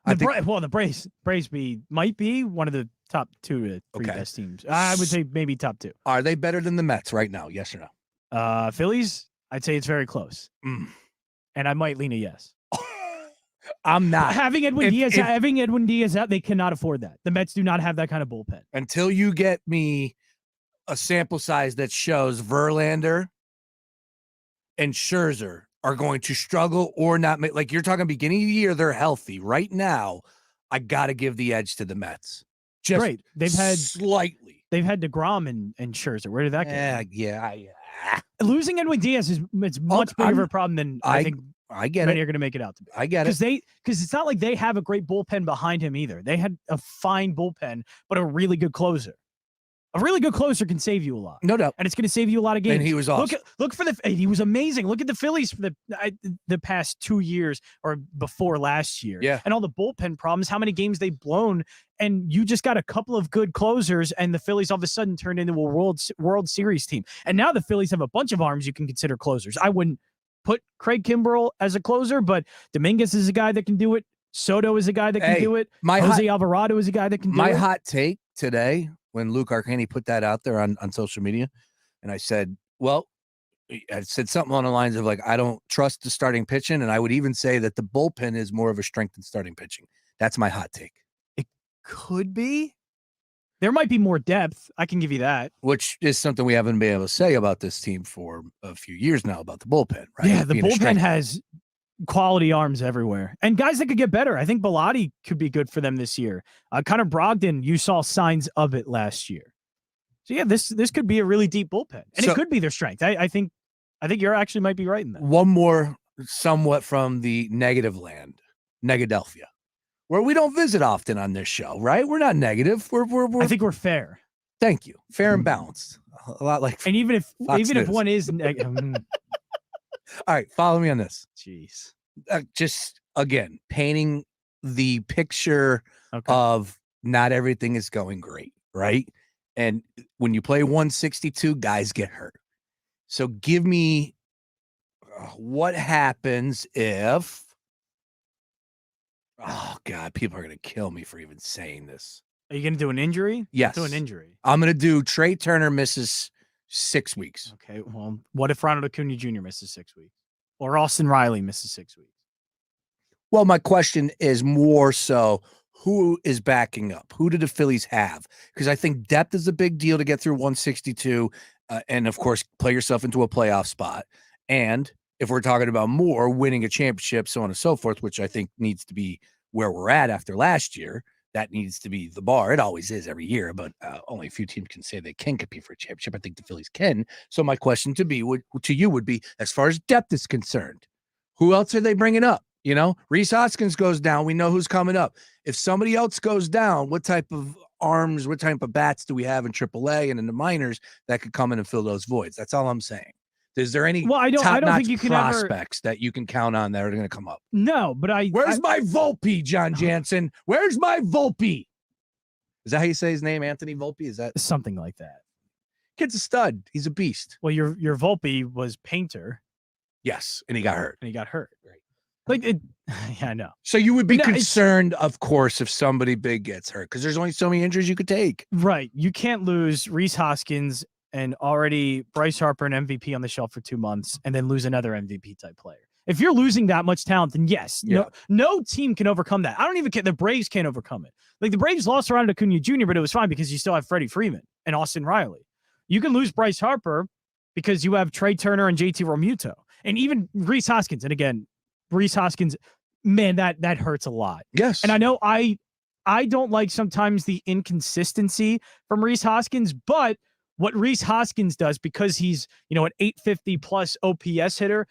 [SPEAKER 2] The Braves might be one of the top 2 to 3 best teams. I would say maybe top 2.
[SPEAKER 1] Are they better than the Mets right now? Yes or no?
[SPEAKER 2] Phillies, I'd say it's very close. And I might lean a yes.
[SPEAKER 1] I'm not.
[SPEAKER 2] Having Edwin Diaz out, they cannot afford that. The Mets do not have that kind of bullpen.
[SPEAKER 1] Until you get me a sample size that shows Verlander and Scherzer are going to struggle or not make, like you're talking beginning of the year, they're healthy. Right now, I got to give the edge to the Mets. Just
[SPEAKER 2] great. They've had
[SPEAKER 1] slightly.
[SPEAKER 2] They've had DeGrom and Scherzer. Where did that go?
[SPEAKER 1] Yeah.
[SPEAKER 2] Losing Edwin Diaz is much bigger of a problem than I think
[SPEAKER 1] get
[SPEAKER 2] many
[SPEAKER 1] it.
[SPEAKER 2] are going to make it out to be.
[SPEAKER 1] I get it.
[SPEAKER 2] Because it's not like they have a great bullpen behind him either. They had a fine bullpen, but a really good closer. A really good closer can save you a lot.
[SPEAKER 1] No doubt.
[SPEAKER 2] And it's going to save you a lot of games.
[SPEAKER 1] And he was awesome.
[SPEAKER 2] He was amazing. Look at the Phillies for the past 2 years or before last year.
[SPEAKER 1] Yeah.
[SPEAKER 2] And all the bullpen problems, how many games they've blown. And you just got a couple of good closers, and the Phillies all of a sudden turned into a World Series team. And now the Phillies have a bunch of arms you can consider closers. I wouldn't put Craig Kimbrell as a closer, but Dominguez is a guy that can do it. Soto is a guy that can do it. Jose Alvarado is a guy that can do it.
[SPEAKER 1] My hot take today, when Luke Arcani put that out there on social media, and I said, I said something on the lines of like, I don't trust the starting pitching, and I would even say that the bullpen is more of a strength than starting pitching. That's my hot take.
[SPEAKER 2] It could be. There might be more depth. I can give you that.
[SPEAKER 1] Which is something we haven't been able to say about this team for a few years now about the bullpen, right?
[SPEAKER 2] Yeah, the bullpen has quality arms everywhere and guys that could get better. I think Bilotti could be good for them this year. Connor Brogdon, you saw signs of it last year. So yeah, this could be a really deep bullpen, and it could be their strength. I think you actually might be right in that.
[SPEAKER 1] One more, somewhat from the negative land, Negadelphia, where we don't visit often on this show, right? We're not negative.
[SPEAKER 2] I think we're fair.
[SPEAKER 1] Thank you. Fair and balanced. A lot like.
[SPEAKER 2] And even if
[SPEAKER 1] Fox News.
[SPEAKER 2] one is,
[SPEAKER 1] All right, follow me on this.
[SPEAKER 2] Jeez.
[SPEAKER 1] Just again, painting the picture of not everything is going great, right? And when you play 162, guys get hurt. So give me what happens if. Oh God, people are gonna kill me for even saying this.
[SPEAKER 2] Are you gonna do an injury?
[SPEAKER 1] Yes,
[SPEAKER 2] Do an injury.
[SPEAKER 1] I'm gonna do. Trey Turner misses 6 weeks.
[SPEAKER 2] Okay. Well, what if Ronald Acuna Jr. misses 6 weeks, or Austin Riley misses 6 weeks?
[SPEAKER 1] Well, my question is more so who is backing up? Who do the Phillies have? Because I think depth is a big deal to get through 162 and, of course, play yourself into a playoff spot. And if we're talking about more winning a championship, so on and so forth, which I think needs to be where we're at after last year, that needs to be the bar. It always is every year, but only a few teams can say they can compete for a championship. I think the Phillies can. So my question to you would be, as far as depth is concerned, who else are they bringing up? You know, Rhys Hoskins goes down. We know who's coming up. If somebody else goes down, what type of arms, what type of bats do we have in AAA and in the minors that could come in and fill those voids? That's all I'm saying. Is there any
[SPEAKER 2] I don't think you can
[SPEAKER 1] prospects that you can count on that are going to come up?
[SPEAKER 2] No, but
[SPEAKER 1] Where's my Volpe, John Jansen? Where's my Volpe? Is that how you say his name, Anthony Volpe? Is that
[SPEAKER 2] something like that?
[SPEAKER 1] Kid's a stud. He's a beast.
[SPEAKER 2] Well, your Volpe was Painter.
[SPEAKER 1] Yes, and he got hurt.
[SPEAKER 2] Right. Like it. Yeah, I know.
[SPEAKER 1] So you would be concerned, of course, if somebody big gets hurt because there's only so many injuries you could take.
[SPEAKER 2] Right. You can't lose Rhys Hoskins and already Bryce Harper and MVP on the shelf for 2 months and then lose another MVP type player. If you're losing that much talent, then yes, no team can overcome that. I don't even care. The Braves can't overcome it. Like the Braves lost Ronald Acuna Jr., but it was fine because you still have Freddie Freeman and Austin Riley. You can lose Bryce Harper because you have Trey Turner and JT Realmuto and even Rhys Hoskins. And again, Rhys Hoskins, man, that hurts a lot.
[SPEAKER 1] Yes.
[SPEAKER 2] And I know I don't like sometimes the inconsistency from Rhys Hoskins, but what Rhys Hoskins does, because he's, an 850 plus OPS hitter,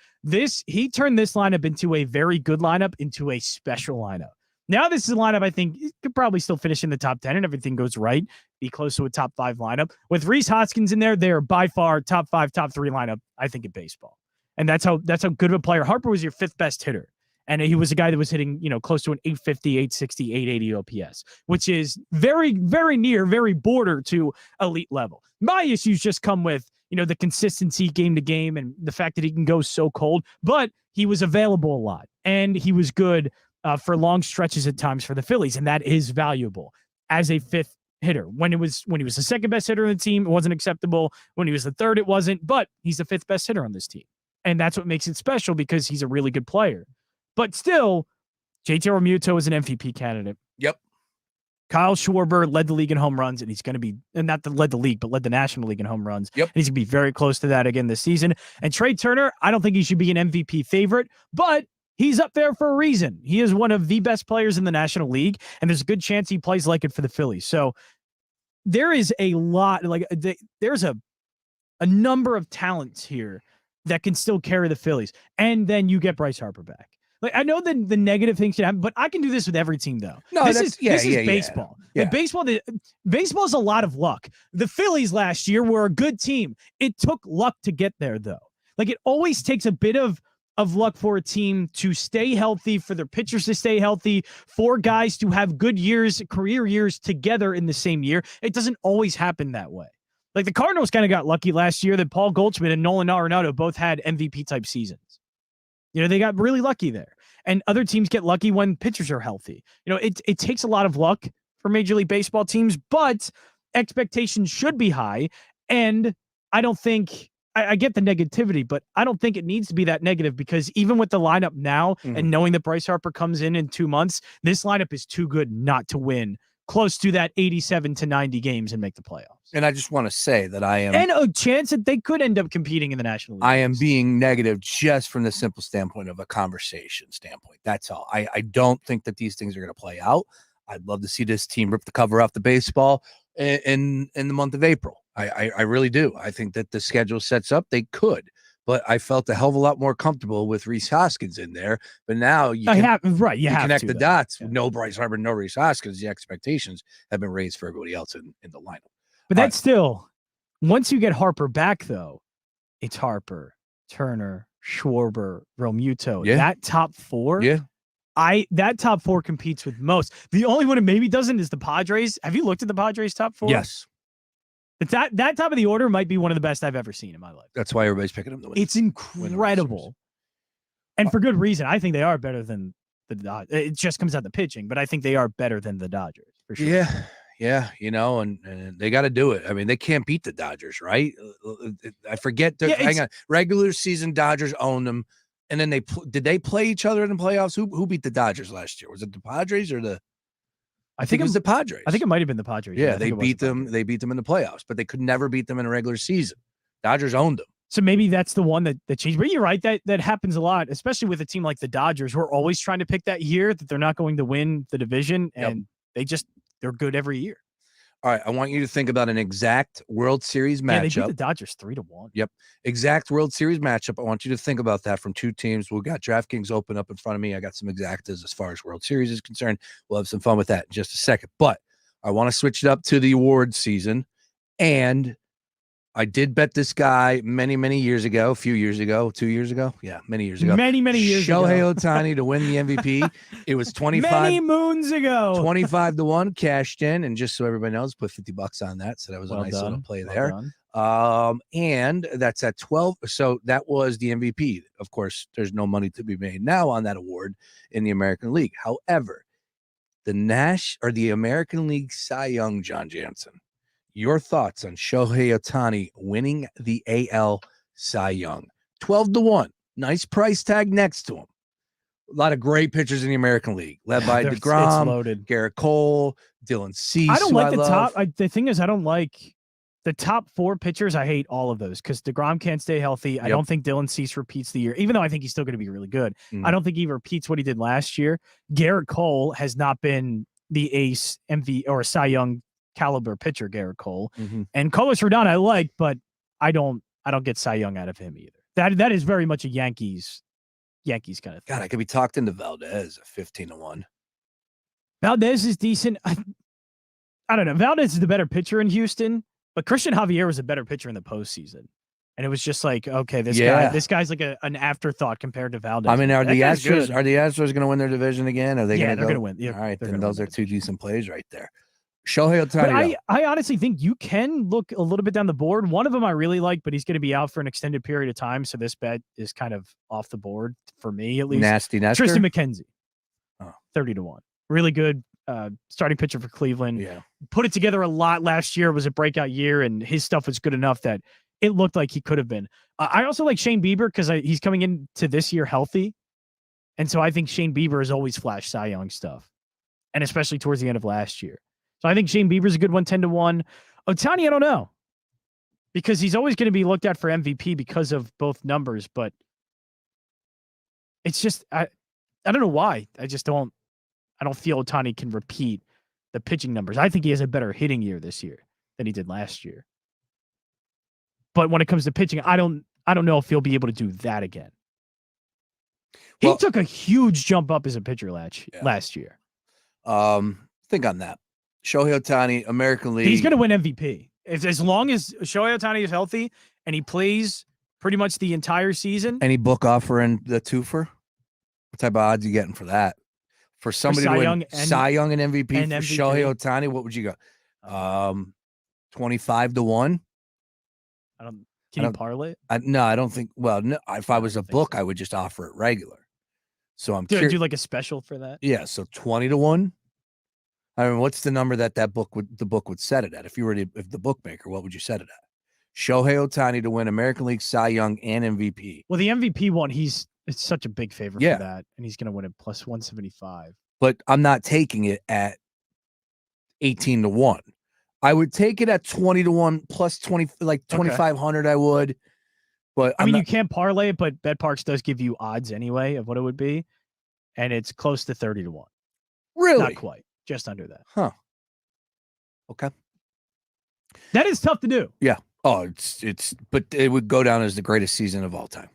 [SPEAKER 2] he turned this lineup into a very good lineup, into a special lineup. Now this is a lineup I think could probably still finish in the top 10 and everything goes right, be close to a top 5 lineup. With Rhys Hoskins in there, they're by far top 5, top 3 lineup, I think, in baseball. And that's how good of a player. Harper was your 5th best hitter. And he was a guy that was hitting, close to an 850, 860, 880 OPS, which is very, very near, very border to elite level. My issues just come with, the consistency game to game and the fact that he can go so cold, but he was available a lot and he was good for long stretches at times for the Phillies. And that is valuable as a 5th hitter. When he was the 2nd best hitter on the team, it wasn't acceptable. When he was the 3rd, it wasn't, but he's the 5th best hitter on this team. And that's what makes it special because he's a really good player. But still, JT Realmuto is an MVP candidate.
[SPEAKER 1] Yep.
[SPEAKER 2] Kyle Schwarber led the league in home runs, and he's going to be, and not led the league, but led the National League in home runs.
[SPEAKER 1] Yep.
[SPEAKER 2] And he's going to be very close to that again this season. And Trey Turner, I don't think he should be an MVP favorite, but he's up there for a reason. He is one of the best players in the National League, and there's a good chance he plays like it for the Phillies. So there is a lot, there's a number of talents here that can still carry the Phillies. And then you get Bryce Harper back. Like, I know that the negative things can happen, but I can do this with every team, though.
[SPEAKER 1] No,
[SPEAKER 2] this is baseball.
[SPEAKER 1] Yeah.
[SPEAKER 2] Like baseball is a lot of luck. The Phillies last year were a good team. It took luck to get there, though. Like, it always takes a bit of luck for a team to stay healthy, for their pitchers to stay healthy, for guys to have good years, career years together in the same year. It doesn't always happen that way. Like, the Cardinals kind of got lucky last year that Paul Goldschmidt and Nolan Arenado both had MVP-type seasons. They got really lucky there. And other teams get lucky when pitchers are healthy. It takes a lot of luck for Major League Baseball teams, but expectations should be high. And I don't think I get the negativity, but I don't think it needs to be that negative because even with the lineup now and knowing that Bryce Harper comes in 2 months, this lineup is too good not to win close to that 87 to 90 games and make the playoffs.
[SPEAKER 1] And I just want to say that I am...
[SPEAKER 2] And a chance that they could end up competing in the National League.
[SPEAKER 1] I am being negative just from the simple standpoint of a conversation standpoint. That's all. I don't think that these things are going to play out. I'd love to see this team rip the cover off the baseball in the month of April. I really do. I think that the schedule sets up, they could. But I felt a hell of a lot more comfortable with Rhys Hoskins in there. But now you connect the dots. Yeah. No Bryce Harper, no Rhys Hoskins. The expectations have been raised for everybody else in the lineup.
[SPEAKER 2] But that's still, once you get Harper back, though, it's Harper, Turner, Schwarber, Realmuto.
[SPEAKER 1] Yeah.
[SPEAKER 2] That top four.
[SPEAKER 1] Yeah.
[SPEAKER 2] That top four competes with most. The only one it maybe doesn't is the Padres. Have you looked at the Padres top four?
[SPEAKER 1] Yes.
[SPEAKER 2] That top of the order might be one of the best I've ever seen in my life.
[SPEAKER 1] That's why everybody's picking them to win.
[SPEAKER 2] It's incredible. And for good reason. I think they are better than the Dodgers. It just comes out the pitching, but I think they are better than the Dodgers for sure.
[SPEAKER 1] Yeah. Yeah, and they got to do it. I mean, they can't beat the Dodgers, right? I forget. Hang on. Regular season Dodgers owned them, and then did they play each other in the playoffs? Who beat the Dodgers last year? Was it the Padres or the? I think it was the Padres.
[SPEAKER 2] I think it might have been the Padres.
[SPEAKER 1] Yeah, they beat them. They beat them in the playoffs, but they could never beat them in a regular season. Dodgers owned them.
[SPEAKER 2] So maybe that's the one that changed. But you're right, that happens a lot, especially with a team like the Dodgers, who are always trying to pick that year that they're not going to win the division, and they're good every year.
[SPEAKER 1] All right, I want you to think about an exact World Series matchup.
[SPEAKER 2] Yeah, they beat the Dodgers 3-1.
[SPEAKER 1] Yep, exact World Series matchup. I want you to think about that from two teams. We've got DraftKings open up in front of me. I got some exactas as far as World Series is concerned. We'll have some fun with that in just a second. But I want to switch it up to the awards season, and I did bet this guy many, many years ago, a few years ago, 2 years ago. Yeah, many years ago.
[SPEAKER 2] Many years ago.
[SPEAKER 1] Shohei Ohtani to win the MVP. It was 25.
[SPEAKER 2] Many moons ago.
[SPEAKER 1] 25-1 cashed in. And just so everybody knows, put $50 on that. So that was a nice little play there. And that's at 12. So that was the MVP. Of course, there's no money to be made now on that award in the American League. However, the American League Cy Young, John Jansen. Your thoughts on Shohei Ohtani winning the AL Cy Young? 12-1. Nice price tag next to him. A lot of great pitchers in the American League, led by DeGrom, Garrett Cole, Dylan Cease.
[SPEAKER 2] I don't like the top. The thing is, I don't like the top four pitchers. I hate all of those because DeGrom can't stay healthy. Yep. I don't think Dylan Cease repeats the year, even though I think he's still going to be really good. I don't think he repeats what he did last year. Garrett Cole has not been the ace MVP or Cy Young caliber pitcher, Garrett Cole. And Carlos Rodon I like, but I don't get Cy Young out of him either. That is very much a Yankees kind of thing.
[SPEAKER 1] God, I could be talked into Valdez at 15-1.
[SPEAKER 2] Valdez is decent. I don't know. Valdez is the better pitcher in Houston, but Christian Javier was a better pitcher in the postseason. And it was just like, okay, this guy's like an afterthought compared to Valdez.
[SPEAKER 1] I mean, are the Astros going to win their division again? Are they
[SPEAKER 2] they're going to win. Yeah,
[SPEAKER 1] all right, then those are two decent plays right there. Shohei Ohtani.
[SPEAKER 2] I honestly think you can look a little bit down the board. One of them I really like, but he's going to be out for an extended period of time, so this bet is kind of off the board for me at least.
[SPEAKER 1] Nasty Nestor?
[SPEAKER 2] Tristan McKenzie, 30-1. Really good starting pitcher for Cleveland.
[SPEAKER 1] Yeah,
[SPEAKER 2] put it together a lot last year. It was a breakout year, and his stuff was good enough that it looked like he could have been. I also like Shane Bieber because he's coming into this year healthy, and so I think Shane Bieber has always flashed Cy Young stuff, and especially towards the end of last year. So I think Shane Bieber's a good one, 10-1. Ohtani, I don't know. Because he's always going to be looked at for MVP because of both numbers, but it's just I don't know why. I don't feel Ohtani can repeat the pitching numbers. I think he has a better hitting year this year than he did last year. But when it comes to pitching, I don't know if he'll be able to do that again. He took a huge jump up as a pitcher last year.
[SPEAKER 1] Think on that. Shohei Ohtani, American League.
[SPEAKER 2] He's going to win MVP. As long as Shohei Ohtani is healthy and he plays pretty much the entire season.
[SPEAKER 1] Any book offering the twofer? What type of odds are you getting for that? For somebody to win Cy Young and MVP for Shohei Ohtani, what would you go? 25-1?
[SPEAKER 2] Can you parlay it?
[SPEAKER 1] No, I don't think. Well, no, if I was a book, I would just offer it regular. So I'm
[SPEAKER 2] do like a special for that?
[SPEAKER 1] Yeah, so 20-1. I mean, what's the number that the book would set it at? If the bookmaker, what would you set it at? Shohei Ohtani to win American League Cy Young and MVP.
[SPEAKER 2] Well, the MVP one, it's such a big favor for that, and he's going to win it plus 175.
[SPEAKER 1] But I'm not taking it at 18-1. I would take it at 20-1 plus 20, like 2,500. I would, but
[SPEAKER 2] I mean, you can't parlay it, but BetParks does give you odds anyway of what it would be, and it's close to 30-1.
[SPEAKER 1] Really?
[SPEAKER 2] Not quite. Just under that.
[SPEAKER 1] Huh. Okay.
[SPEAKER 2] That is tough to do.
[SPEAKER 1] Yeah. Oh, but it would go down as the greatest season of all time.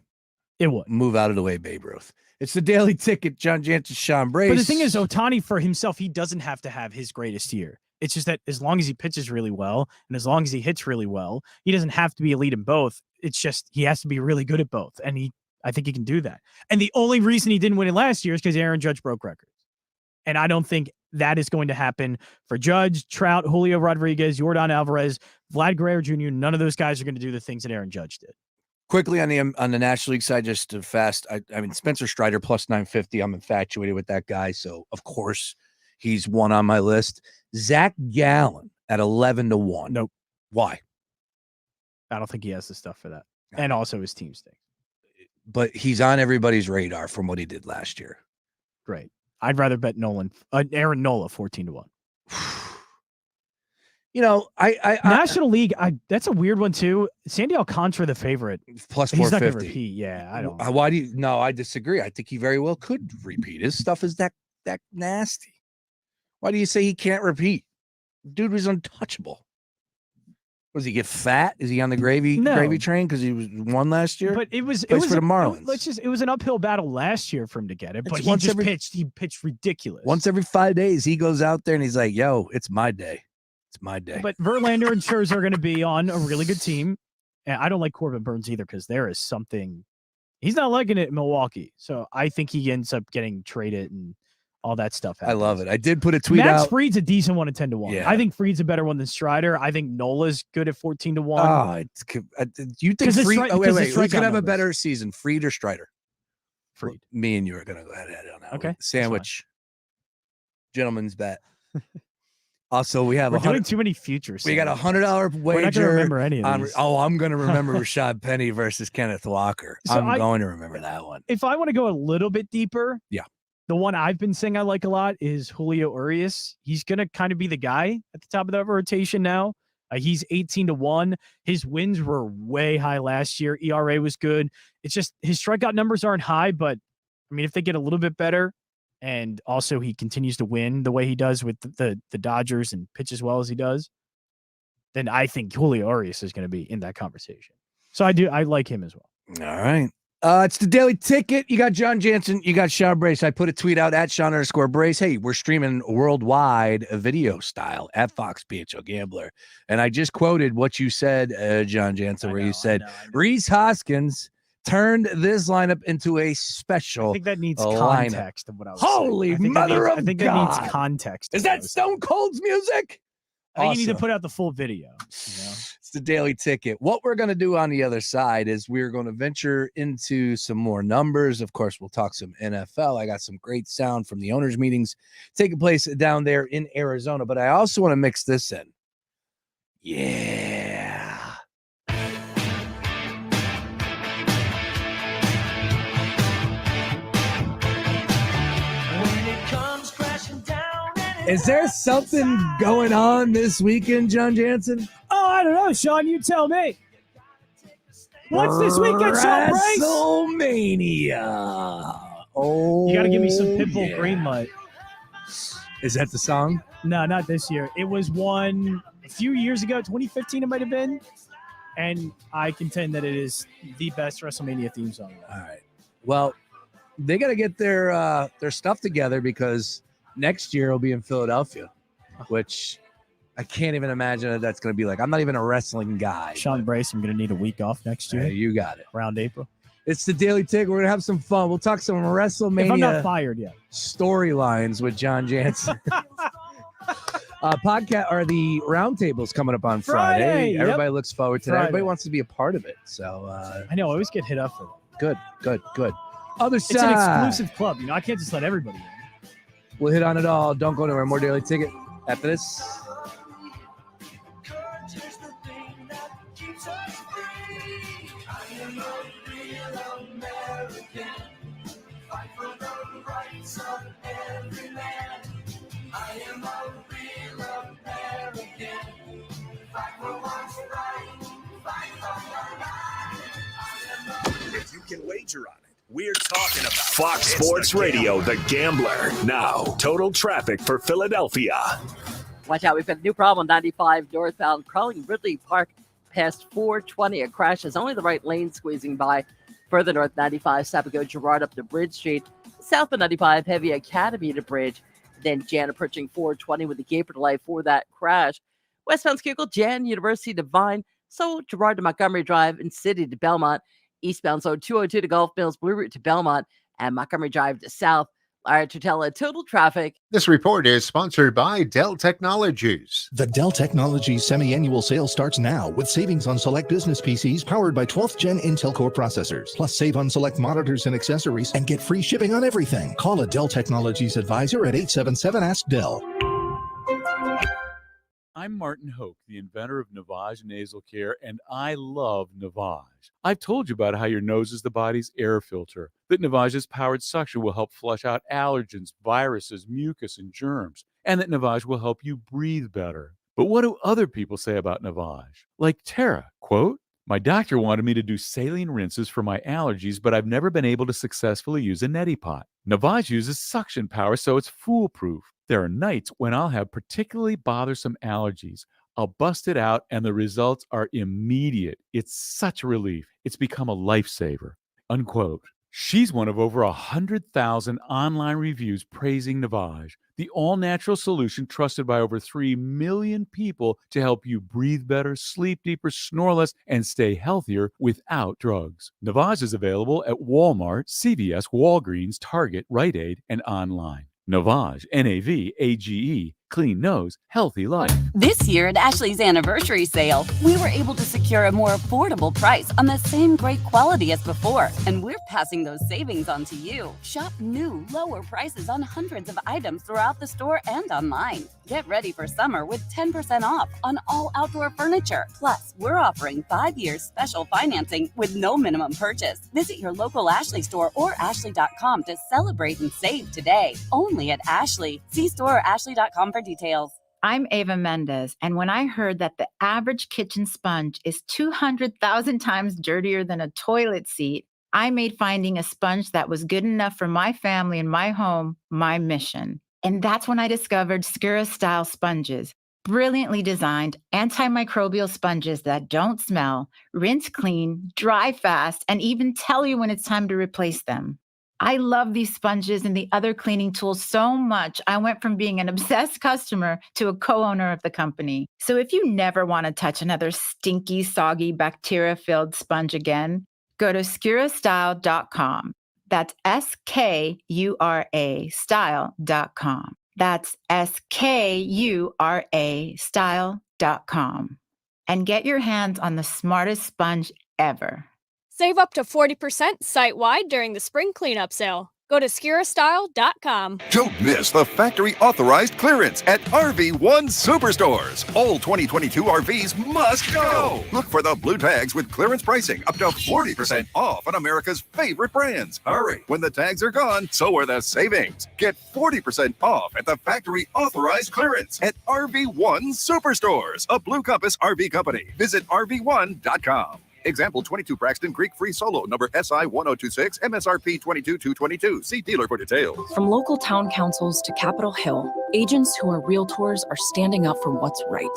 [SPEAKER 2] It would.
[SPEAKER 1] Move out of the way, Babe Ruth. It's the Daily Ticket, John Jansen, Sean Brace.
[SPEAKER 2] But the thing is, Ohtani for himself, he doesn't have to have his greatest year. It's just that as long as he pitches really well and as long as he hits really well, he doesn't have to be elite in both. It's just he has to be really good at both. And I think he can do that. And the only reason he didn't win it last year is because Aaron Judge broke records. And I don't think that is going to happen for Judge, Trout, Julio Rodriguez, Yordan Alvarez, Vlad Guerrero Jr. None of those guys are going to do the things that Aaron Judge did.
[SPEAKER 1] Quickly on the National League side, just to fast. I mean, Spencer Strider plus 950. I'm infatuated with that guy. So, of course, he's one on my list. Zach Gallen at 11-1.
[SPEAKER 2] Nope.
[SPEAKER 1] Why?
[SPEAKER 2] I don't think he has the stuff for that. And also his team stinks.
[SPEAKER 1] But he's on everybody's radar from what he did last year.
[SPEAKER 2] Great. I'd rather bet Aaron Nola 14-1.
[SPEAKER 1] You know, I
[SPEAKER 2] National League, that's a weird one too. Sandy Alcantara, the favorite,
[SPEAKER 1] plus 450.
[SPEAKER 2] He's not going to repeat. Yeah, I don't.
[SPEAKER 1] Why do you? No, I disagree. I think he very well could repeat. His stuff is that nasty. Why do you say he can't repeat? Dude was untouchable. Was he get fat? Is he on the gravy train because he won last year?
[SPEAKER 2] But it was
[SPEAKER 1] for the Marlins.
[SPEAKER 2] It was an uphill battle last year for him to get it. But he pitched ridiculous.
[SPEAKER 1] Once every 5 days, he goes out there and he's like, "Yo, it's my day. It's my day."
[SPEAKER 2] But Verlander and Scherzer are going to be on a really good team. And I don't like Corbin Burns either because there is something he's not liking it in Milwaukee. So I think he ends up getting traded and all that stuff happens.
[SPEAKER 1] I love it. I did put a tweet out.
[SPEAKER 2] Max Fried's a decent one at 10-1.
[SPEAKER 1] Yeah.
[SPEAKER 2] I think Fried's a better one than Strider. I think Nola's good at 14-1.
[SPEAKER 1] You think Fried? Wait. Who's gonna have a
[SPEAKER 2] numbers.
[SPEAKER 1] better season, Fried or Strider?
[SPEAKER 2] Fried.
[SPEAKER 1] Me and you are gonna go ahead on that.
[SPEAKER 2] Okay.
[SPEAKER 1] One. Sandwich. Gentleman's bet. Also, we have
[SPEAKER 2] We're doing too many futures.
[SPEAKER 1] We got $100 wager.
[SPEAKER 2] We're not gonna remember any of these.
[SPEAKER 1] I'm going to remember Rashad Penny versus Kenneth Walker.
[SPEAKER 2] So
[SPEAKER 1] I'm going to remember that one.
[SPEAKER 2] If I want to go a little bit deeper,
[SPEAKER 1] yeah.
[SPEAKER 2] The one I've been saying I like a lot is Julio Urias. He's going to kind of be the guy at the top of that rotation now. He's 18-1. His wins were way high last year. ERA was good. It's just his strikeout numbers aren't high, but I mean, if they get a little bit better, and also he continues to win the way he does with the Dodgers and pitch as well as he does, then I think Julio Urias is going to be in that conversation. So I like him as well.
[SPEAKER 1] All right. It's the Daily Ticket. You got John Jansen. You got Sean Brace. I put a tweet out at Sean_Brace. Hey, we're streaming worldwide video style at Fox PHO Gambler. And I just quoted what you said, John Jansen, where you said Rhys Hoskins turned this lineup into a special.
[SPEAKER 2] I think that needs
[SPEAKER 1] lineup.
[SPEAKER 2] Context of what I was
[SPEAKER 1] Holy
[SPEAKER 2] saying.
[SPEAKER 1] mother of
[SPEAKER 2] I think
[SPEAKER 1] God.
[SPEAKER 2] that needs context.
[SPEAKER 1] Is that Stone Cold's music?
[SPEAKER 2] I think you need to put out the full video.
[SPEAKER 1] It's the Daily Ticket. What we're going to do on the other side is we're going to venture into some more numbers. Of course, we'll talk some NFL. I got some great sound from the owners' meetings taking place down there in Arizona, but I also want to mix this in. Yeah. Is there something going on this weekend, John Jansen?
[SPEAKER 2] Oh, I don't know, Sean. You tell me. What's this weekend, Sean Brace?
[SPEAKER 1] WrestleMania. Oh,
[SPEAKER 2] you got to give me some Pitbull Greenlight.
[SPEAKER 1] Is that the song?
[SPEAKER 2] No, not this year. It was one a few years ago, 2015 it might have been. And I contend that it is the best WrestleMania theme song.
[SPEAKER 1] All right. Well, they got to get their stuff together because next year it'll be in Philadelphia, which I can't even imagine that that's going to be like. I'm not even a wrestling guy.
[SPEAKER 2] Sean Brace, I'm going to need a week off next year.
[SPEAKER 1] You got it.
[SPEAKER 2] Around April.
[SPEAKER 1] It's the Daily Ticket. We're going to have some fun. We'll talk some WrestleMania.
[SPEAKER 2] If I'm not fired yet.
[SPEAKER 1] Storylines with John Jansen. Podcast or the roundtable's coming up on Friday.
[SPEAKER 2] Yep.
[SPEAKER 1] Everybody looks forward to that.
[SPEAKER 2] Friday.
[SPEAKER 1] Everybody wants to be a part of it. So
[SPEAKER 2] I know. I always get hit up for that.
[SPEAKER 1] Good. Other side.
[SPEAKER 2] It's an exclusive club. You know, I can't just let everybody in.
[SPEAKER 1] We'll hit on it all. Don't go anywhere. More Daily Ticket after this.
[SPEAKER 3] If you can wager on it, we're talking about Fox Sports Radio, The Gambler. Now, total traffic for Philadelphia.
[SPEAKER 5] Watch out, we've got a new problem on 95 northbound, crawling Ridley Park past 420. A crash is only the right lane squeezing by. Further north, 95 Sapago Girard up to Bridge Street. South of 95, heavy Academy to Bridge. Then Jan approaching 420 with a gaper delay for that crash. Westbound Schuylkill, Jan, University Divine, so Girard to Montgomery Drive and City to Belmont. Eastbound, so 202 to Gulf Mills, Blue Route to Belmont, and Montgomery Drive to South. Larry Tortella, total traffic.
[SPEAKER 23] This report is sponsored by Dell Technologies.
[SPEAKER 14] The Dell Technologies semi-annual sale starts now with savings on select business PCs powered by 12th Gen Intel Core processors. Plus save on select monitors and accessories and get free shipping on everything. Call a Dell Technologies advisor at 877-ASK-DELL.
[SPEAKER 6] I'm Martin Hoke, the inventor of Navage Nasal Care, and I love Navage. I've told you about how your nose is the body's air filter, that Navage's powered suction will help flush out allergens, viruses, mucus, and germs, and that Navage will help you breathe better. But what do other people say about Navage? Like Tara, quote, "My doctor wanted me to do saline rinses for my allergies, but I've never been able to successfully use a neti pot. Navage uses suction power, so it's foolproof. There are nights when I'll have particularly bothersome allergies. I'll bust it out, and the results are immediate. It's such a relief. It's become a lifesaver," unquote. She's one of over 100,000 online reviews praising Navage, the all-natural solution trusted by over 3 million people to help you breathe better, sleep deeper, snore less, and stay healthier without drugs. Navage is available at Walmart, CVS, Walgreens, Target, Rite Aid, and online. Navage, N-A-V-A-G-E, clean nose, healthy life.
[SPEAKER 24] This year at Ashley's anniversary sale, we were able to secure a more affordable price on the same great quality as before, and we're passing those savings on to you. Shop new, lower prices on hundreds of items throughout the store and online. Get ready for summer with 10% off on all outdoor furniture. Plus, we're offering 5 years special financing with no minimum purchase. Visit your local Ashley store or ashley.com to celebrate and save today. Only at Ashley. See store or ashley.com for details.
[SPEAKER 7] I'm Ava Mendez, and when I heard that the average kitchen sponge is 200,000 times dirtier than a toilet seat, I made finding a sponge that was good enough for my family and my home my mission. And that's when I discovered Skura-style sponges, brilliantly designed antimicrobial sponges that don't smell, rinse clean, dry fast, and even tell you when it's time to replace them. I love these sponges and the other cleaning tools so much, I went from being an obsessed customer to a co-owner of the company. So if you never want to touch another stinky, soggy, bacteria-filled sponge again, go to Skura-style.com. That's S-K-U-R-A style.com. That's S-K-U-R-A style.com. And get your hands on the smartest sponge ever.
[SPEAKER 9] Save up to 40% site-wide during the spring cleanup sale. Go to SkuraStyle.com.
[SPEAKER 25] Don't miss the factory authorized clearance at RV1 Superstores. All 2022 RVs must go. Look for the blue tags with clearance pricing up to 40% off on America's favorite brands. Hurry. When the tags are gone, so are the savings. Get 40% off at the factory authorized clearance at RV1 Superstores, a Blue Compass RV company. Visit RV1.com. Example 22 Braxton Creek Free Solo, number SI 1026, MSRP 22222. See dealer for details.
[SPEAKER 10] From local town councils to Capitol Hill, agents who are realtors are standing up for what's right.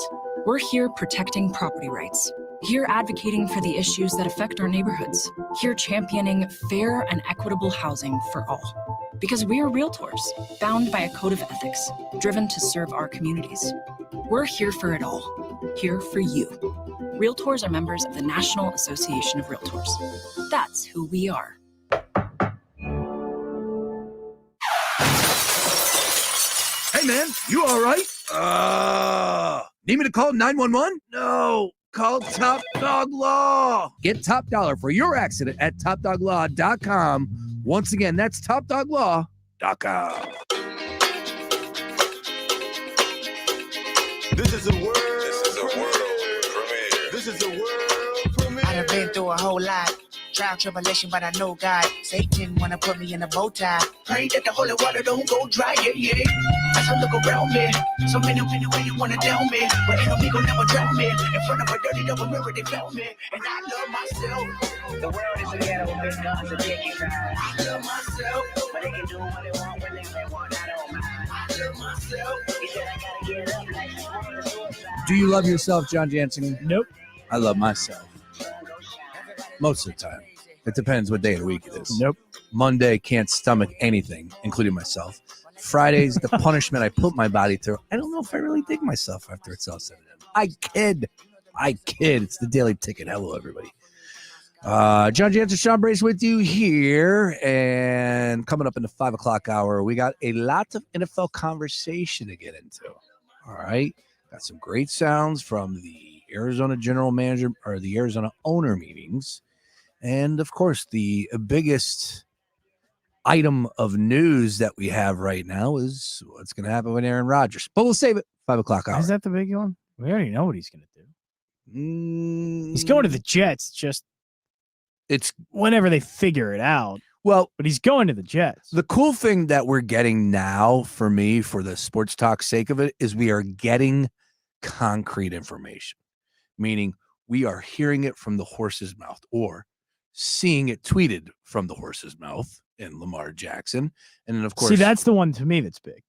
[SPEAKER 10] We're here protecting property rights. Here advocating for the issues that affect our neighborhoods. Here championing fair and equitable housing for all. Because we are realtors, bound by a code of ethics, driven to serve our communities. We're here for it all. Here for you. Realtors are members of the National Association of Realtors. That's who we are.
[SPEAKER 1] Hey, man, you all right? Need me to call 911? No, call Top Dog Law. Get top dollar for your accident at topdoglaw.com. Once again, that's topdoglaw.com.
[SPEAKER 11] This is a world premiere. This is a world premiere.
[SPEAKER 12] I done been through a whole lot. Trial, tribulation, but I know God. Satan wanna put me in a bow tie. Pray that the holy water don't go dry, yeah. As I look around me, so many really wanna down me. But enemy gon' never drown me. In front of a dirty double mirror, they found me. And I love myself. The world is a ghetto with guns and dick and I love myself. But they can do what they want when they want, I don't mind. I love myself. He said I gotta get up like
[SPEAKER 1] Do you love yourself, John Jansen?
[SPEAKER 2] Nope.
[SPEAKER 1] I love myself. Most of the time. It depends what day of the week it is.
[SPEAKER 2] Nope.
[SPEAKER 1] Monday can't stomach anything, including myself. Friday's the punishment I put my body through. I don't know if I really dig myself after it's all said and done. I kid. It's the Daily Ticket. Hello, everybody. John Jansen, Sean Brace with you here. And coming up in the 5 o'clock hour, we got a lot of NFL conversation to get into. All right. Got some great sounds from the Arizona general manager or the Arizona owner meetings. And, of course, the biggest item of news that we have right now is what's going to happen with Aaron Rodgers. But we'll save it. 5 o'clock hour.
[SPEAKER 2] Is that the big one? We already know what he's going to do. He's going to the Jets. It's whenever they figure it out.
[SPEAKER 1] Well,
[SPEAKER 2] but he's going to the Jets.
[SPEAKER 1] The cool thing that we're getting now for me, for the sports talk sake of it, is we are getting concrete information, meaning we are hearing it from the horse's mouth or seeing it tweeted from the horse's mouth in Lamar Jackson. And then, of course,
[SPEAKER 2] see, that's the one to me that's big.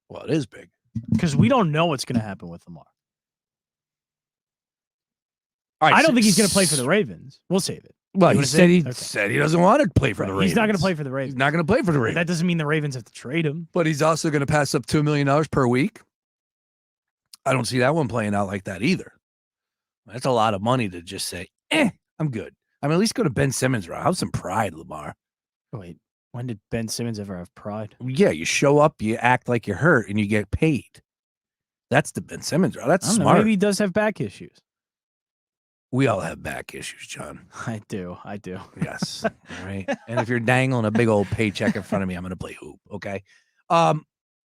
[SPEAKER 1] Well, it is big
[SPEAKER 2] because we don't know what's going to happen with Lamar.
[SPEAKER 1] All right,
[SPEAKER 2] I don't think he's going to play for the Ravens. We'll save it.
[SPEAKER 1] Well, he said he doesn't want to play for the Ravens.
[SPEAKER 2] He's not going to play for the Ravens.
[SPEAKER 1] He's not going to play for the Ravens.
[SPEAKER 2] That doesn't mean the Ravens have to trade him.
[SPEAKER 1] But he's also going to pass up $2 million per week. I don't see that one playing out like that either. That's a lot of money to just say, I'm good. I mean, at least go to Ben Simmons route. Have some pride, Lamar.
[SPEAKER 2] Wait, when did Ben Simmons ever have pride?
[SPEAKER 1] Yeah, you show up, you act like you're hurt, and you get paid. That's the Ben Simmons route. That's smart.
[SPEAKER 2] Maybe he does have back issues.
[SPEAKER 1] We all have back issues, John.
[SPEAKER 2] I do.
[SPEAKER 1] Yes. All right. And if you're dangling a big old paycheck in front of me, I'm going to play hoop. Okay. All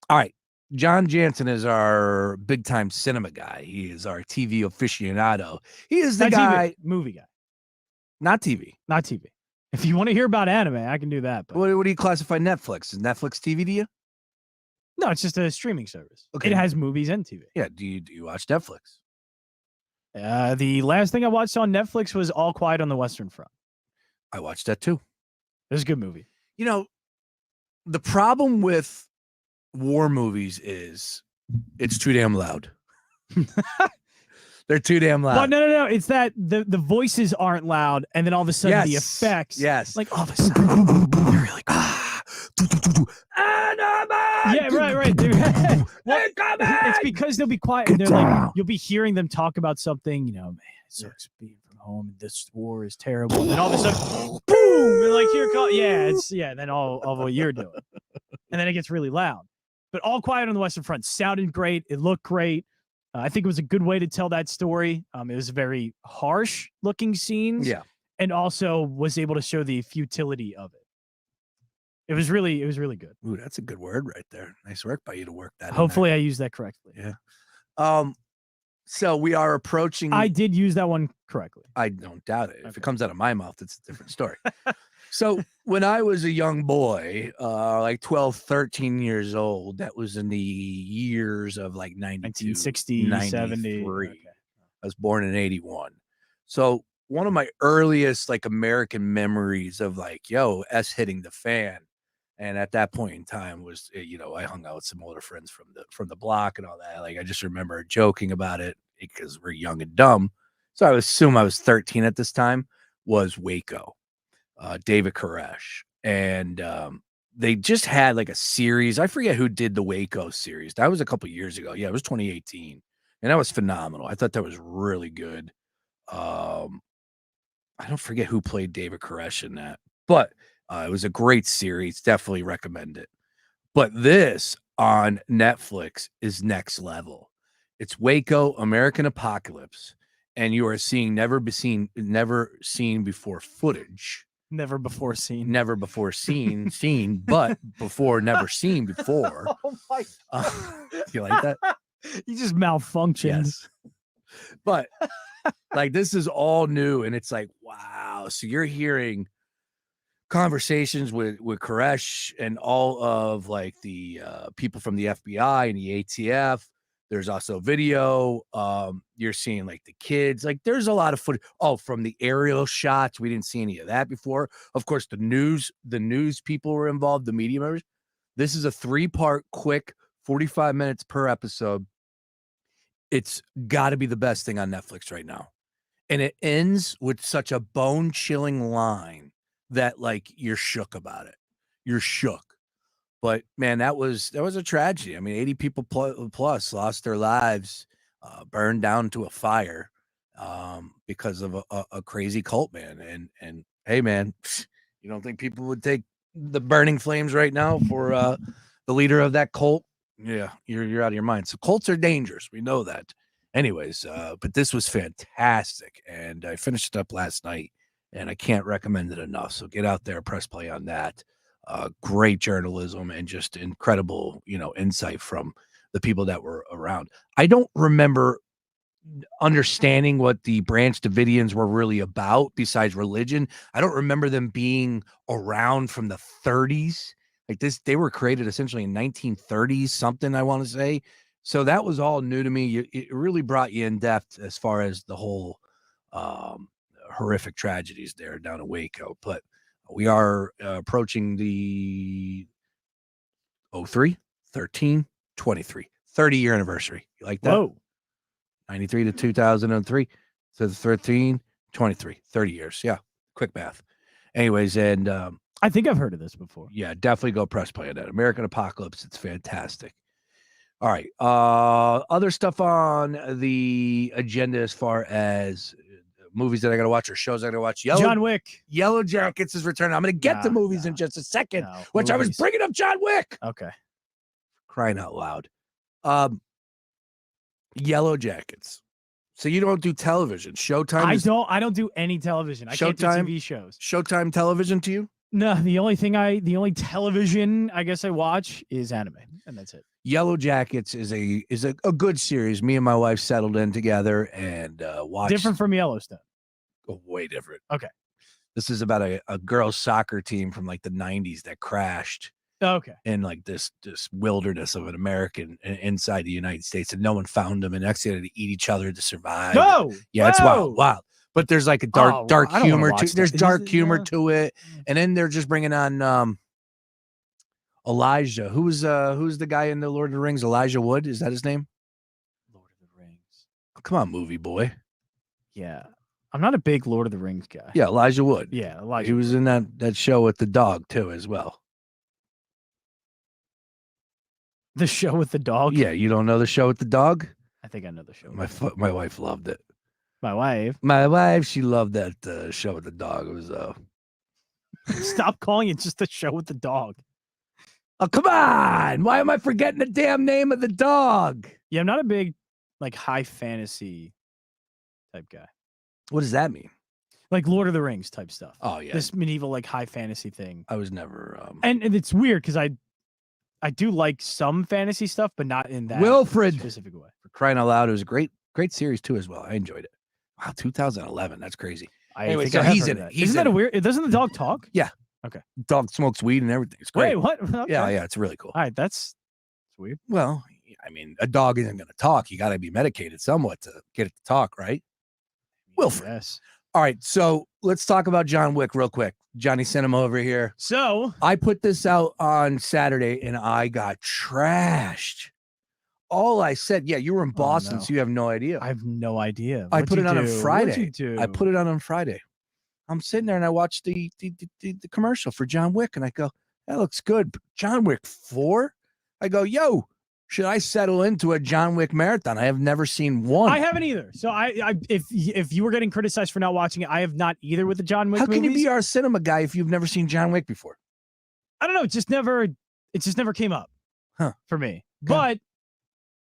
[SPEAKER 1] right. John Jansen is our big time cinema guy. He is our TV aficionado. He is the guy.
[SPEAKER 2] TV, movie guy.
[SPEAKER 1] Not TV.
[SPEAKER 2] Not TV. If you want to hear about anime, I can do that. But
[SPEAKER 1] what do you classify Netflix? Is Netflix TV to you?
[SPEAKER 2] No, it's just a streaming service.
[SPEAKER 1] Okay.
[SPEAKER 2] It has movies and TV.
[SPEAKER 1] Yeah. Do you watch Netflix?
[SPEAKER 2] The last thing I watched on Netflix was All Quiet on the Western Front.
[SPEAKER 1] I watched that too.
[SPEAKER 2] It was a good movie.
[SPEAKER 1] You know, the problem with war movies is it's too damn loud. They're too damn loud.
[SPEAKER 2] Well, no. It's that the voices aren't loud, and then all of a sudden the effects.
[SPEAKER 1] Yes.
[SPEAKER 2] Like all of a sudden they're really good. Yeah, right, dude. Well, it's because they'll be quiet and they're like, you'll be hearing them talk about something, man, it sucks being from home. This war is terrible. And all of a sudden, boom, and like here, then all of what you're doing. And then it gets really loud. But All Quiet on the Western Front sounded great. It looked great. I think it was a good way to tell that story. It was a very harsh looking scenes.
[SPEAKER 1] Yeah.
[SPEAKER 2] And also was able to show the futility of it. It was really good.
[SPEAKER 1] Ooh, that's a good word right there. Nice work by you to work that.
[SPEAKER 2] Hopefully I used that correctly.
[SPEAKER 1] Yeah. So we are approaching.
[SPEAKER 2] I did use that one correctly.
[SPEAKER 1] I don't doubt it. If it comes out of my mouth, it's a different story. So when I was a young boy, like 12, 13 years old, that was in the years of like 92,
[SPEAKER 2] 1960, 70. Okay.
[SPEAKER 1] I was born in 81. So one of my earliest like American memories of like, S hitting the fan. And at that point in time was, I hung out with some older friends from the block and all that. Like, I just remember joking about it because we're young and dumb. So I assume I was 13 at this time, was Waco, David Koresh. And they just had like a series. I forget who did the Waco series. That was a couple years ago. Yeah, it was 2018. And that was phenomenal. I thought that was really good. I don't forget who played David Koresh in that, but it was a great series. Definitely recommend it. But this on Netflix is next level. It's Waco, American Apocalypse, and you are seeing never seen before footage.
[SPEAKER 2] Never before seen,
[SPEAKER 1] but before never seen before.
[SPEAKER 2] Oh my God.
[SPEAKER 1] You like that?
[SPEAKER 2] You just malfunctioned.
[SPEAKER 1] Yes. But like this is all new, and it's like, wow. So you're hearing conversations with Koresh and all of like the people from the FBI and the ATF. There's also video. You're seeing like the kids. Like there's a lot of footage. Oh, from the aerial shots. We didn't see any of that before. Of course, the news people were involved, the media members. This is a 3-part, quick, 45 minutes per episode. It's got to be the best thing on Netflix right now. And it ends with such a bone-chilling line that like you're shook about it. You're shook. But man, that was a tragedy. I mean, 80 people plus lost their lives, burned down to a fire because of a crazy cult, man. And hey, man, you don't think people would take the burning flames right now for the leader of that cult? Yeah, you're out of your mind. So cults are dangerous. We know that. Anyways, but this was fantastic, and I finished it up last night, and I can't recommend it enough. So get out there, press play on that. Great journalism and just incredible, insight from the people that were around. I don't remember understanding what the Branch Davidians were really about besides religion. I don't remember them being around from the 30s. Like this, they were created essentially in 1930s, something I want to say. So that was all new to me. It really brought you in depth as far as the whole horrific tragedies there down in Waco. But we are approaching the 03, 13, 23, 30-year anniversary. You like that?
[SPEAKER 2] Whoa.
[SPEAKER 1] 93 to 2003 to 13, 23, 30 years. Yeah. Quick math. Anyways, and
[SPEAKER 2] I think I've heard of this before.
[SPEAKER 1] Yeah, definitely go press play on that. American Apocalypse. It's fantastic. All right. Other stuff on the agenda as far as movies that I got to watch or shows I got to watch.
[SPEAKER 2] John Wick.
[SPEAKER 1] Yellow Jackets is returning. I'm going to get to movies in just a second, which I was bringing up John Wick.
[SPEAKER 2] Okay.
[SPEAKER 1] Crying out loud. Yellow Jackets. So you don't do television. Showtime.
[SPEAKER 2] I don't do any television. I can't do TV shows.
[SPEAKER 1] Showtime television to you?
[SPEAKER 2] No, the only television I guess I watch is anime, and that's it.
[SPEAKER 1] Yellow Jackets is a good series. Me and my wife settled in together and watched.
[SPEAKER 2] Different from Yellowstone.
[SPEAKER 1] Oh, way different.
[SPEAKER 2] Okay.
[SPEAKER 1] This is about a girls' soccer team from like the 90s that crashed.
[SPEAKER 2] Okay.
[SPEAKER 1] In like this wilderness of an American inside the United States, and no one found them, and next they had to eat each other to survive.
[SPEAKER 2] No.
[SPEAKER 1] Yeah, it's wild. But there's like a dark humor to there's dark humor to it. And then they're just bringing on Elijah. Who's the guy in the Lord of the Rings? Elijah Wood, is that his name?
[SPEAKER 2] Lord of the Rings.
[SPEAKER 1] Oh, come on, movie boy.
[SPEAKER 2] Yeah. I'm not a big Lord of the Rings guy.
[SPEAKER 1] Yeah, Elijah Wood.
[SPEAKER 2] Yeah, Elijah.
[SPEAKER 1] He was in that show with the dog too as well.
[SPEAKER 2] The show with the dog?
[SPEAKER 1] Yeah, you don't know the show with the dog?
[SPEAKER 2] I think I know the show.
[SPEAKER 1] My wife loved it.
[SPEAKER 2] My wife?
[SPEAKER 1] My wife, she loved that show with the dog. It was
[SPEAKER 2] Stop calling it just a show with the dog.
[SPEAKER 1] Oh, come on. Why am I forgetting the damn name of the dog?
[SPEAKER 2] Yeah, I'm not a big like high fantasy type guy.
[SPEAKER 1] What does that mean?
[SPEAKER 2] Like Lord of the Rings type stuff.
[SPEAKER 1] Oh, yeah.
[SPEAKER 2] This medieval like high fantasy thing.
[SPEAKER 1] I was never
[SPEAKER 2] and it's weird because I do like some fantasy stuff, but not in that
[SPEAKER 1] Wilfred
[SPEAKER 2] specific way.
[SPEAKER 1] For crying out loud, it was a great series too as well. I enjoyed it. Wow, 2011. That's crazy.
[SPEAKER 2] Anyway,
[SPEAKER 1] so he's in it.
[SPEAKER 2] Isn't that a weird? Doesn't the dog talk?
[SPEAKER 1] Yeah.
[SPEAKER 2] Okay.
[SPEAKER 1] Dog smokes weed and everything. It's great.
[SPEAKER 2] Wait, what? Okay.
[SPEAKER 1] Yeah, it's really cool.
[SPEAKER 2] All right, that's weird.
[SPEAKER 1] Well, I mean, a dog isn't going to talk. You got to be medicated somewhat to get it to talk, right? Wilfred.
[SPEAKER 2] Yes.
[SPEAKER 1] All right, so let's talk about John Wick real quick. Johnny sent him over here.
[SPEAKER 2] So
[SPEAKER 1] I put this out on Saturday and I got trashed. All I said, yeah, you were in Boston, so you have no idea.
[SPEAKER 2] I have no idea.
[SPEAKER 1] I put it on Friday.
[SPEAKER 2] What'd you do?
[SPEAKER 1] I put it on Friday. I'm sitting there and I watched the commercial for John Wick and I go, that looks good. John Wick 4? I go, yo, should I settle into a John Wick marathon? I have never seen one.
[SPEAKER 2] I haven't either. So if you were getting criticized for not watching it, I have not either with the John Wick
[SPEAKER 1] How can
[SPEAKER 2] movies.
[SPEAKER 1] you be our cinema guy if you've never seen John Wick before?
[SPEAKER 2] I don't know. It just never came up for me. But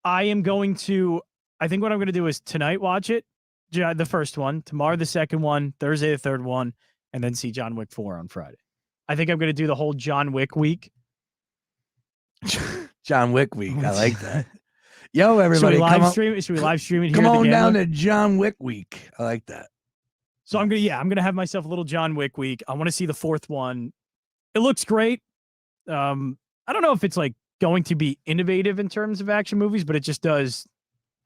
[SPEAKER 2] I am going to, I think what I'm going to do is tonight watch it, the first one, tomorrow the second one, Thursday the third one, and then see John Wick 4 on Friday. I think I'm going to do the whole John Wick week.
[SPEAKER 1] John Wick week. I like that. Yo, everybody.
[SPEAKER 2] Should we live stream it here?
[SPEAKER 1] Come
[SPEAKER 2] at the
[SPEAKER 1] on down
[SPEAKER 2] Gambler?
[SPEAKER 1] to John Wick week. I like that.
[SPEAKER 2] So I'm going to have myself a little John Wick week. I want to see the fourth one. It looks great. I don't know if it's like going to be innovative in terms of action movies, but it just does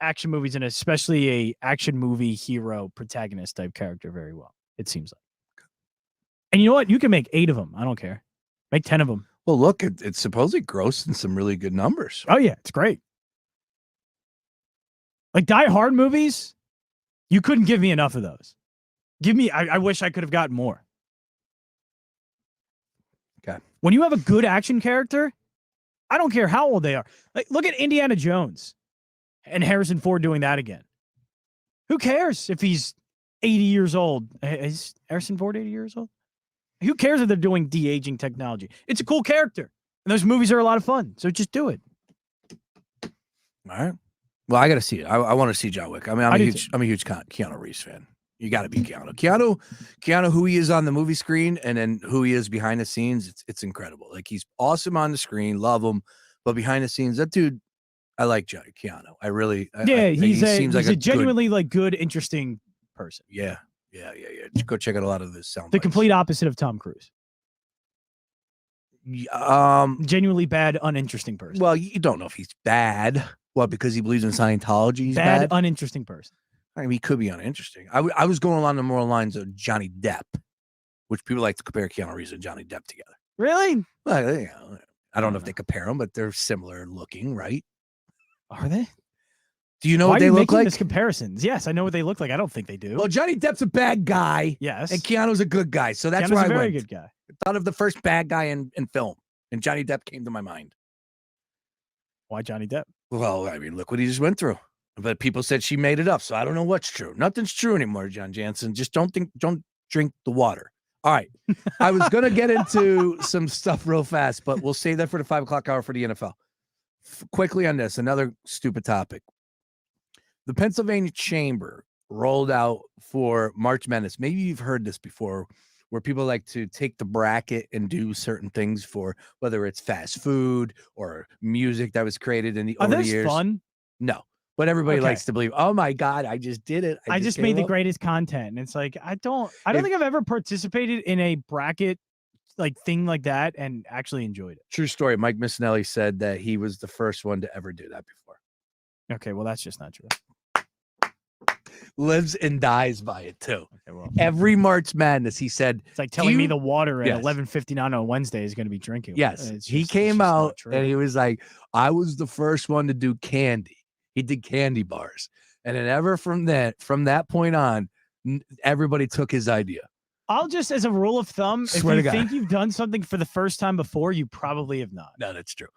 [SPEAKER 2] action movies and especially a action movie hero protagonist type character very well. It seems like. And you know what? You can make 8 of them. I don't care. Make 10 of them.
[SPEAKER 1] Well, look, it's supposedly grossing some really good numbers.
[SPEAKER 2] Oh yeah, it's great. Like Die Hard movies, you couldn't give me enough of those. Give me, I wish I could have gotten more.
[SPEAKER 1] Okay.
[SPEAKER 2] When you have a good action character, I don't care how old they are. Like, look at Indiana Jones and Harrison Ford doing that again. Who cares if he's 80 years old? Is Harrison Ford 80 years old? Who cares if they're doing de-aging technology? It's a cool character. And those movies are a lot of fun. So just do it.
[SPEAKER 1] All right. Well, I got to see it. I want to see John Wick. I mean, I'm a huge Keanu Reeves fan. You got to be Keanu. Keanu, who he is on the movie screen and then who he is behind the scenes, it's incredible. Like, he's awesome on the screen, love him, but behind the scenes, that dude, I like Keanu. I really,
[SPEAKER 2] he seems like a genuinely
[SPEAKER 1] good,
[SPEAKER 2] good, interesting person.
[SPEAKER 1] Yeah. Go check out a lot of this sound.
[SPEAKER 2] The complete opposite of Tom Cruise. Genuinely bad, uninteresting person.
[SPEAKER 1] Well, you don't know if he's bad. What, because he believes in Scientology? He's
[SPEAKER 2] bad, uninteresting person.
[SPEAKER 1] I mean, he could be uninteresting. I was going along the moral lines of Johnny Depp, which people like to compare Keanu Reeves and Johnny Depp together.
[SPEAKER 2] Really?
[SPEAKER 1] Well, I don't know if they compare them, but they're similar looking, right?
[SPEAKER 2] Are they?
[SPEAKER 1] Do you know
[SPEAKER 2] Why
[SPEAKER 1] what they
[SPEAKER 2] are you
[SPEAKER 1] look
[SPEAKER 2] making
[SPEAKER 1] like?
[SPEAKER 2] This comparisons. Yes, I know what they look like. I don't think they do.
[SPEAKER 1] Well, Johnny Depp's a bad guy.
[SPEAKER 2] Yes.
[SPEAKER 1] And Keanu's a good guy. So that's
[SPEAKER 2] Keanu's
[SPEAKER 1] where
[SPEAKER 2] a
[SPEAKER 1] I
[SPEAKER 2] very
[SPEAKER 1] went.
[SPEAKER 2] good guy.
[SPEAKER 1] I thought of the first bad guy in film, and Johnny Depp came to my mind.
[SPEAKER 2] Why Johnny Depp?
[SPEAKER 1] Well, I mean, look what he just went through. But people said she made it up, so I don't know what's true. Nothing's true anymore, John Jansen. Just don't drink the water. All right. I was going to get into some stuff real fast, but we'll save that for the 5 o'clock hour for the NFL. Quickly on this, another stupid topic. The Pennsylvania Chamber rolled out for March Madness. Maybe you've heard this before, where people like to take the bracket and do certain things for whether it's fast food or music that was created in the
[SPEAKER 2] Are
[SPEAKER 1] older
[SPEAKER 2] those
[SPEAKER 1] years.
[SPEAKER 2] fun?
[SPEAKER 1] No. But everybody
[SPEAKER 2] Okay.
[SPEAKER 1] likes to believe, oh my God, I just did it.
[SPEAKER 2] I just made the greatest content. And it's like, I don't think I've ever participated in a bracket like thing like that and actually enjoyed it.
[SPEAKER 1] True story. Mike Missinelli said that he was the first one to ever do that before.
[SPEAKER 2] Okay, well, that's just not true.
[SPEAKER 1] Lives and dies by it too.
[SPEAKER 2] Okay, well,
[SPEAKER 1] every March Madness, he said,
[SPEAKER 2] it's like telling me the water at
[SPEAKER 1] Yes.
[SPEAKER 2] 11:59 on a Wednesday is going to be drinking.
[SPEAKER 1] Yes,
[SPEAKER 2] It's
[SPEAKER 1] he
[SPEAKER 2] just-
[SPEAKER 1] came
[SPEAKER 2] it's just not
[SPEAKER 1] out
[SPEAKER 2] true.
[SPEAKER 1] and he was like, I was the first one to do candy. He did candy bars. And then ever from that point on, everybody took his idea.
[SPEAKER 2] I'll just, as a rule of thumb,
[SPEAKER 1] Swear
[SPEAKER 2] if
[SPEAKER 1] to
[SPEAKER 2] you
[SPEAKER 1] God.
[SPEAKER 2] think you've done something for the first time before, you probably have not.
[SPEAKER 1] No, that's true.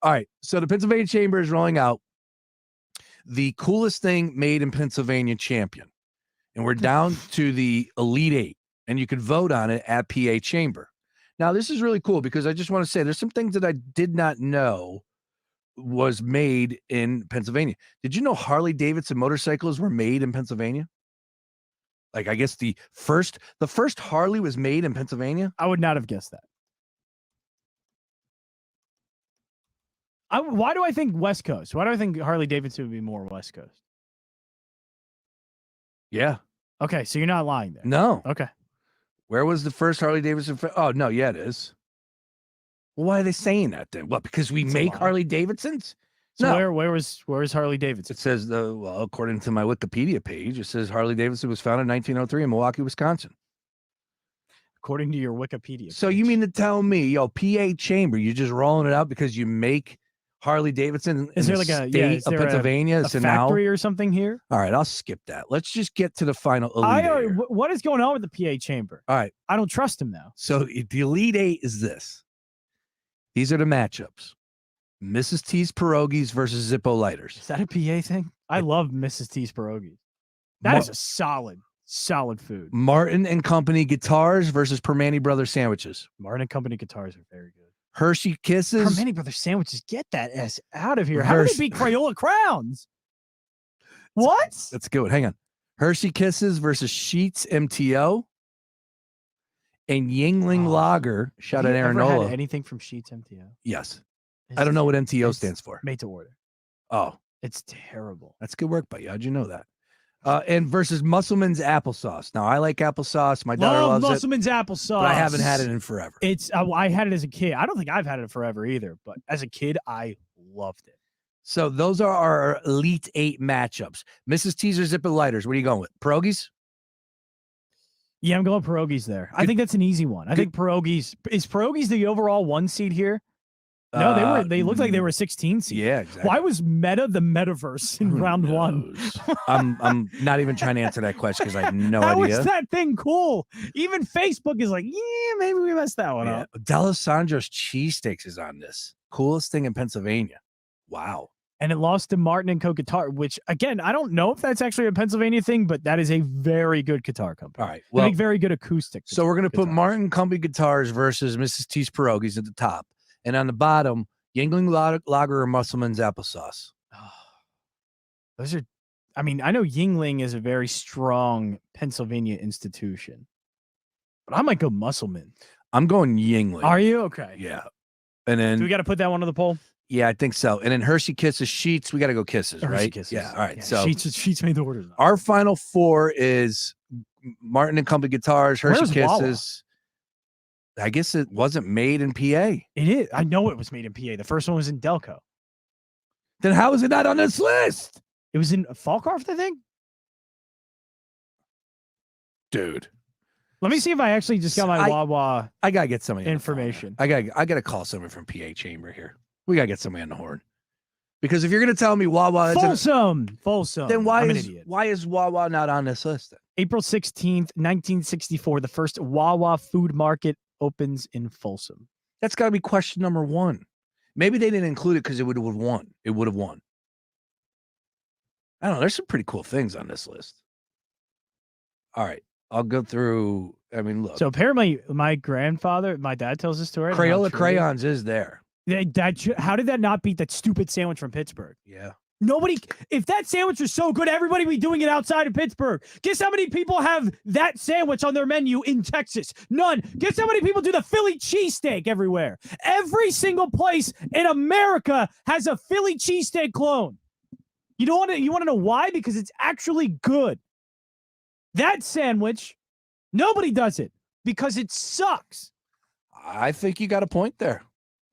[SPEAKER 1] All right. So the Pennsylvania Chamber is rolling out the coolest thing made in Pennsylvania champion. And we're down to the Elite Eight. And you could vote on it at PA Chamber. Now, this is really cool because I just want to say there's some things that I did not know was made in Pennsylvania. Did you know Harley Davidson motorcycles were made in Pennsylvania? Like, I guess the first Harley was made in Pennsylvania.
[SPEAKER 2] I would not have guessed that. Why do I think West Coast? Why do I think Harley Davidson would be more West Coast?
[SPEAKER 1] Yeah.
[SPEAKER 2] Okay, so you're not lying there.
[SPEAKER 1] No.
[SPEAKER 2] Okay.
[SPEAKER 1] Where was the first Harley Davidson? Oh, no. Yeah, it is. Well, why are they saying that then? What, because we
[SPEAKER 2] It's a
[SPEAKER 1] make
[SPEAKER 2] lie.
[SPEAKER 1] Harley Davidsons?
[SPEAKER 2] So
[SPEAKER 1] No.
[SPEAKER 2] where is Harley Davidson?
[SPEAKER 1] It says, according to my Wikipedia page, it says Harley Davidson was founded in 1903 in Milwaukee, Wisconsin.
[SPEAKER 2] According to your Wikipedia.
[SPEAKER 1] So you mean to tell me, PA Chamber, you're just rolling it out because you make Harley Davidson
[SPEAKER 2] Is
[SPEAKER 1] in
[SPEAKER 2] there
[SPEAKER 1] the
[SPEAKER 2] like a
[SPEAKER 1] state
[SPEAKER 2] is
[SPEAKER 1] of
[SPEAKER 2] there
[SPEAKER 1] Pennsylvania?
[SPEAKER 2] a
[SPEAKER 1] So now,
[SPEAKER 2] factory or something here?
[SPEAKER 1] all right, I'll skip that. Let's just get to the final Elite Eight here.
[SPEAKER 2] What is going on with the PA Chamber?
[SPEAKER 1] All right.
[SPEAKER 2] I don't trust him now.
[SPEAKER 1] So the Elite Eight is this. These are the matchups. Mrs. T's Pierogies versus Zippo Lighters.
[SPEAKER 2] Is that a PA thing? I love Mrs. T's pierogies. That is a solid food.
[SPEAKER 1] Martin and Company Guitars versus Permani Brothers Sandwiches.
[SPEAKER 2] Martin and Company guitars are very good.
[SPEAKER 1] Hershey Kisses.
[SPEAKER 2] Permani Brothers sandwiches, get that ass out of here. How do they beat Crayola Crowns? What?
[SPEAKER 1] That's good. Hang on. Hershey Kisses versus Sheets MTO. And Yingling Lager. Shout out
[SPEAKER 2] Have you
[SPEAKER 1] Aaron
[SPEAKER 2] ever had
[SPEAKER 1] Nola.
[SPEAKER 2] anything from Sheets MTO?
[SPEAKER 1] Yes. I don't know what MTO stands for.
[SPEAKER 2] Made to order.
[SPEAKER 1] Oh.
[SPEAKER 2] It's terrible.
[SPEAKER 1] That's good work by you. How'd you know that? And versus Musselman's applesauce. Now, I like applesauce. My daughter
[SPEAKER 2] Love
[SPEAKER 1] loves
[SPEAKER 2] Musselman's applesauce.
[SPEAKER 1] but I haven't had it in forever.
[SPEAKER 2] It's I had it as a kid. I don't think I've had it forever either, but as a kid, I loved it.
[SPEAKER 1] So those are our Elite Eight matchups. Mrs. T's or Zippo Lighters. What are you going with? Pierogies?
[SPEAKER 2] Yeah, I'm going pierogies there. I think that's an easy one. I think pierogies is pierogies the overall 1 seed here. No, they looked like they were 16 seed.
[SPEAKER 1] Yeah, exactly.
[SPEAKER 2] Why was Meta the metaverse in round one?
[SPEAKER 1] I'm not even trying to answer that question because I have no
[SPEAKER 2] How
[SPEAKER 1] idea.
[SPEAKER 2] is that thing cool? Even Facebook is like, yeah, maybe we messed that one up.
[SPEAKER 1] D'Alessandro's cheesesteaks is on this. Coolest thing in Pennsylvania. Wow.
[SPEAKER 2] And it lost to Martin & Co. Guitar, which, again, I don't know if that's actually a Pennsylvania thing, but that is a very good guitar company.
[SPEAKER 1] All right.
[SPEAKER 2] They make very good acoustic.
[SPEAKER 1] So we're going to put Martin Company Guitars versus Mrs. T's Pierogies at the top. And on the bottom, Yingling Lager or Musselman's Applesauce.
[SPEAKER 2] Those are, I mean, I know Yingling is a very strong Pennsylvania institution, but I might go Musselman.
[SPEAKER 1] I'm going Yingling.
[SPEAKER 2] Are you? Okay.
[SPEAKER 1] Yeah. And then
[SPEAKER 2] Do we got to put that one on the poll?
[SPEAKER 1] Yeah, I think so. And then Hershey Kisses, Sheets. We got to go Kisses,
[SPEAKER 2] Hershey
[SPEAKER 1] right?
[SPEAKER 2] Kisses.
[SPEAKER 1] Yeah. All right.
[SPEAKER 2] Yeah,
[SPEAKER 1] so
[SPEAKER 2] Sheets made the orders.
[SPEAKER 1] our final four is Martin and Company Guitars, Hershey
[SPEAKER 2] Where's
[SPEAKER 1] Kisses. I guess it wasn't made in PA.
[SPEAKER 2] It is. I know it was made in PA. The first one was in Delco.
[SPEAKER 1] Then how is it not on this list?
[SPEAKER 2] It was in Falkirk, I think.
[SPEAKER 1] Dude.
[SPEAKER 2] Let me see if I actually just got my Wawa.
[SPEAKER 1] I gotta get somebody
[SPEAKER 2] information.
[SPEAKER 1] I gotta call someone from PA Chamber here. We gotta get somebody on the horn. Because if you're gonna tell me Wawa
[SPEAKER 2] Folsom.
[SPEAKER 1] then why
[SPEAKER 2] I'm an
[SPEAKER 1] is
[SPEAKER 2] idiot.
[SPEAKER 1] Wawa not on this list then?
[SPEAKER 2] April 16th, 1964, the first Wawa food market opens in Folsom.
[SPEAKER 1] That's gotta be question number one. Maybe they didn't include it because it would have won. It would have won. I don't know. There's some pretty cool things on this list. All right. I'll go through. I mean, look.
[SPEAKER 2] So apparently my grandfather, my dad tells this story.
[SPEAKER 1] Crayola Crayons is there.
[SPEAKER 2] How did that not beat that stupid sandwich from Pittsburgh?
[SPEAKER 1] Yeah.
[SPEAKER 2] Nobody, if that sandwich was so good, everybody would be doing it outside of Pittsburgh. Guess how many people have that sandwich on their menu in Texas? None. Guess how many people do the Philly cheesesteak everywhere? Every single place in America has a Philly cheesesteak clone. You want to know why? Because it's actually good. That sandwich, nobody does it because it sucks.
[SPEAKER 1] I think you got a point there.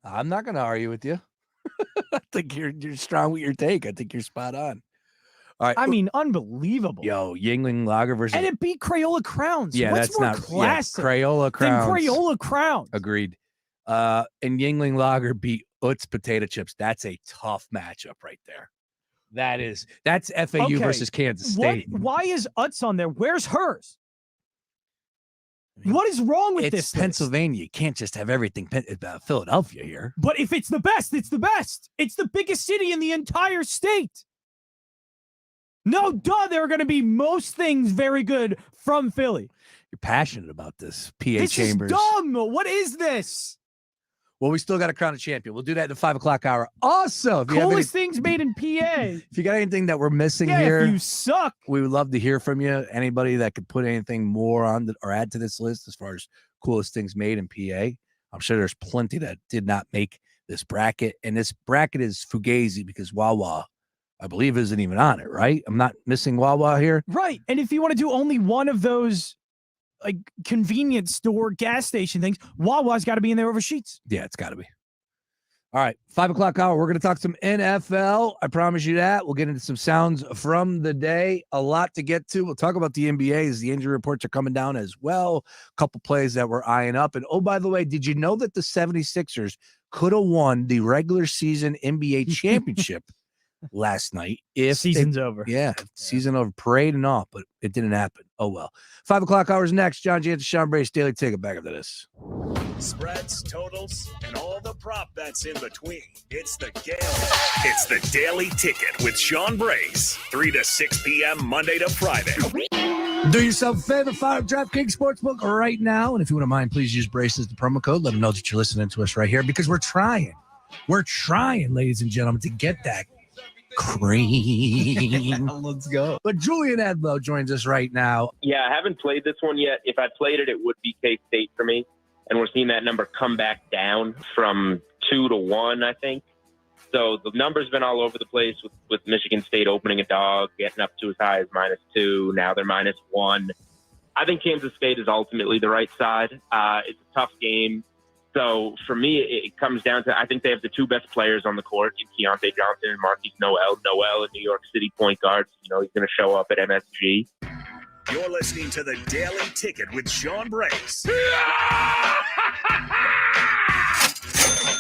[SPEAKER 1] I'm not going to argue with you. I think you're strong with your take. I think you're spot on. All right.
[SPEAKER 2] I mean, unbelievable.
[SPEAKER 1] Yo, Yingling Lager versus.
[SPEAKER 2] And it beat Crayola Crowns.
[SPEAKER 1] Yeah,
[SPEAKER 2] What's
[SPEAKER 1] that's
[SPEAKER 2] more
[SPEAKER 1] not
[SPEAKER 2] classic
[SPEAKER 1] Crayola Crowns.
[SPEAKER 2] than Crayola Crowns.
[SPEAKER 1] Agreed. And Yingling Lager beat Utz potato chips. That's a tough matchup right there. That's FAU
[SPEAKER 2] Okay,
[SPEAKER 1] versus Kansas State.
[SPEAKER 2] Why is Utz on there? Where's hers? What is wrong with this?
[SPEAKER 1] It's Pennsylvania. You can't just have everything about Philadelphia here.
[SPEAKER 2] But if it's the best, it's the best. It's the biggest city in the entire state. No, duh, there are going to be most things very good from Philly.
[SPEAKER 1] You're passionate about this, PA
[SPEAKER 2] This
[SPEAKER 1] Chambers.
[SPEAKER 2] is dumb. What is this?
[SPEAKER 1] Well, we still got to crown a champion. We'll do that in the 5 o'clock hour. Also, if you, have
[SPEAKER 2] Coolest things made in PA.
[SPEAKER 1] if you got anything that we're missing
[SPEAKER 2] Yeah,
[SPEAKER 1] here,
[SPEAKER 2] if you suck.
[SPEAKER 1] we would love to hear from you. Anybody that could put anything more on or add to this list as far as coolest things made in PA. I'm sure there's plenty that did not make this bracket. And this bracket is fugazi because Wawa, I believe, isn't even on it, right? I'm not missing Wawa here.
[SPEAKER 2] Right. And if you want to do only one of those like convenience store gas station things, Wawa's got to be in there over Sheets.
[SPEAKER 1] Yeah, it's got to be. All right, 5 o'clock hour. We're going to talk some NFL. I promise you that. We'll get into some sounds from the day. A lot to get to. We'll talk about the NBA as the injury reports are coming down as well. A couple plays that we're eyeing up. And oh, by the way, did you know that the 76ers could have won the regular season NBA championship last night? If
[SPEAKER 2] Season's over.
[SPEAKER 1] Yeah, season over. Parade and all, but it didn't happen. Oh, well. 5 o'clock hours next. John Jansen, Sean Brace, Daily Ticket. Back after this.
[SPEAKER 3] Spreads, totals, and all the prop bets in between. It's the Gambler. It's the Daily Ticket with Sean Brace. 3 to 6 p.m. Monday to Friday.
[SPEAKER 1] Do yourself a favor, fire up DraftKings Sportsbook right now. And if you wouldn't mind, please use Brace as the promo code. Let them know that you're listening to us right here because we're trying. We're trying, ladies and gentlemen, to get that cream.
[SPEAKER 4] Let's go.
[SPEAKER 1] But Julian Edlow joins us right now.
[SPEAKER 13] Yeah, I haven't played this one yet. If I played it, it would be K-State for me. And we're seeing that number come back down from 2 to 1, I think. So the number's been all over the place with Michigan State opening a dog, getting up to as high as -2. Now they're -1. I think Kansas State is ultimately the right side. It's a tough game. So for me, it comes down to, I think they have the two best players on the court in Keontae Johnson and Marquise Noel. Noel, a New York City point guard. You know, he's going to show up at MSG.
[SPEAKER 3] You're listening to the Daily Ticket with Sean Brace.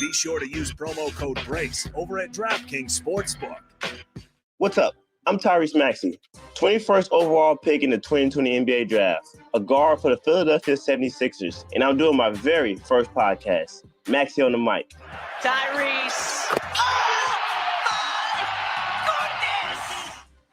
[SPEAKER 3] Be sure to use promo code BRACE over at DraftKings Sportsbook.
[SPEAKER 4] What's up? I'm Tyrese Maxey, 21st overall pick in the 2020 NBA Draft, a guard for the Philadelphia 76ers, and I'm doing my very first podcast, Maxey on the Mic.
[SPEAKER 12] Tyrese.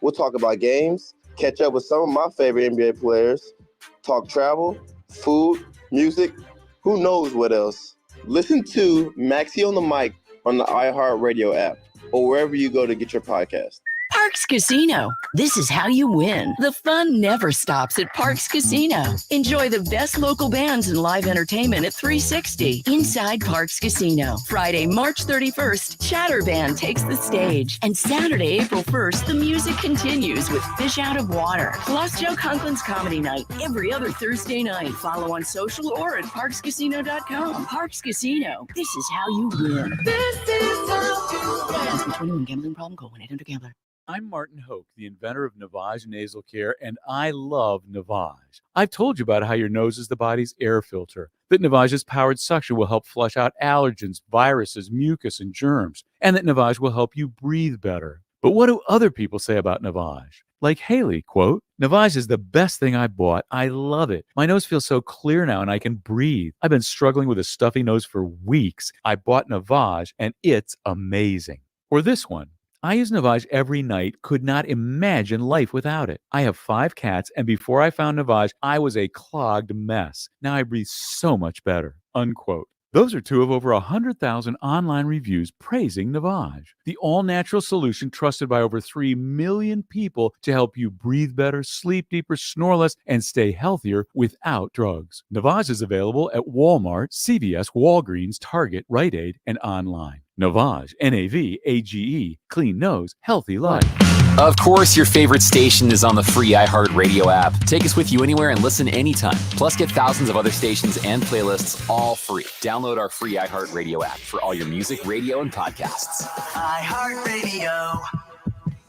[SPEAKER 4] We'll talk about games, catch up with some of my favorite NBA players, talk travel, food, music, who knows what else. Listen to Maxey on the Mic on the iHeartRadio app or wherever you go to get your podcast.
[SPEAKER 15] Parks Casino. This is how you win. The fun never stops at Parks Casino. Enjoy the best local bands and live entertainment at 360 inside Parks Casino. Friday, March 31st, Chatter Band takes the stage. And Saturday, April 1st, the music continues with Fish Out of Water. Plus Joe Conklin's Comedy Night every other Thursday night. Follow on social or at parkscasino.com. Parks Casino. This is how you win. This is how you win. 21 gambling problem, call 1-800-GAMBLER.
[SPEAKER 6] I'm Martin Hoke, the inventor of Navage Nasal Care, and I love Navage. I've told you about how your nose is the body's air filter, that Navage's powered suction will help flush out allergens, viruses, mucus, and germs, and that Navage will help you breathe better. But what do other people say about Navage? Like Haley, quote, Navage is the best thing I bought. I love it. My nose feels so clear now and I can breathe. I've been struggling with a stuffy nose for weeks. I bought Navage and it's amazing. Or this one. I use Navage every night, could not imagine life without it. I have 5 cats, and before I found Navage, I was a clogged mess. Now I breathe so much better, unquote. Those are 2 of over 100,000 online reviews praising Navage, the all-natural solution trusted by over 3 million people to help you breathe better, sleep deeper, snore less, and stay healthier without drugs. Navage is available at Walmart, CVS, Walgreens, Target, Rite Aid, and online. Navage, N-A-V-A-G-E, clean nose, healthy life.
[SPEAKER 16] Of course, your favorite station is on the free iHeartRadio app. Take us with you anywhere and listen anytime. Plus, get thousands of other stations and playlists all free. Download our free iHeartRadio app for all your music, radio, and podcasts.
[SPEAKER 12] iHeartRadio.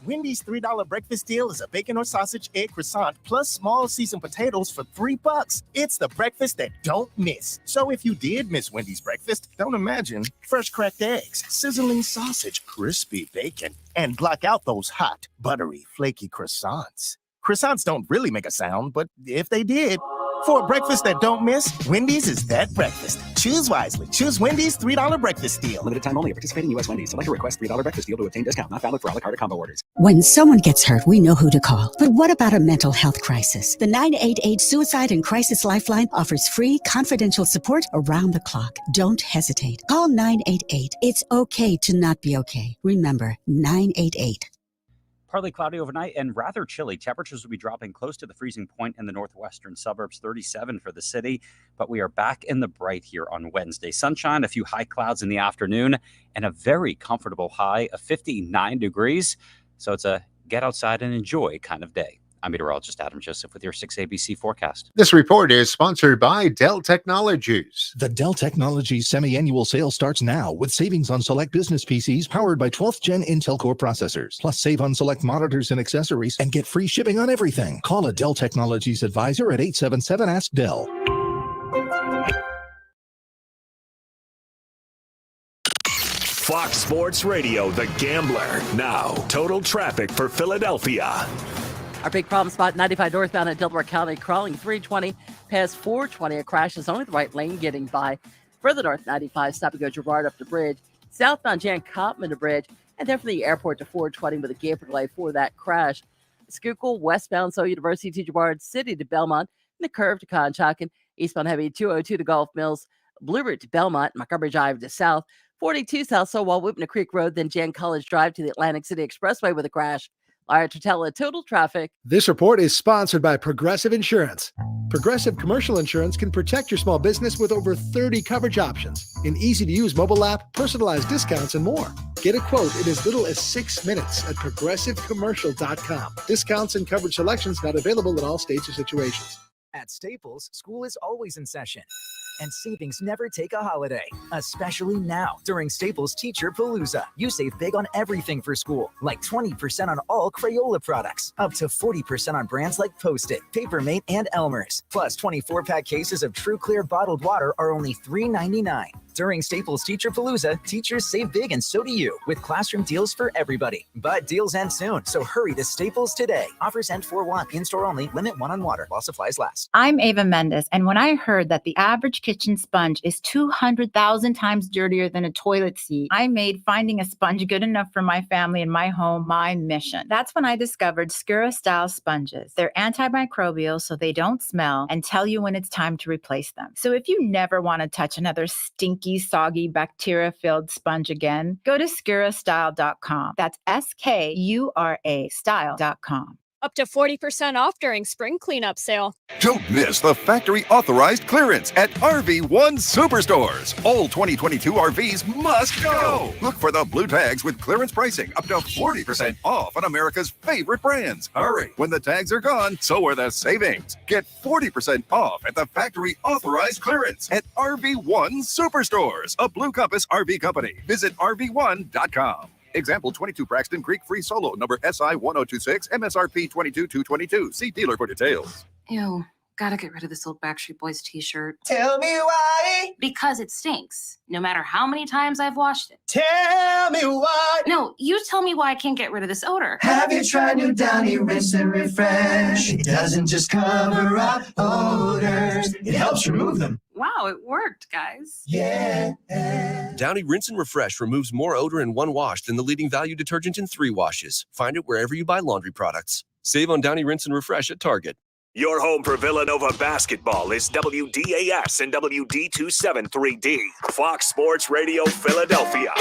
[SPEAKER 17] Wendy's $3 breakfast deal is a bacon or sausage egg croissant plus small seasoned potatoes for $3. It's the breakfast that don't miss. So if you did miss Wendy's breakfast, don't imagine fresh cracked eggs, sizzling sausage, crispy bacon, and block out those hot, buttery, flaky croissants. Croissants don't really make a sound, but if they did, for a breakfast that don't miss, Wendy's is that breakfast. Choose wisely. Choose Wendy's $3 breakfast deal.
[SPEAKER 18] Limited time only. Participating U.S. Wendy's. Select a request $3 breakfast deal to obtain discount. Not valid for a la carte combo orders.
[SPEAKER 19] When someone gets hurt, we know who to call. But what about a mental health crisis? The 988 Suicide and Crisis Lifeline offers free, confidential support around the clock. Don't hesitate. Call 988. It's okay to not be okay. Remember, 988.
[SPEAKER 20] Partly cloudy overnight and rather chilly. Temperatures will be dropping close to the freezing point in the northwestern suburbs, 37 for the city. But we are back in the bright here on Wednesday. Sunshine, a few high clouds in the afternoon, and a very comfortable high of 59 degrees. So it's a get outside and enjoy kind of day. I'm meteorologist Adam Joseph with your 6ABC forecast.
[SPEAKER 23] This report is sponsored by Dell Technologies.
[SPEAKER 14] The Dell Technologies semi-annual sale starts now with savings on select business PCs powered by 12th Gen Intel Core processors. Plus save on select monitors and accessories and get free shipping on everything. Call a Dell Technologies advisor at 877-ASK-DELL.
[SPEAKER 3] Fox Sports Radio, The Gambler. Now, total traffic for Philadelphia.
[SPEAKER 5] Our big problem spot, 95 northbound at Delaware County, crawling 320 past 420. A crash is only the right lane getting by. Further north, 95, stop and go Girard up the bridge. Southbound Jan Cottman to bridge. And then from the airport to 420 with a gap delay for that crash. Schuylkill, westbound, So University to Girard City to Belmont. And the curve to Conshohocken. Eastbound heavy 202 to Gulf Mills. Blue Route to Belmont. Montgomery Drive to south. 42 south, so while Whipping Creek Road, then Jan College Drive to the Atlantic City Expressway with a crash. Lara Tratella, total traffic.
[SPEAKER 21] This report is sponsored by Progressive Insurance. Progressive Commercial Insurance can protect your small business with over 30 coverage options, an easy-to-use mobile app, personalized discounts, and more. Get a quote in as little as 6 minutes at progressivecommercial.com. Discounts and coverage selections not available in all states or situations.
[SPEAKER 8] At Staples, school is always in session, and savings never take a holiday, especially now during Staples Teacher Palooza. You save big on everything for school, like 20% on all Crayola products, up to 40% on brands like Post-it, Papermate, and Elmer's. Plus, 24-pack cases of True Clear bottled water are only $3.99. During Staples Teacher Palooza, teachers save big and so do you with classroom deals for everybody. But deals end soon, so hurry to Staples today. Offers end 4/1. In-store only. Limit 1 on water while supplies last.
[SPEAKER 7] I'm Ava Mendes, and when I heard that the average kitchen sponge is 200,000 times dirtier than a toilet seat, I made finding a sponge good enough for my family and my home my mission. That's when I discovered Skura-style sponges. They're antimicrobial, so they don't smell and tell you when it's time to replace them. So if you never want to touch another stinky, soggy, bacteria-filled sponge again, go to SkuraStyle.com. That's SKURA style.com.
[SPEAKER 9] Up to 40% off during spring cleanup sale.
[SPEAKER 22] Don't miss the factory authorized clearance at RV1 Superstores. All 2022 RVs must go. Look for the blue tags with clearance pricing up to 40% off on America's favorite brands. Hurry. When the tags are gone, so are the savings. Get 40% off at the factory authorized clearance at RV1 Superstores, a Blue Compass RV company. Visit RV1.com. Example 22 Braxton Creek Free Solo, number SI 1026, MSRP 22,222. See dealer for details.
[SPEAKER 24] Ew, gotta get rid of this old Backstreet Boys t-shirt.
[SPEAKER 12] Tell me why.
[SPEAKER 24] Because it stinks, no matter how many times I've washed it.
[SPEAKER 12] Tell me why.
[SPEAKER 24] No, you tell me why I can't get rid of this odor.
[SPEAKER 12] Have you tried new Downy Rinse and Refresh? It doesn't just cover up odors, it helps remove them.
[SPEAKER 24] Wow, it worked, guys.
[SPEAKER 12] Yeah.
[SPEAKER 25] Downy Rinse and Refresh removes more odor in 1 wash than the leading value detergent in 3 washes. Find it wherever you buy laundry products. Save on Downy Rinse and Refresh at Target.
[SPEAKER 3] Your home for Villanova basketball is WDAS and WD273D, Fox Sports Radio Philadelphia.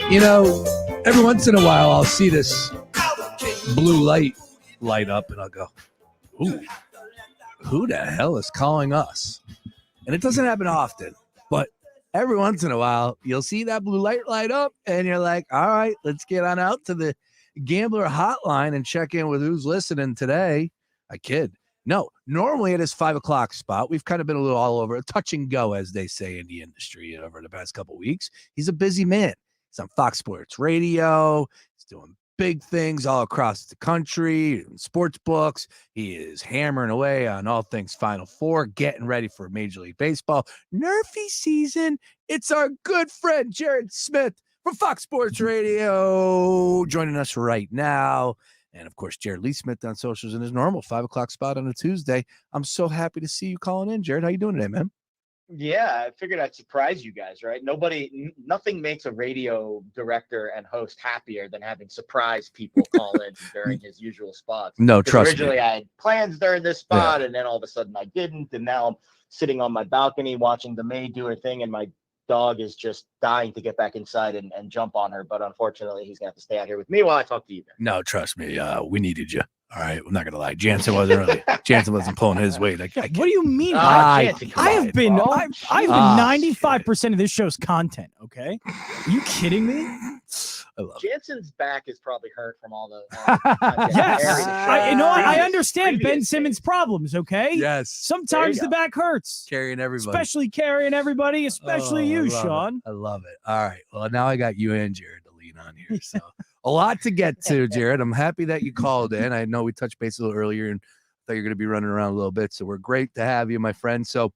[SPEAKER 1] You know, every once in a while, I'll see this blue light up, and I'll go, ooh, who the hell is calling us? And it doesn't happen often, but every once in a while, you'll see that blue light up, and you're like, all right, let's get on out to the Gambler hotline and check in with who's listening today. I kid. No, normally it is 5 o'clock spot. We've kind of been a little all over, touch and go, as they say in the industry over the past couple of weeks. He's a busy man. He's on Fox Sports Radio. He's doing big things all across the country, sports books. He is hammering away on all things Final Four, getting ready for Major League Baseball. Nerfy season. It's our good friend, Jared Smith from Fox Sports Radio, joining us right now. And, of course, Jared Lee Smith on socials in his normal 5 o'clock spot on a Tuesday. I'm so happy to see you calling in, Jared. How you doing today, man?
[SPEAKER 26] Yeah, I figured I'd surprise you guys, right? Nothing makes a radio director and host happier than having surprise people call in during his usual spots.
[SPEAKER 1] No, trust
[SPEAKER 26] originally
[SPEAKER 1] me.
[SPEAKER 26] I had plans during this spot, and then all of a sudden I didn't, and now I'm sitting on my balcony watching the maid do her thing, and my dog is just dying to get back inside and jump on her. But unfortunately, he's going to have to stay out here with me while I talk to you.
[SPEAKER 1] No, trust me. We needed you. All right. I'm not going to lie. Jansen wasn't pulling his weight.
[SPEAKER 2] What do you mean?
[SPEAKER 26] Jansen,
[SPEAKER 2] I have been,
[SPEAKER 26] bro.
[SPEAKER 2] I've been 95% of this show's content. Okay. Are you kidding me?
[SPEAKER 1] I love
[SPEAKER 26] Jansen's back is probably hurt from all the.
[SPEAKER 2] Yes. I understand Ben Simmons' problems. Okay.
[SPEAKER 1] Yes.
[SPEAKER 2] Sometimes the back hurts.
[SPEAKER 1] Carrying everybody.
[SPEAKER 2] Especially carrying everybody, especially you, Sean.
[SPEAKER 1] I love it. All right. Well, now I got you and Jared to lean on here. So a lot to get to, Jared. I'm happy that you called in. I know we touched base a little earlier and thought you're going to be running around a little bit. So we're great to have you, my friend. So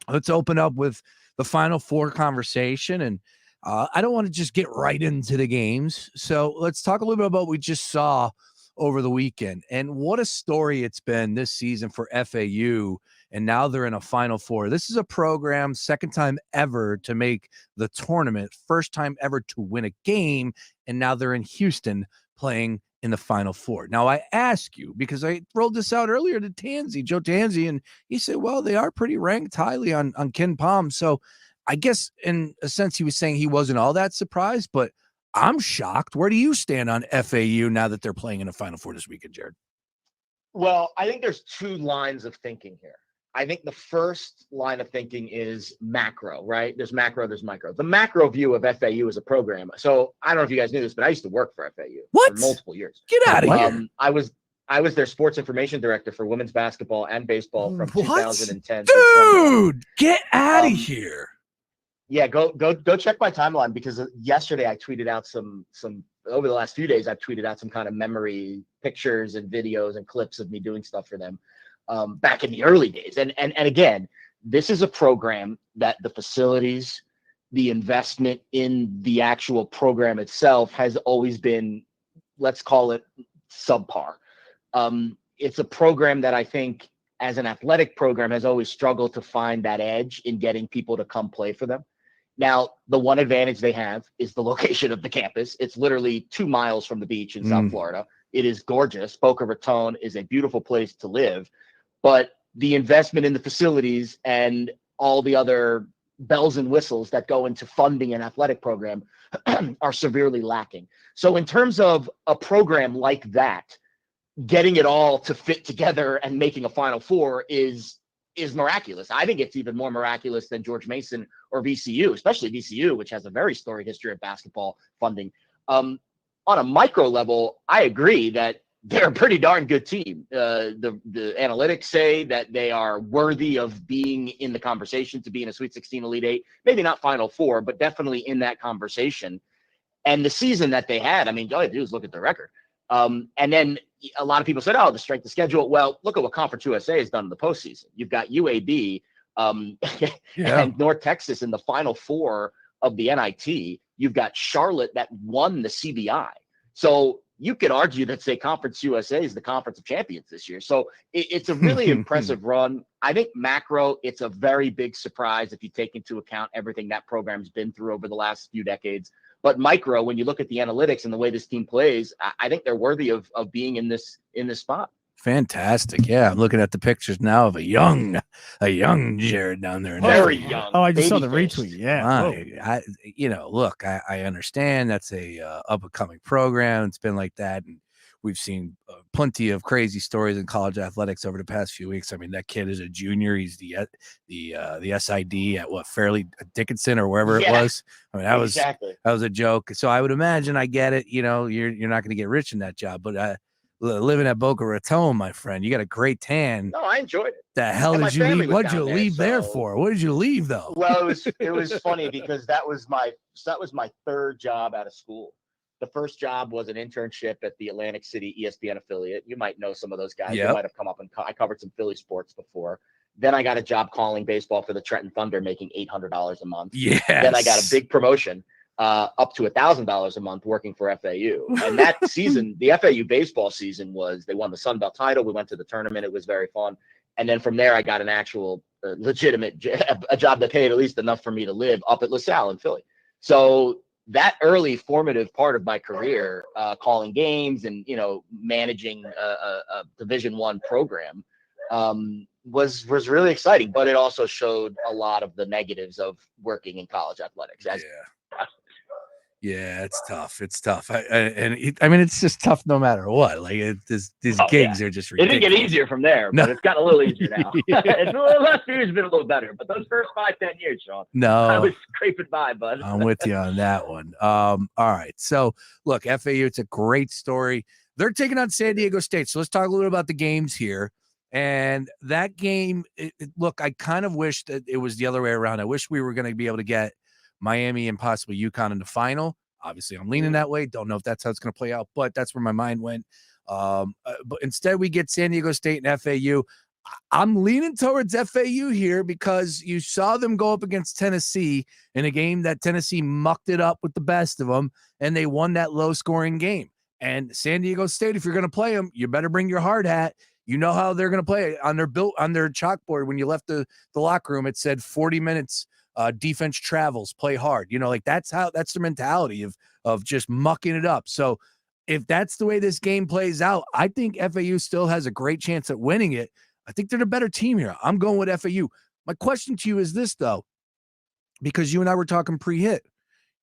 [SPEAKER 1] let's open up with the Final Four conversation. And I don't want to just get right into the games. So let's talk a little bit about what we just saw over the weekend and what a story it's been this season for FAU. And now they're in a Final Four. This is a program, second time ever to make the tournament, first time ever to win a game. And now they're in Houston playing in the Final Four. Now I ask you, because I rolled this out earlier to Joe Tanzi, and he said, well, they are pretty ranked highly on Ken Palm. So I guess in a sense he was saying he wasn't all that surprised, but I'm shocked. Where do you stand on FAU now that they're playing in a Final Four this weekend, Jared?
[SPEAKER 26] Well, I think there's two lines of thinking here. I think the first line of thinking is macro, right? There's macro, there's micro. The macro view of FAU as a program. So I don't know if you guys knew this, but I used to work for FAU for multiple years.
[SPEAKER 1] Get out of here.
[SPEAKER 26] I was their sports information director for women's basketball and baseball from 2010.
[SPEAKER 1] Dude, get out of here.
[SPEAKER 26] Yeah, go check my timeline because yesterday I tweeted out some over the last few days, I've tweeted out some kind of memory pictures and videos and clips of me doing stuff for them back in the early days. And again, this is a program that the facilities, the investment in the actual program itself has always been, let's call it subpar. It's a program that I think as an athletic program has always struggled to find that edge in getting people to come play for them. Now, the one advantage they have is the location of the campus. It's literally 2 miles from the beach in South Florida. It is gorgeous. Boca Raton is a beautiful place to live, but the investment in the facilities and all the other bells and whistles that go into funding an athletic program are severely lacking. So in terms of a program like that, getting it all to fit together and making a Final Four is miraculous. I think it's even more miraculous than George Mason or VCU, especially VCU, which has a very storied history of basketball funding. On a micro level, I agree that they're a pretty darn good team. The analytics say that they are worthy of being in the conversation to be in a Sweet 16 Elite Eight, maybe not Final Four, but definitely in that conversation. And the season that they had, I mean, all you do is look at the record. And then a lot of people said, oh, the strength of schedule. Well, look at what Conference USA has done in the postseason. You've got UAB and North Texas in the Final Four of the NIT. You've got Charlotte that won the CBI. So you could argue that, say, Conference USA is the Conference of Champions this year. So it's a really impressive run. I think macro, it's a very big surprise if you take into account everything that program's been through over the last few decades. But micro, when you look at the analytics and the way this team plays, I think they're worthy of being in this spot.
[SPEAKER 1] Fantastic. Yeah, I'm looking at the pictures now of a young Jared down there.
[SPEAKER 26] Very young.
[SPEAKER 2] Oh, I just saw the
[SPEAKER 26] baby-faced.
[SPEAKER 2] retweet. Yeah.
[SPEAKER 1] Look, I understand that's a up and coming program. It's been like that, and we've seen plenty of crazy stories in college athletics over the past few weeks. I mean, that kid is a junior. He's the SID at what, Fairleigh Dickinson or wherever it was. I mean, that was a joke. So I would imagine, I get it. You know, you're not going to get rich in that job, but living at Boca Raton, my friend, you got a great tan.
[SPEAKER 26] No, I enjoyed it.
[SPEAKER 1] The hell
[SPEAKER 26] And
[SPEAKER 1] did
[SPEAKER 26] my
[SPEAKER 1] you
[SPEAKER 26] family
[SPEAKER 1] leave?
[SPEAKER 26] was
[SPEAKER 1] What'd you
[SPEAKER 26] down there,
[SPEAKER 1] leave there
[SPEAKER 26] so-
[SPEAKER 1] for? What did you leave though?
[SPEAKER 26] Well, it was funny because that was my third job out of school. The first job was an internship at the Atlantic City ESPN affiliate. You might know some of those guys.
[SPEAKER 1] Yep.
[SPEAKER 26] They might have come up and I covered some Philly sports before. Then I got a job calling baseball for the Trenton Thunder, making $800 a month.
[SPEAKER 1] Yes.
[SPEAKER 26] Then I got a big promotion up to $1,000 a month working for FAU. And that season, the FAU baseball season they won the Sun Belt title. We went to the tournament. It was very fun. And then from there, I got an actual legitimate a job that paid at least enough for me to live up at LaSalle in Philly. So that early formative part of my career, calling games and, managing a Division I program, was really exciting, but it also showed a lot of the negatives of working in college athletics.
[SPEAKER 1] Yeah, it's tough. It's tough. I mean, it's just tough no matter what. Like these gigs are just
[SPEAKER 26] It
[SPEAKER 1] ridiculous.
[SPEAKER 26] didn't get easier from there, but it's gotten a little easier now. It's the last few years have been a little better, but those first 5-10 years, Sean,
[SPEAKER 1] No.
[SPEAKER 26] I was scraping by, bud.
[SPEAKER 1] I'm with you on that one. All right. So look, FAU, it's a great story. They're taking on San Diego State. So let's talk a little about the games here. And that game, look, I kind of wish that it was the other way around. I wish we were going to be able to get Miami and possibly UConn in the final. Obviously, I'm leaning that way. Don't know if that's how it's going to play out, but that's where my mind went. But instead, we get San Diego State and FAU. I'm leaning towards FAU here because you saw them go up against Tennessee in a game that Tennessee mucked it up with the best of them, and they won that low-scoring game. And San Diego State, if you're going to play them, you better bring your hard hat. You know how they're going to play on their chalkboard. When you left the locker room, it said 40 minutes. Defense travels, play hard. That's the mentality of just mucking it up. So if that's the way this game plays out, I think FAU still has a great chance at winning it. I think they're the better team here. I'm going with FAU. My question to you is this, though, because you and I were talking pre-hit.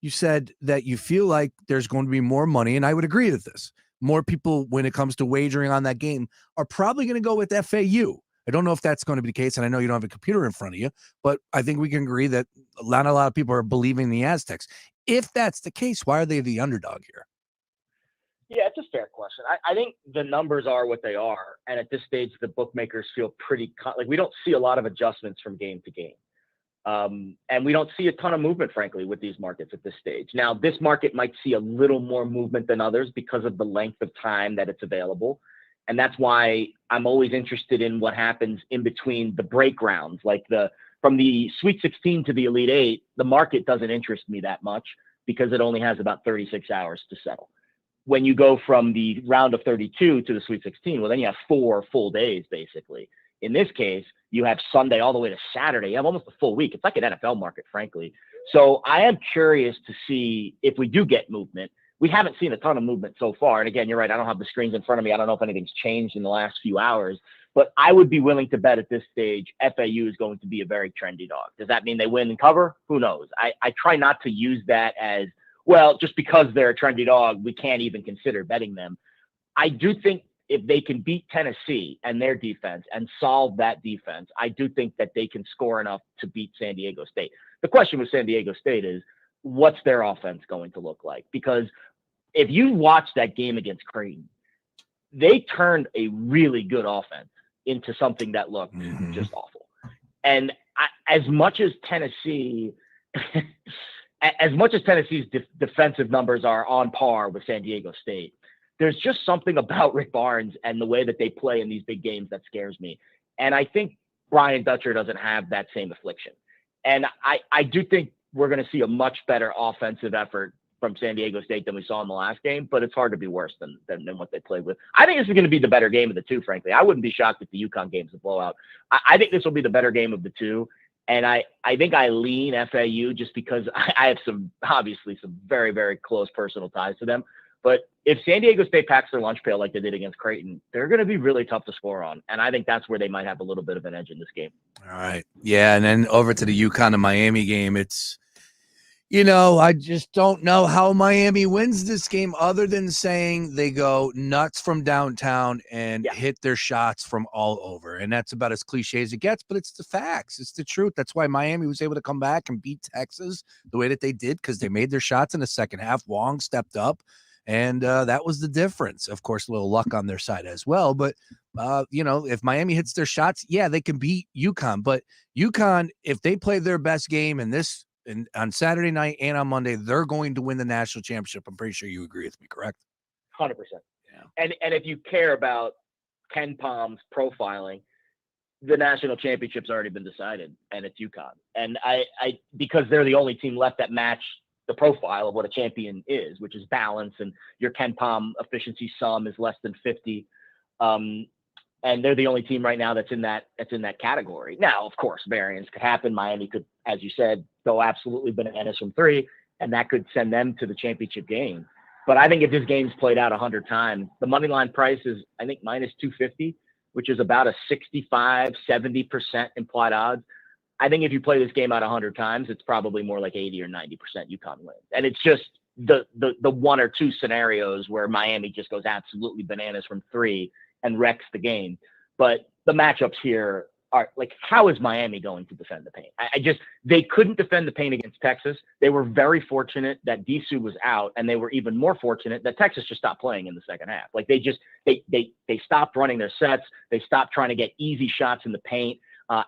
[SPEAKER 1] You said that you feel like there's going to be more money, and I would agree with this. More people, when it comes to wagering on that game, are probably going to go with FAU. I don't know if that's going to be the case, and I know you don't have a computer in front of you, but I think we can agree that not a lot of people are believing the Aztecs. If that's the case, why are they the underdog here?
[SPEAKER 26] Yeah, it's a fair question. I think the numbers are what they are, and at this stage, the bookmakers feel pretty like we don't see a lot of adjustments from game to game. And we don't see a ton of movement, frankly, with these markets at this stage. Now, this market might see a little more movement than others because of the length of time that it's available. And that's why I'm always interested in what happens in between the break rounds, like from the Sweet 16 to the Elite Eight. The market doesn't interest me that much because it only has about 36 hours to settle. When you go from the round of 32 to the Sweet 16, well, then you have 4 full days, basically. In this case, you have Sunday all the way to Saturday. You have almost a full week. It's like an NFL market, frankly. So I am curious to see if we do get movement. We haven't seen a ton of movement so far. And again, you're right. I don't have the screens in front of me. I don't know if anything's changed in the last few hours. But I would be willing to bet at this stage, FAU is going to be a very trendy dog. Does that mean they win and cover? Who knows? I try not to use that as, well, just because they're a trendy dog, we can't even consider betting them. I do think if they can beat Tennessee and their defense and solve that defense, I do think that they can score enough to beat San Diego State. The question with San Diego State is, what's their offense going to look like? Because if you watch that game against Creighton, they turned a really good offense into something that looked just awful. And as much as Tennessee's defensive numbers are on par with San Diego State, there's just something about Rick Barnes and the way that they play in these big games that scares me. And I think Brian Dutcher doesn't have that same affliction. And I do think we're going to see a much better offensive effort from San Diego State than we saw in the last game, but it's hard to be worse than what they played with. I think this is going to be the better game of the two, frankly. I wouldn't be shocked if the UConn game's a blowout. I think this will be the better game of the two. And I think I lean FAU just because I have obviously some very, very close personal ties to them. But if San Diego State packs their lunch pail like they did against Creighton, they're going to be really tough to score on. And I think that's where they might have a little bit of an edge in this game.
[SPEAKER 1] All right. Yeah. And then over to the UConn and Miami game, it's, I just don't know how Miami wins this game other than saying they go nuts from downtown and hit their shots from all over. And that's about as cliche as it gets, but it's the facts. It's the truth. That's why Miami was able to come back and beat Texas the way that they did, because they made their shots in the second half. Wong stepped up, and that was the difference. Of course, a little luck on their side as well. But, if Miami hits their shots, they can beat UConn. But UConn, if they play their best game and on Saturday night and on Monday, they're going to win the national championship. I'm pretty sure you agree with me, correct?
[SPEAKER 26] 100%. Yeah. And if you care about Ken Palm's profiling, the national championship's already been decided, and it's UConn. And I because they're the only team left that match the profile of what a champion is, which is balance, and your Ken Palm efficiency sum is less than 50. And they're the only team right now that's in that category. Now, of course, variance could happen. Miami could, as you said, go absolutely bananas from 3, and that could send them to the championship game. But I think if this game's played out 100 times, the money line price is, I think, minus 250, which is about a 65-70% implied odds. I think if you play this game out 100 times, it's probably more like 80 or 90% UConn wins. And it's just the 1 or 2 scenarios where Miami just goes absolutely bananas from 3 and wrecks the game. But the matchups here are like, how is Miami going to defend the paint? They couldn't defend the paint against Texas. They were very fortunate that Disu was out, and they were even more fortunate that Texas just stopped playing in the second half. Like they stopped running their sets. They stopped trying to get easy shots in the paint.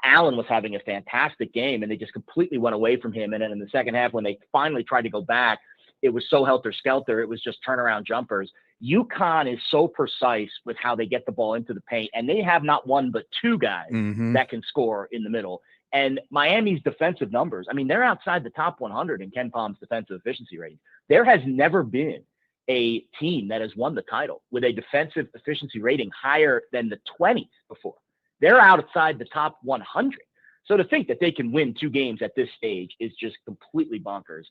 [SPEAKER 26] Allen was having a fantastic game, and they just completely went away from him. And then in the second half, when they finally tried to go back, it was so helter-skelter. It was just turnaround jumpers. UConn is so precise with how they get the ball into the paint, and they have not 1 but 2 guys that can score in the middle. And Miami's defensive numbers, I mean, they're outside the top 100 in Ken Palm's defensive efficiency rating. There has never been a team that has won the title with a defensive efficiency rating higher than the 20s before. They're outside the top 100. So to think that they can win 2 games at this stage is just completely bonkers.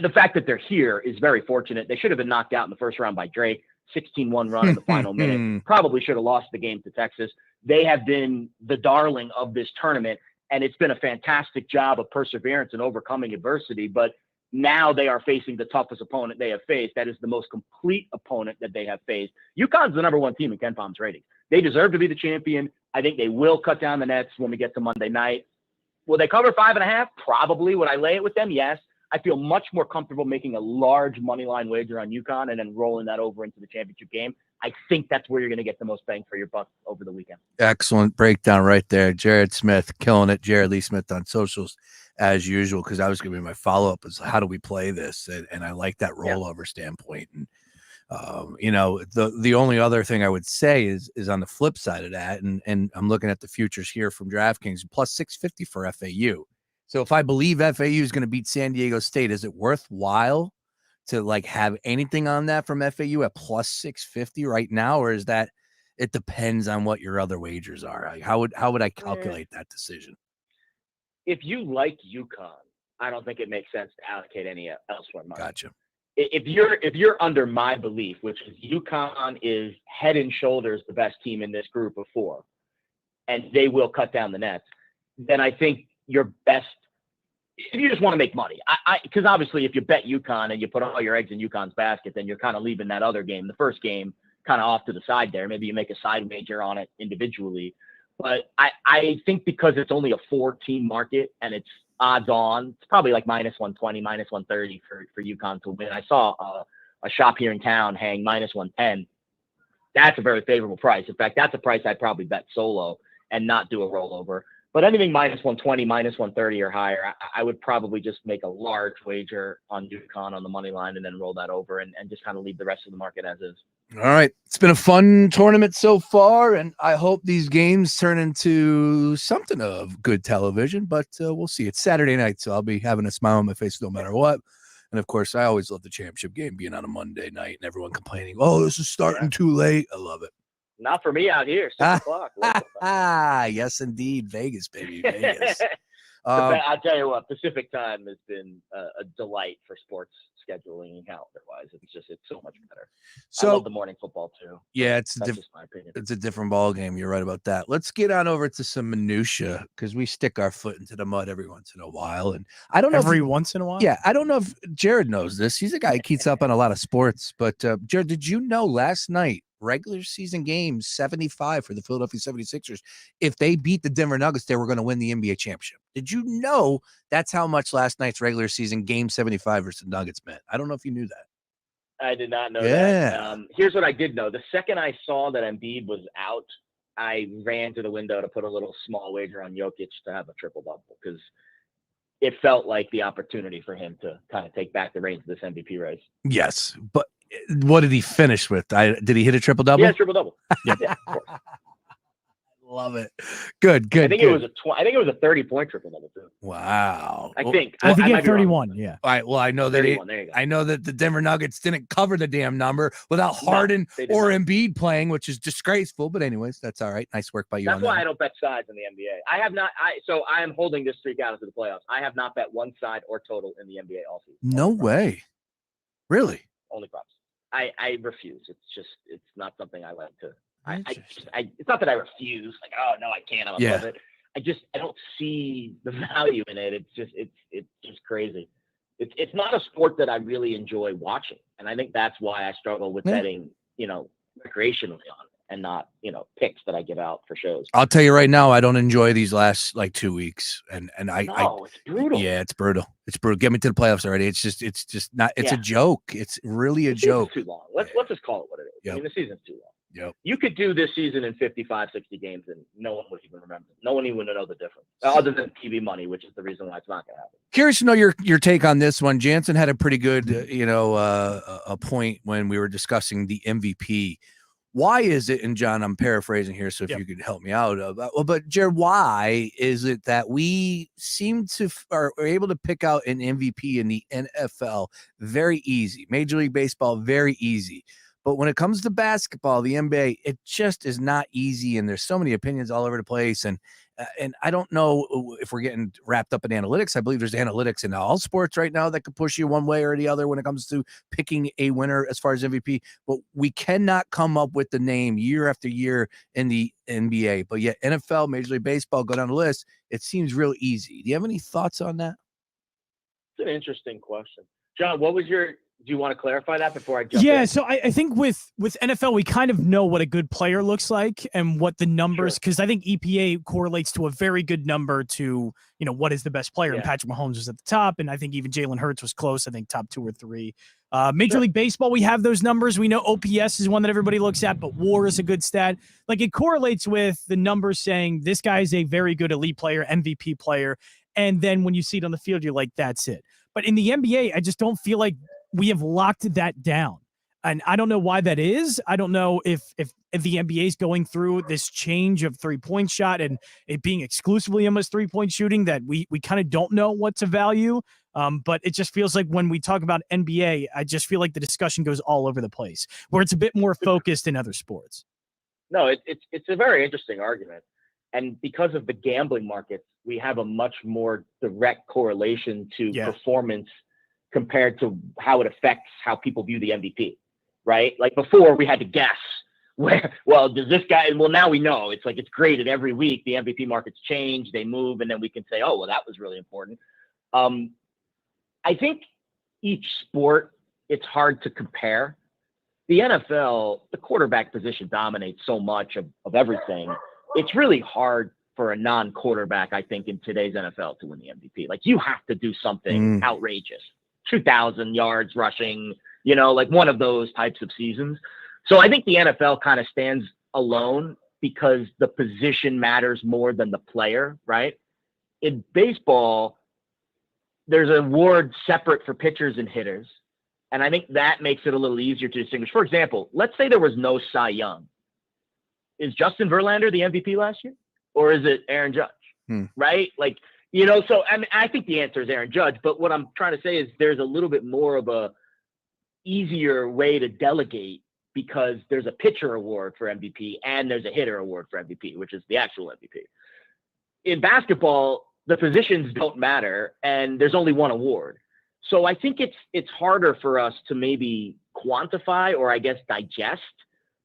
[SPEAKER 26] The fact that they're here is very fortunate. They should have been knocked out in the first round by Drake. 16-1 run in the final minute. Probably should have lost the game to Texas. They have been the darling of this tournament, and it's been a fantastic job of perseverance and overcoming adversity. But now they are facing the toughest opponent they have faced. That is the most complete opponent that they have faced. UConn's the number 1 team in Ken Palm's ratings. They deserve to be the champion. I think they will cut down the nets when we get to Monday night. Will they cover 5.5? Probably. Would I lay it with them? Yes. I feel much more comfortable making a large money line wager on UConn and then rolling that over into the championship game. I think that's where you're going to get the most bang for your buck over the weekend.
[SPEAKER 1] Excellent breakdown right there. Jared Smith killing it. Jared Lee Smith on socials as usual, because I was going to be my follow-up is how do we play this? And I like that rollover standpoint. And, the only other thing I would say is on the flip side of that, and I'm looking at the futures here from DraftKings, plus 650 for FAU. So if I believe FAU is going to beat San Diego State, is it worthwhile to like have anything on that from FAU at plus 650 right now, or is that it depends on what your other wagers are? Like how would I calculate that decision?
[SPEAKER 26] If you like UConn, I don't think it makes sense to allocate any elsewhere money.
[SPEAKER 1] Gotcha.
[SPEAKER 26] If you're under my belief, which is UConn is head and shoulders the best team in this group of four, and they will cut down the nets, then I think your best. If you just want to make money, because obviously if you bet UConn and you put all your eggs in UConn's basket, then you're kind of leaving that other game, the first game, kind of off to the side there. Maybe you make a side wager on it individually. But I think because it's only a 4-team market and it's odds on, it's probably like minus 120, minus 130 for UConn to win. I saw a shop here in town hang minus 110. That's a very favorable price. In fact, that's a price I'd probably bet solo and not do a rollover. But anything minus 120, minus 130 or higher, I would probably just make a large wager on UConn on the money line and then roll that over and just kind of leave the rest of the market as is.
[SPEAKER 1] All right. It's been a fun tournament so far, and I hope these games turn into something of good television, but we'll see. It's Saturday night, so I'll be having a smile on my face no matter what. And, of course, I always love the championship game being on a Monday night and everyone complaining, oh, this is starting too late. I love it.
[SPEAKER 26] Not for me out here, 6 o'clock.
[SPEAKER 1] Yes, indeed. Vegas, baby. Vegas.
[SPEAKER 26] I'll tell you what, Pacific time has been a delight for sports scheduling and calendar-wise. It's so much better.
[SPEAKER 1] So,
[SPEAKER 26] I love the morning football, too.
[SPEAKER 1] Yeah,
[SPEAKER 26] That's just my opinion.
[SPEAKER 1] It's a different ball game. You're right about that. Let's get on over to some minutia because we stick our foot into the mud every once in a while. And I don't know
[SPEAKER 2] once in a while?
[SPEAKER 1] Yeah, I don't know if Jared knows this. He's a guy who keeps up on a lot of sports. But, Jared, did you know last night, regular season game 75 for the Philadelphia 76ers, if they beat the Denver Nuggets, they were going to win the NBA championship? Did you know that's how much last night's regular season game 75 versus the Nuggets meant? I don't know if you knew that.
[SPEAKER 26] I did not know that. Here's what I did know. The second I saw that Embiid was out, I ran to the window to put a little small wager on Jokic to have a triple-double because it felt like the opportunity for him to kind of take back the reins of this MVP race.
[SPEAKER 1] Yes, but what did he finish with? Did he hit a triple-double?
[SPEAKER 26] Yeah, triple-double. Yeah, of course.
[SPEAKER 1] Love it. Good.
[SPEAKER 26] I think it was a 30-point triple-double too.
[SPEAKER 1] Wow.
[SPEAKER 26] I think.
[SPEAKER 2] I think he
[SPEAKER 26] might
[SPEAKER 2] had
[SPEAKER 26] be wrong.
[SPEAKER 2] 31. Yeah.
[SPEAKER 1] All right. Well, I know that
[SPEAKER 26] 31, there you go.
[SPEAKER 1] I know that the Denver Nuggets didn't cover the damn number without Harden or Embiid playing, which is disgraceful. But anyways, that's all right. Nice work by you.
[SPEAKER 26] That's
[SPEAKER 1] on
[SPEAKER 26] why
[SPEAKER 1] that.
[SPEAKER 26] I don't bet sides in the NBA. I have not. So I am holding this streak out into the playoffs. I have not bet one side or total in the NBA all season.
[SPEAKER 1] No way. Really?
[SPEAKER 26] Only props. I refuse. It's not something I like to. It's not that I refuse. Like, oh no, I can't. I'm above it. I don't see the value in it. It's just crazy. It's not a sport that I really enjoy watching, and I think that's why I struggle with betting, recreationally on it and not, picks that I give out for shows.
[SPEAKER 1] I'll tell you right now, I don't enjoy these last like 2 weeks, and
[SPEAKER 26] it's brutal.
[SPEAKER 1] Yeah, it's brutal. It's brutal. Get me to the playoffs already. It's just not. It's a joke. It's really a joke.
[SPEAKER 26] Too long. Let's just call it what it is.
[SPEAKER 1] Yep.
[SPEAKER 26] I mean, the season's too long.
[SPEAKER 1] Yep.
[SPEAKER 26] You could do this season in 55, 60 games, and no one would even remember. No one even would know the difference, other than TV money, which is the reason why it's not going to happen.
[SPEAKER 1] Curious to know your take on this one. Jansen had a pretty good, a point when we were discussing the MVP. Why is it, and John, I'm paraphrasing here, so if you could help me out. But Jared, why is it that we seem to are able to pick out an MVP in the NFL very easy, Major League Baseball very easy, but when it comes to basketball, the NBA, it just is not easy, and there's so many opinions all over the place, and I don't know if we're getting wrapped up in analytics. I believe there's analytics in all sports right now that could push you one way or the other when it comes to picking a winner as far as MVP. But we cannot come up with the name year after year in the NBA. But yet NFL, Major League Baseball, go down the list. It seems real easy. Do you have any thoughts on that?
[SPEAKER 26] It's an interesting question. John, what was your Do you want to clarify that before I jump
[SPEAKER 2] Yeah,
[SPEAKER 26] in?
[SPEAKER 2] so I think with NFL, we kind of know what a good player looks like and what the numbers, because I think EPA correlates to a very good number to, what is the best player. And Patrick Mahomes was at the top, and I think even Jalen Hurts was close, I think top 2 or 3. Major League Baseball, we have those numbers. We know OPS is one that everybody looks at, but WAR is a good stat. Like, it correlates with the numbers saying this guy is a very good elite player, MVP player, and then when you see it on the field, you're like, that's it. But in the NBA, I just don't feel like we have locked that down. And I don't know why that is. I don't know if the NBA is going through this change of 3-point shot and it being exclusively almost 3-point shooting that we kind of don't know what to value. But it just feels like when we talk about NBA, I just feel like the discussion goes all over the place, where it's a bit more focused in other sports.
[SPEAKER 26] No, it's a very interesting argument. And because of the gambling markets, we have a much more direct correlation to performance compared to how it affects how people view the MVP, right? Like before we had to guess does this guy, well, now we know it's like, it's graded every week. The MVP markets change, they move, and then we can say, oh, well, that was really important. I think each sport, it's hard to compare. The NFL, the quarterback position dominates so much of everything. It's really hard for a non-quarterback, I think, in today's NFL to win the MVP. Like, you have to do something outrageous. 2,000 yards rushing, like one of those types of seasons. So I think the NFL kind of stands alone because the position matters more than the player, right? In baseball, there's an award separate for pitchers and hitters. And I think that makes it a little easier to distinguish. For example, let's say there was no Cy Young. Is Justin Verlander the MVP last year? Or is it Aaron Judge? Right? Like, so I think the answer is Aaron Judge, but what I'm trying to say is there's a little bit more of a easier way to delegate because there's a pitcher award for MVP and there's a hitter award for MVP, which is the actual MVP. In basketball, the positions don't matter and there's only one award. So I think it's harder for us to maybe quantify or I guess digest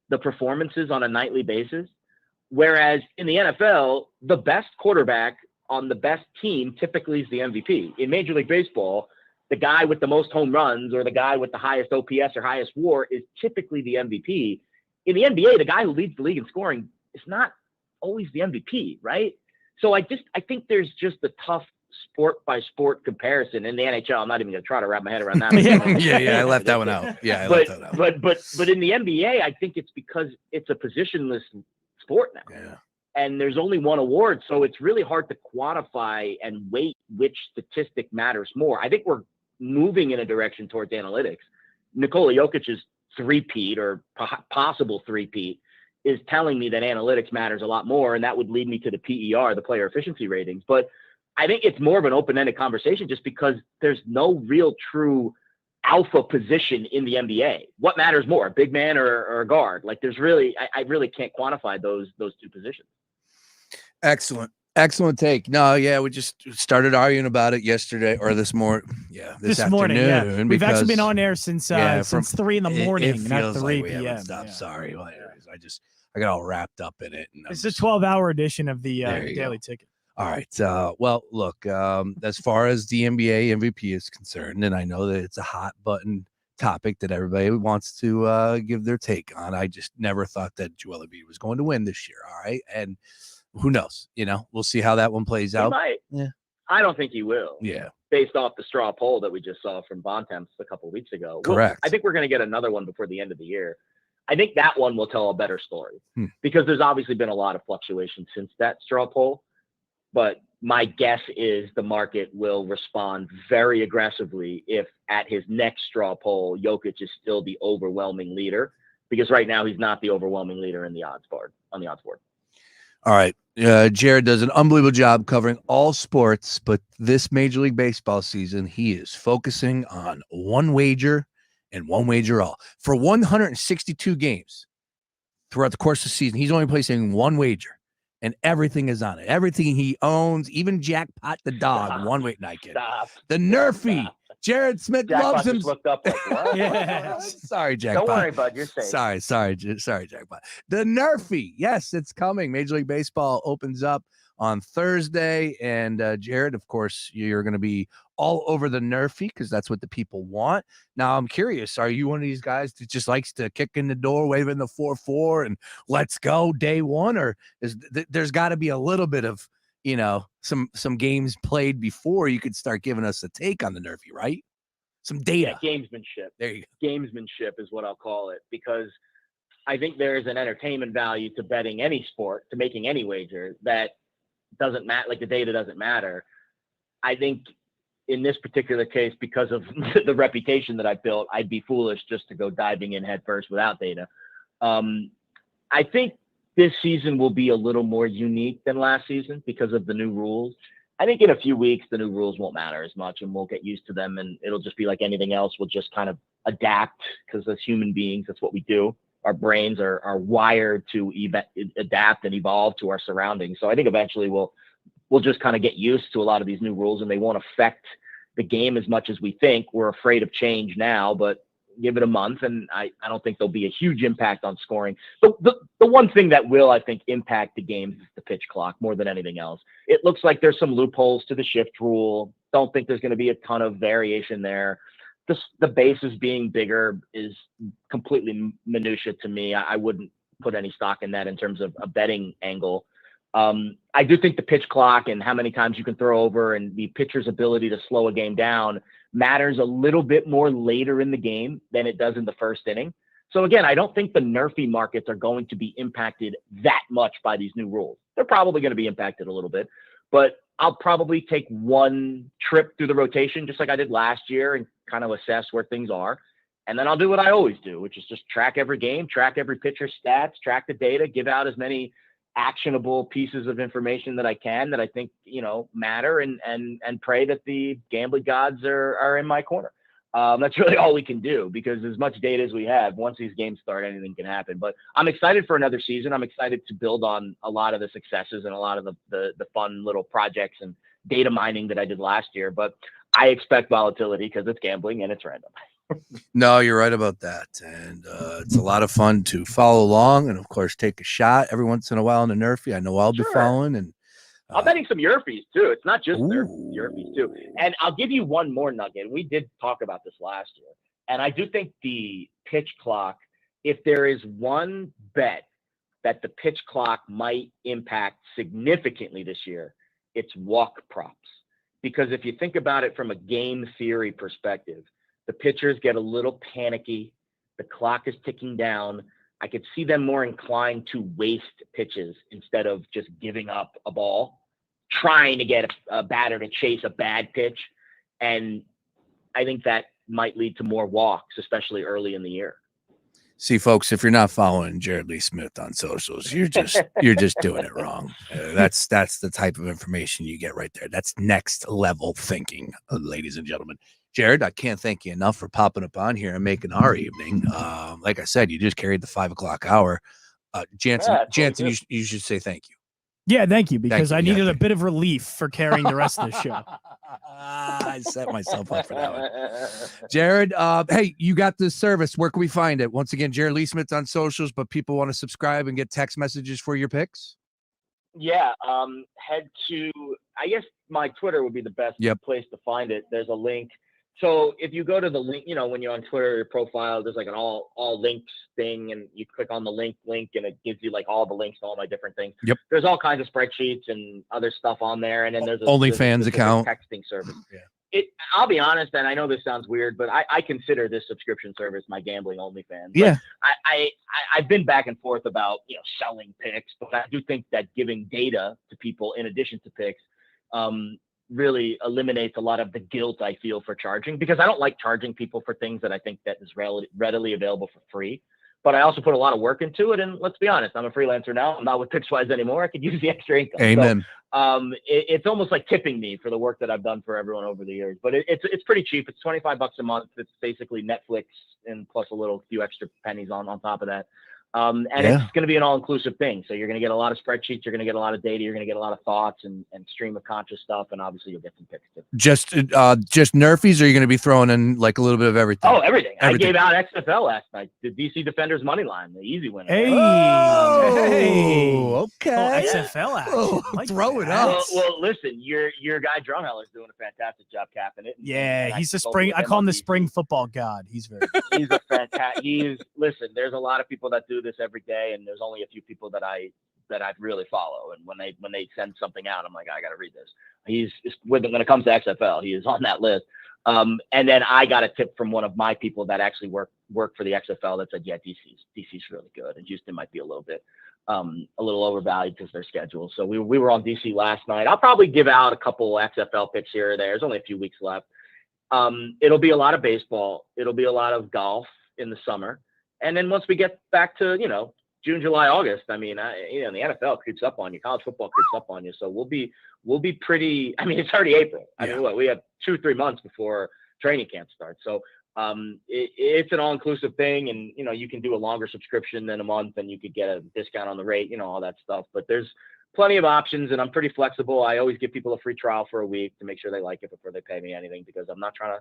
[SPEAKER 26] the performances on a nightly basis. Whereas in the NFL, the best quarterback on the best team typically is the MVP. In Major League Baseball, the guy with the most home runs or the guy with the highest OPS or highest WAR is typically the MVP. In the NBA, the guy who leads the league in scoring is not always the MVP, right? So I think there's just a tough sport by sport comparison in the NHL. I'm not even going to try to wrap my head around that.
[SPEAKER 1] Yeah, I left that one out. Yeah, I left that out.
[SPEAKER 26] But in the NBA, I think it's because it's a positionless sport now.
[SPEAKER 1] Yeah.
[SPEAKER 26] And there's only one award, so it's really hard to quantify and weight which statistic matters more. I think we're moving in a direction towards analytics. Nikola Jokic's three-peat or possible three-peat is telling me that analytics matters a lot more, and that would lead me to the PER, the player efficiency ratings. But I think it's more of an open-ended conversation just because there's no real true alpha position in the NBA. What matters more, a big man or a guard? Like there's really, I really can't quantify those two positions.
[SPEAKER 1] Excellent take. No, yeah, we just started arguing about it yesterday or this morning. Yeah, this
[SPEAKER 2] morning. Yeah,
[SPEAKER 1] afternoon,
[SPEAKER 2] we've actually
[SPEAKER 1] because-
[SPEAKER 2] been on air since 3 in the morning,
[SPEAKER 1] It
[SPEAKER 2] not
[SPEAKER 1] feels
[SPEAKER 2] 3
[SPEAKER 1] like we haven't
[SPEAKER 2] p.m.
[SPEAKER 1] stopped.
[SPEAKER 2] Yeah.
[SPEAKER 1] Sorry. Well, anyways, I got all wrapped up in it. And
[SPEAKER 2] It's a 12-hour edition of the
[SPEAKER 1] There you
[SPEAKER 2] Daily
[SPEAKER 1] go.
[SPEAKER 2] Ticket.
[SPEAKER 1] All right. Well, look, as far as the NBA MVP is concerned, and I know that it's a hot button topic that everybody wants to give their take on. I just never thought that Joel Embiid was going to win this year. All right. And who knows? We'll see how that one plays
[SPEAKER 26] He
[SPEAKER 1] out.
[SPEAKER 26] might.
[SPEAKER 1] Yeah.
[SPEAKER 26] I don't think he will.
[SPEAKER 1] Yeah.
[SPEAKER 26] Based off the straw poll that we just saw from Bontemps a couple of weeks ago.
[SPEAKER 1] Correct.
[SPEAKER 26] I think we're going to get another one before the end of the year. I think that one will tell a better story because there's obviously been a lot of fluctuation since that straw poll. But my guess is the market will respond very aggressively if at his next straw poll, Jokic is still the overwhelming leader, because right now he's not the overwhelming leader in the odds board on the odds board.
[SPEAKER 1] All right. Jared does an unbelievable job covering all sports, but this Major League Baseball season, he is focusing on one wager and one wager all. For 162 games throughout the course of the season, he's only placing one wager, and everything is on it. Everything he owns, even Jackpot the dog, one way. Not kidding. The Nerfy. Jared Smith
[SPEAKER 26] Jackpot
[SPEAKER 1] loves him.
[SPEAKER 26] just looked up like, what?
[SPEAKER 1] Yes. Sorry, Jackpot.
[SPEAKER 26] Don't worry, bud. You're safe.
[SPEAKER 1] Sorry, Jackpot. The Nerfy. Yes, it's coming. Major League Baseball opens up on Thursday. And Jared, of course, you're going to be all over the Nerfy because that's what the people want. Now, I'm curious, are you one of these guys that just likes to kick in the door, waving the 4-4 and let's go day one? Or is there's got to be a little bit of, some games played before you could start giving us a take on the Nerfy, right? Some data.
[SPEAKER 26] Yeah, gamesmanship.
[SPEAKER 1] There you
[SPEAKER 26] go. Gamesmanship is what I'll call it, because I think there's an entertainment value to betting any sport, to making any wager that doesn't matter. Like the data doesn't matter. I think in this particular case, because of the reputation that I built, I'd be foolish just to go diving in head first without data. I think this season will be a little more unique than last season because of the new rules. I think in a few weeks, the new rules won't matter as much and we'll get used to them. And it'll just be like anything else. We'll just kind of adapt, because as human beings, that's what we do. Our brains are wired to adapt and evolve to our surroundings. So I think eventually we'll just kind of get used to a lot of these new rules, and they won't affect the game as much as we think. We're afraid of change now, but give it a month, and I don't think there'll be a huge impact on scoring. The one thing that will, I think, impact the game is the pitch clock more than anything else. It looks like there's some loopholes to the shift rule. Don't think there's going to be a ton of variation there. The bases being bigger is completely minutia to me. I wouldn't put any stock in that in terms of a betting angle. I do think the pitch clock and how many times you can throw over and the pitcher's ability to slow a game down matters a little bit more later in the game than it does in the first inning. So again, I don't think the Nerfy markets are going to be impacted that much by these new rules. They're probably going to be impacted a little bit, but I'll probably take one trip through the rotation, just like I did last year, and kind of assess where things are. And then I'll do what I always do, which is just track every game, track every pitcher's stats, track the data, give out as many actionable pieces of information that I can, that I think, matter, and pray that the gambling gods are in my corner. That's really all we can do, because as much data as we have, once these games start, anything can happen. But I'm excited for another season. I'm excited to build on a lot of the successes and a lot of the fun little projects and data mining that I did last year. But I expect volatility because it's gambling and it's random.
[SPEAKER 1] No, you're right about that. And it's a lot of fun to follow along and, of course, take a shot every once in a while in the Nerfy. I know I'll be following. And
[SPEAKER 26] I'm betting some Yerfies, too. It's not just Yerfies, too. And I'll give you one more nugget. We did talk about this last year. And I do think the pitch clock, if there is one bet that the pitch clock might impact significantly this year, it's walk props. Because if you think about it from a game theory perspective, the pitchers get a little panicky. The clock is ticking down. I could see them more inclined to waste pitches instead of just giving up a ball, trying to get a batter to chase a bad pitch. And I think that might lead to more walks, especially early in the year.
[SPEAKER 1] See, folks, if you're not following Jared Lee Smith on socials, you're just doing it wrong. That's the type of information you get right there. That's next level thinking, ladies and gentlemen. Jared, I can't thank you enough for popping up on here and making our evening. Like I said, you just carried the 5 o'clock hour. Jansen, you should say thank you.
[SPEAKER 2] Yeah, thank you, because I needed a bit of relief for carrying the rest of the show.
[SPEAKER 1] I set myself up for that one. Jared, hey, you got this service. Where can we find it? Once again, Jared Lee Smith on socials, but people want to subscribe and get text messages for your picks?
[SPEAKER 26] Yeah, head to, I guess my Twitter would be the best place to find it. There's a link. So if you go to the link, when you're on Twitter, your profile, there's like an all links thing, and you click on the link, and it gives you like all the links to all my different things.
[SPEAKER 1] Yep.
[SPEAKER 26] There's all kinds of spreadsheets and other stuff on there. And then there's
[SPEAKER 1] OnlyFans account
[SPEAKER 26] texting service. Yeah. I'll be honest, and I know this sounds weird, but I consider this subscription service my gambling OnlyFans.
[SPEAKER 1] Yeah.
[SPEAKER 26] I've been back and forth about, selling picks, but I do think that giving data to people in addition to picks, really eliminates a lot of the guilt I feel for charging, because I don't like charging people for things that I think that is readily available for free. But I also put a lot of work into it. And let's be honest, I'm a freelancer now. I'm not with Pickswise anymore. I could use the extra income.
[SPEAKER 1] Amen.
[SPEAKER 26] So, it's almost like tipping me for the work that I've done for everyone over the years. But it's pretty cheap. It's $25 a month. It's basically Netflix and plus a few extra pennies on top of that. And it's going to be an all-inclusive thing. So you're going to get a lot of spreadsheets, you're going to get a lot of data, you're going to get a lot of thoughts and stream of conscious stuff, and obviously you'll get some picks too.
[SPEAKER 1] Just Nerfies, or are you going to be throwing in like a little bit of everything?
[SPEAKER 26] Oh, everything. I gave out XFL last night. The DC Defenders money line, the easy winner.
[SPEAKER 2] Hey,
[SPEAKER 1] okay.
[SPEAKER 2] XFL action. Like
[SPEAKER 1] throw it
[SPEAKER 2] that.
[SPEAKER 1] up.
[SPEAKER 26] Well, listen, your guy Drumheller's doing a fantastic job capping it.
[SPEAKER 2] Yeah, he's the spring. I call him the spring football god. He's very good.
[SPEAKER 26] He's a fantastic. Listen. There's a lot of people that do this every day, and there's only a few people that I really follow. And when they send something out, I'm like, I got to read this. When it comes to XFL, he is on that list. And then I got a tip from one of my people that actually work for the XFL that said, yeah, DC's really good, and Houston might be a little overvalued because their schedule. So we were on DC last night. I'll probably give out a couple XFL picks here or there. There's only a few weeks left. It'll be a lot of baseball. It'll be a lot of golf in the summer. And then once we get back to, June, July, August, I mean, the NFL creeps up on you. College football creeps up on you. So we'll be pretty, I mean, it's already April. I mean, we have 2-3 months before training camp starts. So it's an all-inclusive thing. And, you can do a longer subscription than a month and you could get a discount on the rate, all that stuff. But there's plenty of options and I'm pretty flexible. I always give people a free trial for a week to make sure they like it before they pay me anything, because I'm not trying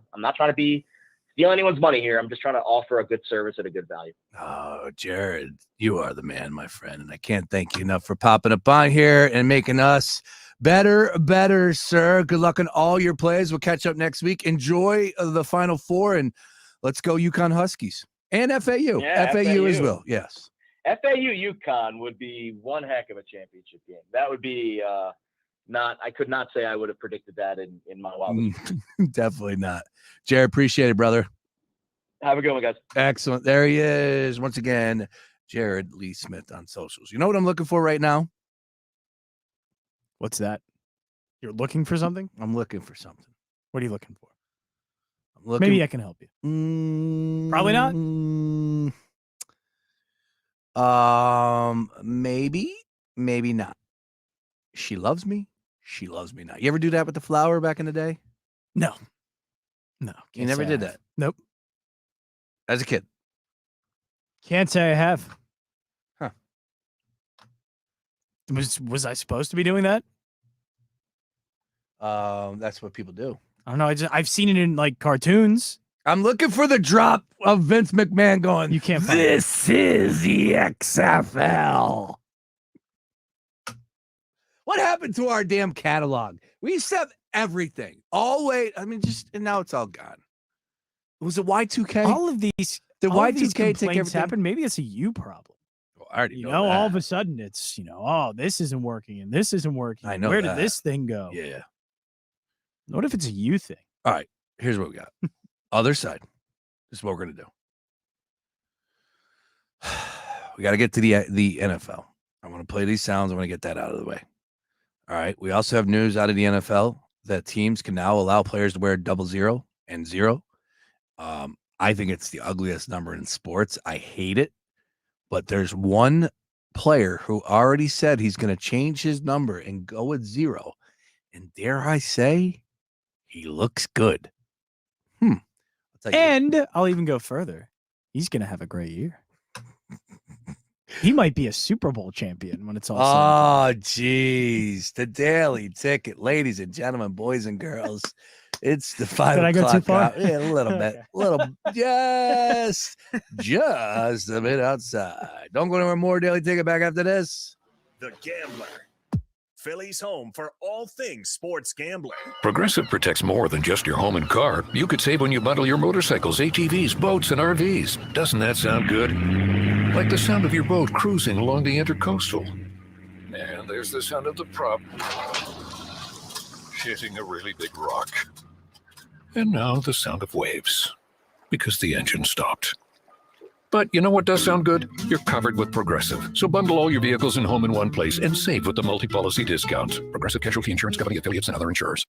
[SPEAKER 26] to be steal anyone's money here. I'm just trying to offer a good service at a good value.
[SPEAKER 1] Oh, Jared, you are the man, my friend. And I can't thank you enough for popping up on here and making us better, sir. Good luck on all your plays. We'll catch up next week. Enjoy the Final Four, and let's go UConn Huskies and FAU.
[SPEAKER 26] Yeah,
[SPEAKER 1] FAU as well. Yes.
[SPEAKER 26] FAU UConn would be one heck of a championship game. That would be I could not say I would have predicted that in my wildest.
[SPEAKER 1] Definitely not. Jared, appreciate it, brother.
[SPEAKER 26] Have a good one, guys.
[SPEAKER 1] Excellent. There he is. Once again, Jared Lee Smith on socials. You know what I'm looking for right now?
[SPEAKER 2] What's that? You're looking for something?
[SPEAKER 1] I'm looking for something.
[SPEAKER 2] What are you looking for?
[SPEAKER 1] I'm looking.
[SPEAKER 2] Maybe I can help you. Probably not.
[SPEAKER 1] Maybe not. She loves me. She loves me not. You ever do that with the flower back in the day?
[SPEAKER 2] No.
[SPEAKER 1] You never did that?
[SPEAKER 2] Nope.
[SPEAKER 1] As a kid?
[SPEAKER 2] Can't say I have.
[SPEAKER 1] Huh.
[SPEAKER 2] Was I supposed to be doing that?
[SPEAKER 1] That's what people do.
[SPEAKER 2] I don't know. I've seen it in like cartoons.
[SPEAKER 1] I'm looking for the drop of Vince McMahon going,
[SPEAKER 2] you can't find
[SPEAKER 1] this is the XFL. What happened to our damn catalog? We used to have everything. And now it's all gone. Was it Y2K?
[SPEAKER 2] All of these
[SPEAKER 1] Y2K take everything?
[SPEAKER 2] happen. Maybe it's a you problem.
[SPEAKER 1] Well, I already know that.
[SPEAKER 2] All of a sudden it's, this isn't working and this isn't working.
[SPEAKER 1] I know.
[SPEAKER 2] Where did this thing go?
[SPEAKER 1] Yeah.
[SPEAKER 2] What if it's a you thing?
[SPEAKER 1] All right. Here's what we got. Other side. This is what we're going to do. We got to get to the NFL. I want to play these sounds. I want to get that out of the way. All right. We also have news out of the NFL that teams can now allow players to wear 00 and 0. I think it's the ugliest number in sports. I hate it. But there's one player who already said he's going to change his number and go with 0. And dare I say, he looks good.
[SPEAKER 2] And I'll even go further. He's going to have a great year. He might be a Super Bowl champion when it's all said.
[SPEAKER 1] Oh, geez. The Daily Ticket. Ladies and gentlemen, boys and girls. It's the 5
[SPEAKER 2] Did I go too far?
[SPEAKER 1] Yeah, a little bit. Just a bit outside. Don't go anywhere more. Daily Ticket back after this.
[SPEAKER 3] The Gambler. Philly's home for all things sports gambling.
[SPEAKER 4] Progressive protects more than just your home and car. You could save when you bundle your motorcycles, ATVs, boats, and RVs. Doesn't that sound good? Like the sound of your boat cruising along the Intercoastal. And there's the sound of the prop hitting a really big rock. And now the sound of waves, because the engine stopped. But you know what does sound good? You're covered with Progressive. So bundle all your vehicles and home in one place and save with the multi-policy discount. Progressive Casualty Insurance Company, affiliates, and other insurers.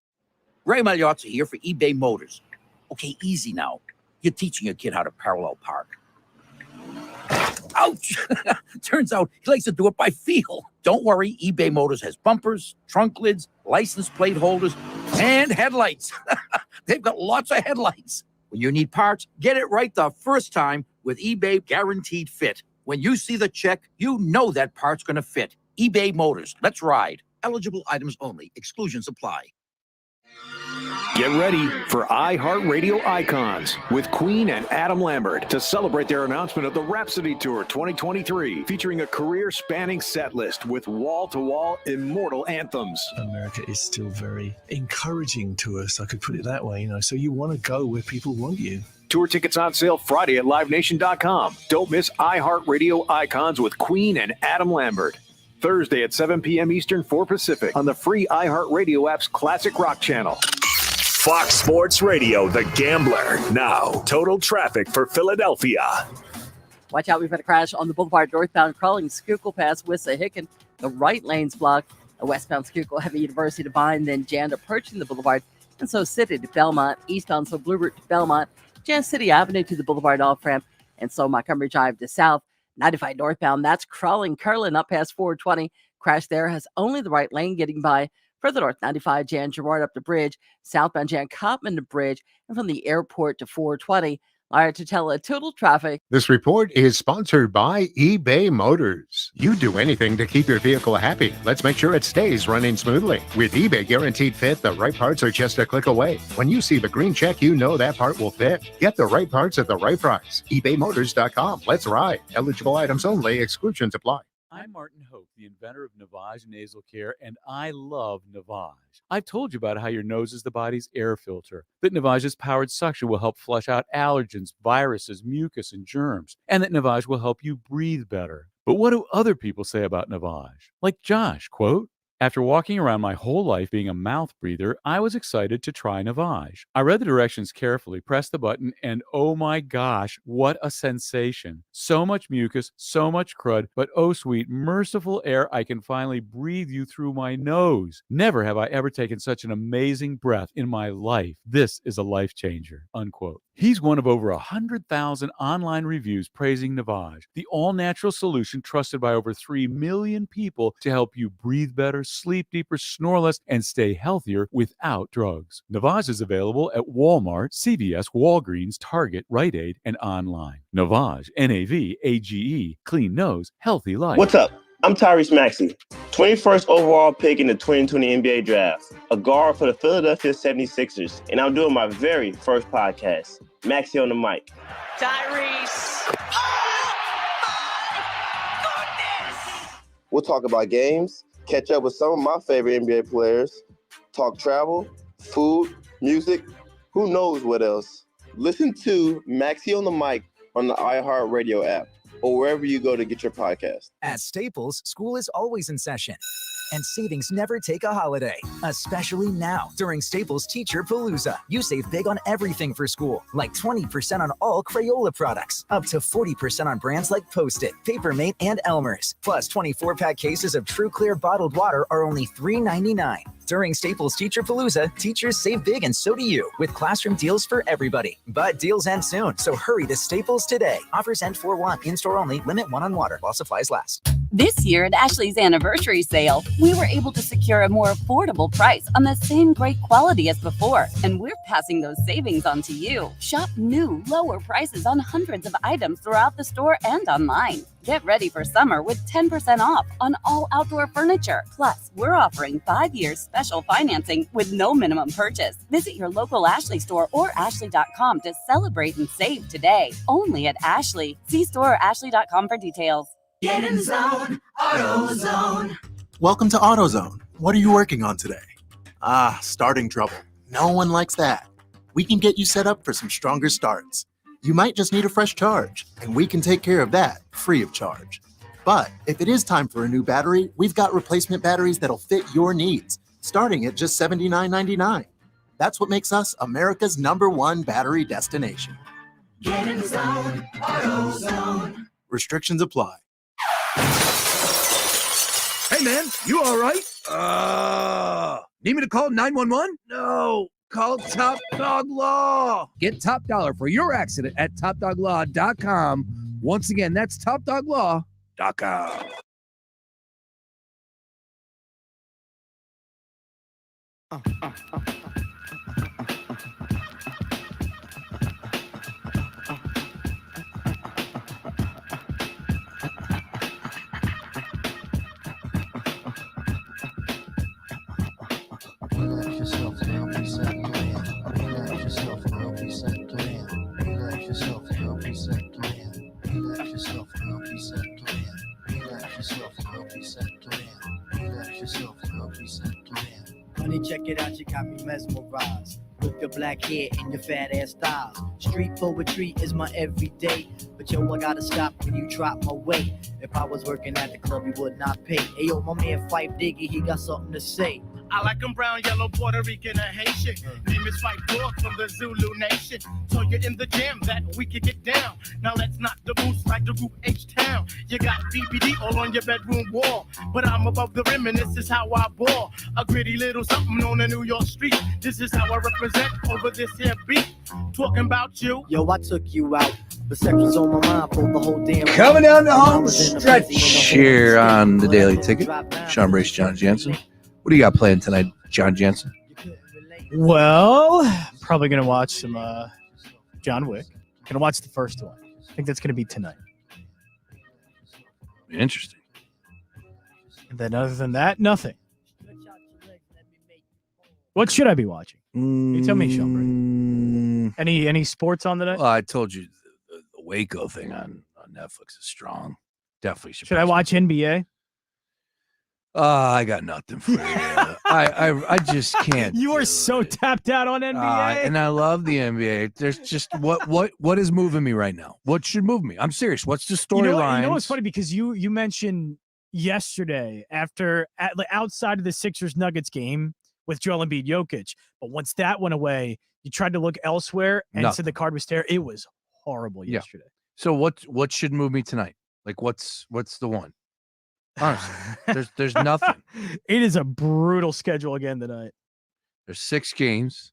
[SPEAKER 6] Ray Magliozzi here for eBay Motors. Okay, easy now. You're teaching your kid how to parallel park. Ouch! Turns out he likes to do it by feel. Don't worry, eBay Motors has bumpers, trunk lids, license plate holders, and headlights. They've got lots of headlights. When you need parts, get it right the first time with eBay Guaranteed Fit. When you see the check, you know that part's going to fit. eBay Motors. Let's ride. Eligible items only. Exclusions apply.
[SPEAKER 10] Get ready for iHeartRadio Icons with Queen and Adam Lambert to celebrate their announcement of the Rhapsody Tour 2023, featuring a career-spanning set list with wall-to-wall immortal anthems.
[SPEAKER 11] America is still very encouraging to us, I could put it that way, so you want to go where people want you.
[SPEAKER 10] Tour tickets on sale Friday at LiveNation.com. Don't miss iHeartRadio Icons with Queen and Adam Lambert. Thursday at 7 p.m. Eastern, 4 Pacific on the free iHeartRadio app's Classic Rock channel.
[SPEAKER 3] Fox Sports Radio, The Gambler. Now, total traffic for Philadelphia.
[SPEAKER 5] Watch out, we've had a crash on the Boulevard northbound crawling Schuylkill past Wissahickon. The right lane's blocked. A westbound Schuylkill heavy University to Vine, then Jan approaching the Boulevard. And so City to Belmont, eastbound so Blue Route to Belmont, Jan City Avenue to the Boulevard off-ramp, and so Montgomery Drive to South. 95 northbound, that's crawling Curlin up past 420. Crash there has only the right lane getting by. Further north, 95 Jan Girard up the bridge, southbound Jan Copman to bridge, and from the airport to 420. Liar to tell total traffic.
[SPEAKER 23] This report is sponsored by eBay Motors. You do anything to keep your vehicle happy. Let's make sure it stays running smoothly. With eBay Guaranteed Fit, the right parts are just a click away. When you see the green check, you know that part will fit. Get the right parts at the right price. ebaymotors.com. Let's ride. Eligible items only. Exclusions apply.
[SPEAKER 13] I'm Martin Hoke, the inventor of Navage Nasal Care, and I love Navage. I've told you about how your nose is the body's air filter, that Navage's powered suction will help flush out allergens, viruses, mucus, and germs, and that Navage will help you breathe better. But what do other people say about Navage? Like Josh, quote, "After walking around my whole life being a mouth breather, I was excited to try Navage. I read the directions carefully, pressed the button, and oh my gosh, what a sensation. So much mucus, so much crud, but oh sweet, merciful air, I can finally breathe you through my nose. Never have I ever taken such an amazing breath in my life. This is a life changer," unquote. He's one of over 100,000 online reviews praising Navage, the all-natural solution trusted by over 3 million people to help you breathe better, sleep deeper, snore less, and stay healthier without drugs. Navage is available at Walmart, CVS, Walgreens, Target, Rite Aid, and online. Navage, Navage, clean nose, healthy life.
[SPEAKER 15] What's up? I'm Tyrese Maxey, 21st overall pick in the 2020 NBA Draft, a guard for the Philadelphia 76ers, and I'm doing my very first podcast, Maxey on the Mic.
[SPEAKER 12] Tyrese.
[SPEAKER 15] We'll talk about games, catch up with some of my favorite NBA players, talk travel, food, music, who knows what else. Listen to Maxey on the Mic on the iHeartRadio app or wherever you go to get your podcast.
[SPEAKER 8] At Staples, school is always in session, and savings never take a holiday, especially now during Staples Teacher Palooza. You save big on everything for school, like 20% on all Crayola products, up to 40% on brands like Post-it, Papermate, and Elmer's. Plus, 24-pack cases of True Clear bottled water are only $3.99. During Staples Teacher Palooza, teachers save big and so do you, with classroom deals for everybody. But deals end soon, so hurry to Staples today. Offers end 4/1, in-store only, limit 1 on water while supplies last.
[SPEAKER 16] This year at Ashley's anniversary sale, we were able to secure a more affordable price on the same great quality as before, and we're passing those savings on to you. Shop new, lower prices on hundreds of items throughout the store and online. Get ready for summer with 10% off on all outdoor furniture. Plus, we're offering 5 years special financing with no minimum purchase. Visit your local Ashley store or ashley.com to celebrate and save today. Only at Ashley. See store or ashley.com for details.
[SPEAKER 12] Get in the zone, AutoZone.
[SPEAKER 17] Welcome to AutoZone. What are you working on today? Starting trouble. No one likes that. We can get you set up for some stronger starts. You might just need a fresh charge, and we can take care of that free of charge. But if it is time for a new battery, we've got replacement batteries that'll fit your needs, starting at just $79.99. That's what makes us America's #1 battery destination.
[SPEAKER 12] Get in the zone, AutoZone.
[SPEAKER 17] Restrictions apply.
[SPEAKER 1] Hey, man, you all right? Need me to call 911? No. Call Top Dog Law. Get top dollar for your accident at topdoglaw.com. Once again, that's topdoglaw.com.
[SPEAKER 7] it out, you got me mesmerized. With your black hair and your fat ass thighs. Street poetry is my everyday. But yo, I gotta stop when you drop my weight. If I was working at the club, you would not pay. Hey yo, my man Fife Diggy, he got something to say.
[SPEAKER 14] I like them brown, yellow, Puerto Rican, and Haitian. Name is Fife Dog from the Zulu Nation. So you're in the jam that we can get down. Now let's knock the boots like the group H-Town. You got BBD all on your bedroom wall. But I'm above the rim and this is how I ball. A gritty little something on the New York street. This is how I represent over this here beat. Talking about you.
[SPEAKER 7] Yo, I took you out. But sex was on my mind for the whole damn
[SPEAKER 1] Coming down the home stretch here on the Daily Ticket. Sean Brace, John Jansen. What do you got planned tonight, John Jansen?
[SPEAKER 2] Well, probably going to watch some John Wick. Going to watch the first one. I think that's going to be tonight.
[SPEAKER 1] Interesting.
[SPEAKER 2] And then other than that, nothing. What should I be watching? You tell me, Sean. Any sports on tonight?
[SPEAKER 1] Well, I told you the Waco thing on Netflix is strong. Definitely should.
[SPEAKER 2] Should I watch NBA?
[SPEAKER 1] I got nothing for you. I just can't.
[SPEAKER 2] You are so tapped out on NBA.
[SPEAKER 1] And I love the NBA. There's just what is moving me right now? What should move me? I'm serious. What's the storyline?
[SPEAKER 2] You know what's funny, because you mentioned yesterday outside of the Sixers Nuggets game with Joel Embiid Jokic, but once that went away, you tried to look elsewhere and said the card was there. It was horrible yesterday.
[SPEAKER 1] So what should move me tonight? Like what's the one? Honestly, there's nothing.
[SPEAKER 2] It is a brutal schedule again tonight.
[SPEAKER 1] There's 6 games.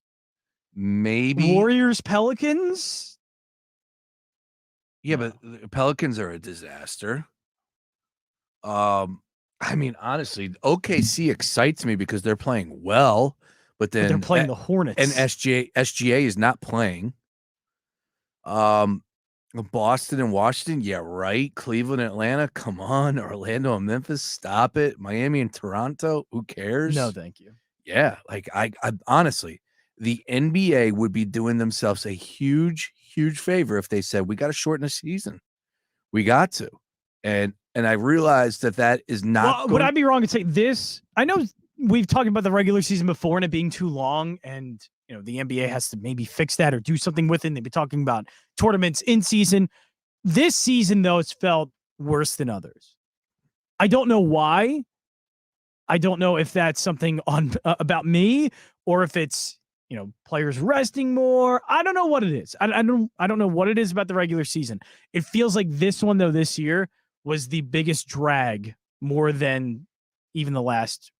[SPEAKER 1] Maybe
[SPEAKER 2] Warriors, Pelicans.
[SPEAKER 1] Yeah, but the Pelicans are a disaster. I mean, honestly, OKC excites me because they're playing well, but then
[SPEAKER 2] they're playing the Hornets,
[SPEAKER 1] and SGA is not playing. Boston and Washington, yeah, right. Cleveland, Atlanta, come on. Orlando and Memphis, stop it. Miami and Toronto, who cares?
[SPEAKER 2] No, thank you.
[SPEAKER 1] Yeah, like I honestly, the NBA would be doing themselves a huge, huge favor if they said we got to shorten the season. We got to, and I realized that is not.
[SPEAKER 2] Would I be wrong to say this? I know we've talked about the regular season before and it being too long, and the NBA has to maybe fix that or do something with it. And they've been talking about tournaments in season. This season, though, it's felt worse than others. I don't know why. I don't know if that's something on about me or if it's players resting more. I don't know what it is. I don't know what it is about the regular season. It feels like this one, though, this year was the biggest drag more than even the last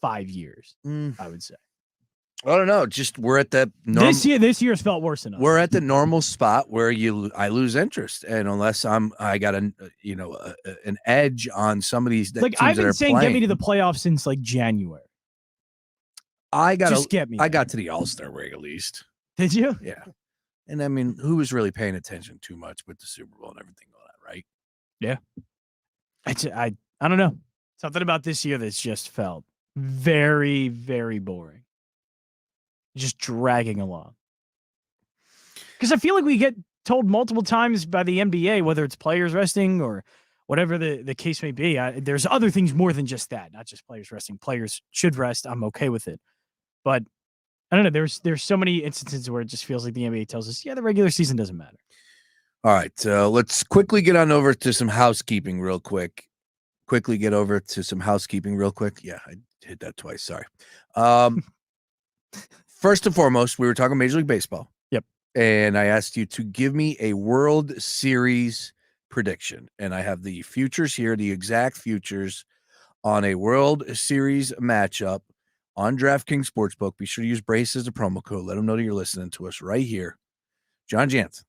[SPEAKER 2] 5 years. I would say.
[SPEAKER 1] I don't know. Just we're at that
[SPEAKER 2] this year's felt worse than others.
[SPEAKER 1] We're at the normal spot where I lose interest, and unless I got an edge on some of these
[SPEAKER 2] like
[SPEAKER 1] teams
[SPEAKER 2] I've
[SPEAKER 1] that
[SPEAKER 2] been
[SPEAKER 1] are
[SPEAKER 2] saying,
[SPEAKER 1] playing.
[SPEAKER 2] get me to the playoffs since like January.
[SPEAKER 1] I got to the All-Star break at least.
[SPEAKER 2] Did you?
[SPEAKER 1] Yeah. And I mean, who was really paying attention too much with the Super Bowl and everything going on, right?
[SPEAKER 2] Yeah. I don't know. Something about this year that's just felt very, very boring. Just dragging along. Because I feel like we get told multiple times by the NBA, whether it's players resting or whatever the case may be. There's other things more than just that, not just players resting. Players should rest. I'm okay with it. But I don't know. There's so many instances where it just feels like the NBA tells us, yeah, the regular season doesn't matter.
[SPEAKER 1] All right. Let's quickly get on over to some housekeeping real quick. Yeah, I hit that twice. Sorry. First and foremost, we were talking Major League Baseball.
[SPEAKER 2] Yep.
[SPEAKER 1] And I asked you to give me a World Series prediction. And I have the futures here, the exact futures on a World Series matchup on DraftKings Sportsbook. Be sure to use Brace as a promo code. Let them know that you're listening to us right here. John Jansen,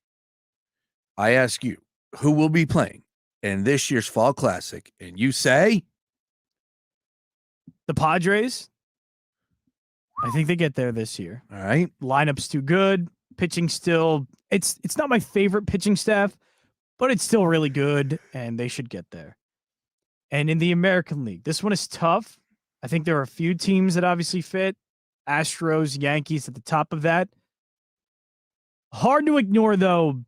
[SPEAKER 1] I ask you, who will be playing in this year's Fall Classic? And you say?
[SPEAKER 2] The Padres. I think they get there this year.
[SPEAKER 1] All right.
[SPEAKER 2] Lineup's too good. Pitching still, it's not my favorite pitching staff, but it's still really good, and they should get there. And in the American League, this one is tough. I think there are a few teams that obviously fit. Astros, Yankees at the top of that. Hard to ignore, though,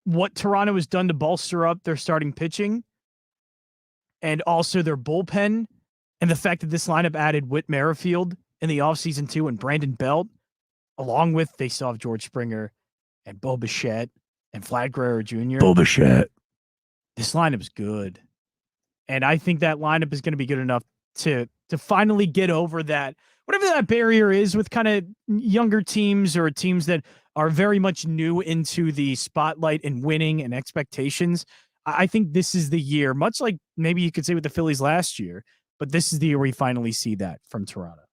[SPEAKER 2] what Toronto has done to bolster up their starting pitching and also their bullpen, and the fact that this lineup added Whit Merrifield in the offseason too, and Brandon Belt, along with they still have George Springer and Bo Bichette and Vlad Guerrero Jr.
[SPEAKER 1] Bo Bichette.
[SPEAKER 2] This lineup is good. And I think that lineup is going to be good enough to finally get over that, whatever that barrier is with kind of younger teams or teams that are very much new into the spotlight and winning and expectations. I think this is the year, much like maybe you could say with the Phillies last year, but this is the year we finally see that from Toronto.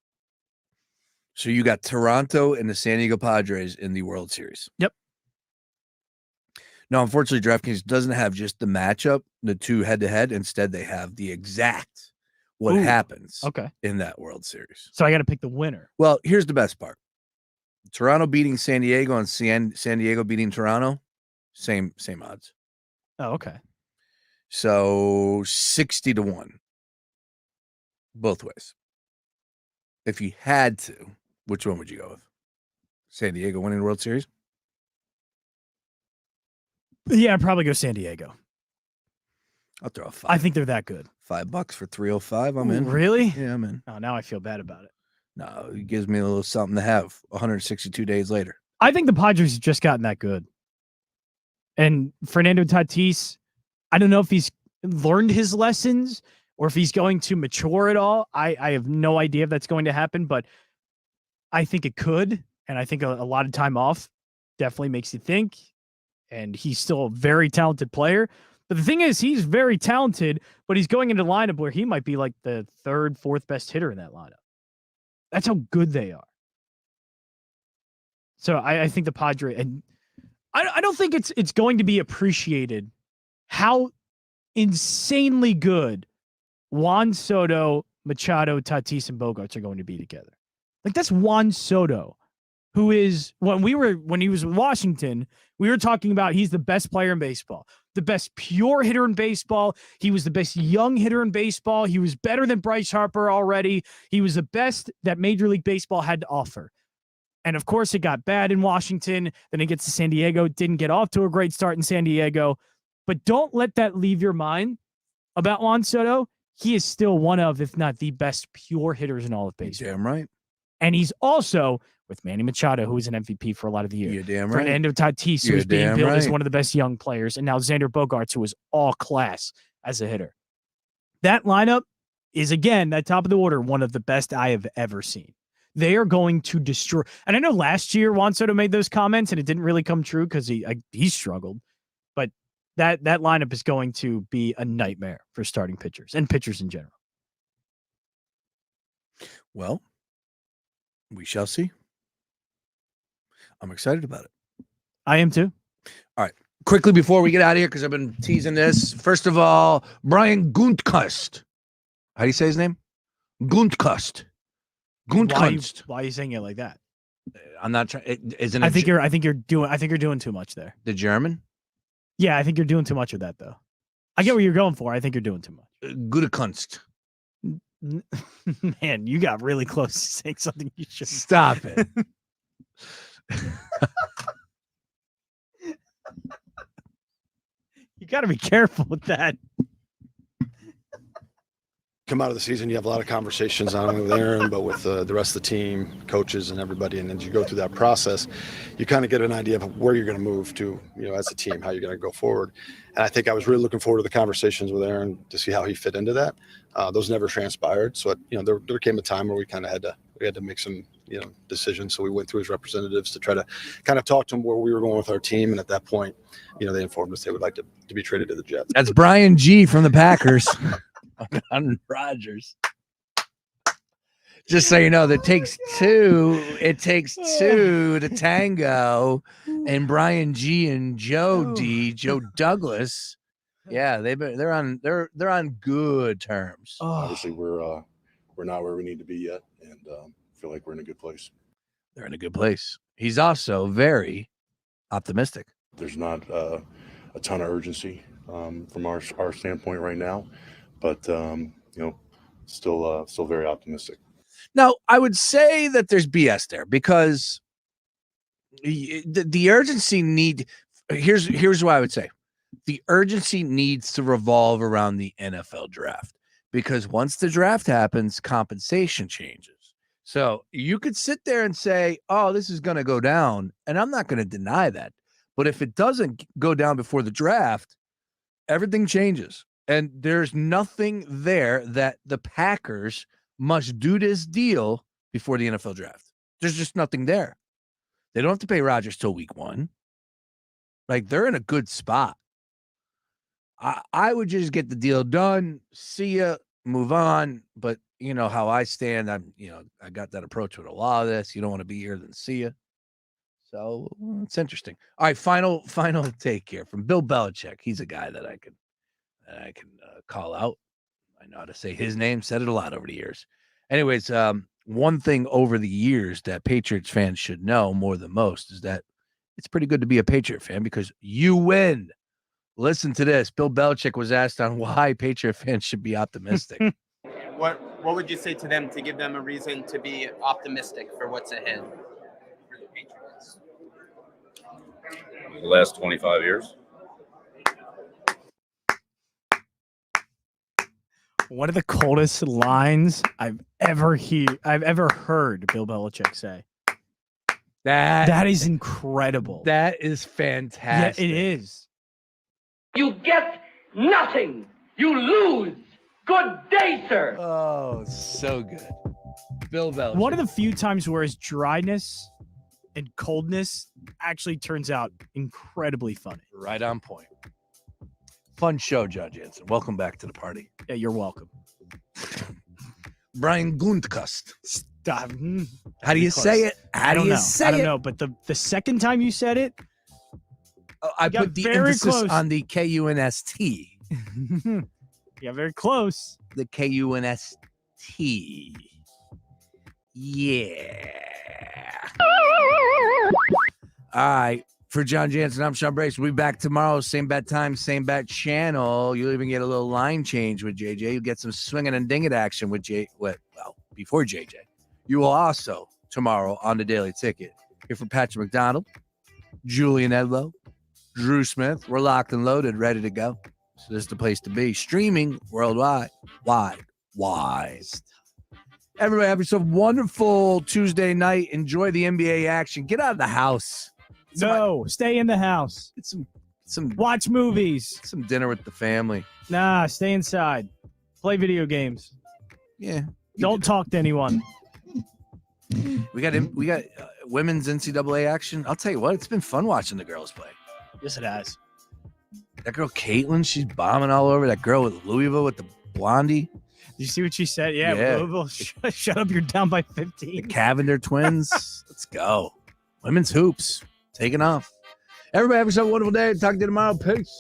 [SPEAKER 1] So you got Toronto and the San Diego Padres in the World Series.
[SPEAKER 2] Yep.
[SPEAKER 1] Now, unfortunately, DraftKings doesn't have just the matchup, the two head-to-head. Instead, they have the exact what happens in that World Series.
[SPEAKER 2] So I got to pick the winner.
[SPEAKER 1] Well, here's the best part. Toronto beating San Diego and San Diego beating Toronto, same odds.
[SPEAKER 2] Oh, okay.
[SPEAKER 1] So 60-1 both ways. If you had to, which one would you go with? San Diego winning the World Series?
[SPEAKER 2] Yeah, I'd probably go San Diego.
[SPEAKER 1] I'll throw a 5.
[SPEAKER 2] I think they're that good.
[SPEAKER 1] $5 for 305. I'm in.
[SPEAKER 2] Really?
[SPEAKER 1] Yeah, I'm in.
[SPEAKER 2] Oh, now I feel bad about it.
[SPEAKER 1] No, it gives me a little something to have 162 days later.
[SPEAKER 2] I think the Padres have just gotten that good. And Fernando Tatis, I don't know if he's learned his lessons or if he's going to mature at all. I have no idea if that's going to happen, but I think it could. And I think a lot of time off definitely makes you think. And he's still a very talented player. But the thing is, he's very talented, but he's going into a lineup where he might be like the third, fourth best hitter in that lineup. That's how good they are. So I think the Padres, and I don't think it's going to be appreciated how insanely good Juan Soto, Machado, Tatis, and Bogarts are going to be together. Like, that's Juan Soto, who is, when he was with Washington, we were talking about he's the best player in baseball, the best pure hitter in baseball. He was the best young hitter in baseball. He was better than Bryce Harper already. He was the best that Major League Baseball had to offer. And of course, it got bad in Washington. Then it gets to San Diego. Didn't get off to a great start in San Diego. But don't let that leave your mind about Juan Soto. He is still one of, if not the best pure hitters in all of baseball.
[SPEAKER 1] Damn right.
[SPEAKER 2] And he's also with Manny Machado, who was an MVP for a lot of the year.
[SPEAKER 1] You're damn right.
[SPEAKER 2] Fernando Tatis, who was being billed as one of the best young players. And now Xander Bogaerts, who was all class as a hitter. That lineup is, again, that top of the order, one of the best I have ever seen. They are going to destroy. And I know last year Juan Soto made those comments and it didn't really come true because he struggled. But that lineup is going to be a nightmare for starting pitchers and pitchers in general.
[SPEAKER 1] Well, we shall see. I'm excited about it.
[SPEAKER 2] I am too.
[SPEAKER 1] All right. Quickly before we get out of here, because I've been teasing this. First of all, Brian Gutekunst. How do you say his name? Gutekunst. Gutekunst.
[SPEAKER 2] Why are you saying it like that?
[SPEAKER 1] I'm not trying. Isn't
[SPEAKER 2] I think you're doing too much there.
[SPEAKER 1] The German?
[SPEAKER 2] Yeah, I think you're doing too much of that though. I get what you're going for. I think you're doing too much.
[SPEAKER 1] Gutekunst.
[SPEAKER 2] Man, you got really close to saying something you should.
[SPEAKER 1] Stop it.
[SPEAKER 2] You got to be careful with that.
[SPEAKER 9] Come out of the season, you have a lot of conversations, not only with Aaron, but with the rest of the team, coaches, and everybody. And as you go through that process, you kind of get an idea of where you're going to move to, as a team, how you're going to go forward. And I think I was really looking forward to the conversations with Aaron to see how he fit into that. Those never transpired. So, there came a time where we kind of had to make some, decisions. So we went through his representatives to try to kind of talk to him where we were going with our team. And at that point, they informed us they would like to be traded to the Jets.
[SPEAKER 1] That's Brian G. from the Packers. On Rodgers. Just so you know, it takes two to tango, and Brian G and Joe Douglas. Yeah, they're on good terms.
[SPEAKER 9] Obviously, we're not where we need to be yet, and feel like we're in a good place.
[SPEAKER 1] They're in a good place. He's also very optimistic.
[SPEAKER 9] There's not a ton of urgency from our standpoint right now. But, still very optimistic.
[SPEAKER 1] Now, I would say that there's BS there because the urgency here's what I would say. The urgency needs to revolve around the NFL draft because once the draft happens, compensation changes. So you could sit there and say, oh, this is going to go down. And I'm not going to deny that. But if it doesn't go down before the draft, everything changes. And there's nothing there that the Packers must do this deal before the NFL draft. There's just nothing there. They don't have to pay Rodgers till week 1. Like, they're in a good spot. I would just get the deal done, see ya, move on. But you know how I stand. I got that approach with a lot of this. You don't want to be here than see ya. So it's interesting. All right, final take here from Bill Belichick. He's a guy that I can call out. I know how to say his name. Said it a lot over the years. Anyways, one thing over the years that Patriots fans should know more than most is that it's pretty good to be a Patriot fan because you win. Listen to this. Bill Belichick was asked on why Patriot fans should be optimistic.
[SPEAKER 18] What would you say to them to give them a reason to be optimistic for what's ahead for the Patriots?
[SPEAKER 19] The last 25 years.
[SPEAKER 2] One of the coldest lines I've ever heard Bill Belichick say. That is incredible.
[SPEAKER 1] That is fantastic.
[SPEAKER 2] Yeah, it is.
[SPEAKER 20] You get nothing. You lose. Good day, sir.
[SPEAKER 1] Oh, so good. Bill Belichick.
[SPEAKER 2] One of the few times where his dryness and coldness actually turns out incredibly funny.
[SPEAKER 1] Right on point. Fun show, John Jansen. Welcome back to the party.
[SPEAKER 2] Yeah, you're welcome.
[SPEAKER 1] Brian Gundkust.
[SPEAKER 2] Stop.
[SPEAKER 1] How do you say it?
[SPEAKER 2] I don't know, but the second time you said it,
[SPEAKER 1] I put the emphasis on the K-U-N-S-T.
[SPEAKER 2] Yeah, very close.
[SPEAKER 1] The K-U-N-S-T. Yeah. All right. For John Jansen, I'm Sean Brace. We'll be back tomorrow. Same bat time, same bat channel. You'll even get a little line change with JJ. You'll get some swinging and dinging action with before JJ. You will also, tomorrow on the Daily Ticket, hear from Patrick McDonald, Julian Edlow, Drew Smith. We're locked and loaded, ready to go. So this is the place to be. Streaming worldwide. Wide. Everybody have yourself a wonderful Tuesday night. Enjoy the NBA action. Get out of the house.
[SPEAKER 2] Stay in the house.
[SPEAKER 1] Get some
[SPEAKER 2] watch movies.
[SPEAKER 1] Some dinner with the family.
[SPEAKER 2] Nah, stay inside. Play video games.
[SPEAKER 1] Yeah.
[SPEAKER 2] Don't talk to anyone.
[SPEAKER 1] We got women's NCAA action. I'll tell you what, it's been fun watching the girls play.
[SPEAKER 2] Yes, it has.
[SPEAKER 1] That girl Caitlin, she's bombing all over. That girl with Louisville with the blondie.
[SPEAKER 2] Did you see what she said? Yeah. Louisville, shut up, you're down by 15.
[SPEAKER 1] The Cavender twins. Let's go. Women's hoops. Taking off. Everybody have yourself a wonderful day. Talk to you tomorrow. Peace.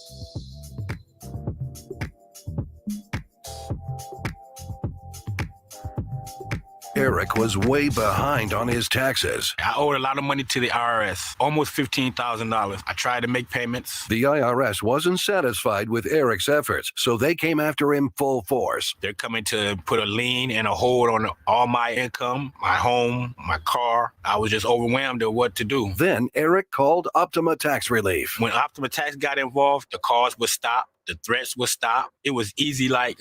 [SPEAKER 21] Eric was way behind on his taxes.
[SPEAKER 22] I owed a lot of money to the IRS, almost $15,000. I tried to make payments.
[SPEAKER 21] The IRS wasn't satisfied with Eric's efforts, so they came after him full force.
[SPEAKER 22] They're coming to put a lien and a hold on all my income, my home, my car. I was just overwhelmed at what to do.
[SPEAKER 21] Then Eric called Optima Tax Relief.
[SPEAKER 22] When Optima Tax got involved, the calls would stop, the threats would stop. It was easy like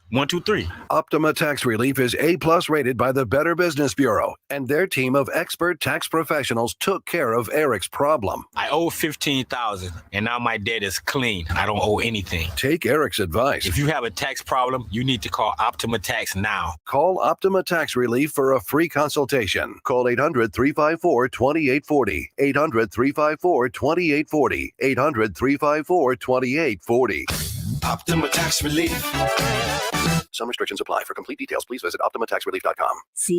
[SPEAKER 22] 1, 2, 3.
[SPEAKER 21] Optima Tax Relief is A+ rated by the Better Business Bureau, and their team of expert tax professionals took care of Eric's problem.
[SPEAKER 22] I owe $15,000, and now my debt is clean. I don't owe anything.
[SPEAKER 21] Take Eric's advice.
[SPEAKER 22] If you have a tax problem, you need to call Optima Tax now.
[SPEAKER 21] Call Optima Tax Relief for a free consultation. Call 800-354-2840. 800-354-2840. 800-354-2840.
[SPEAKER 24] Optima Tax Relief.
[SPEAKER 21] Some restrictions apply. For complete details, please visit OptimaTaxRelief.com.
[SPEAKER 16] See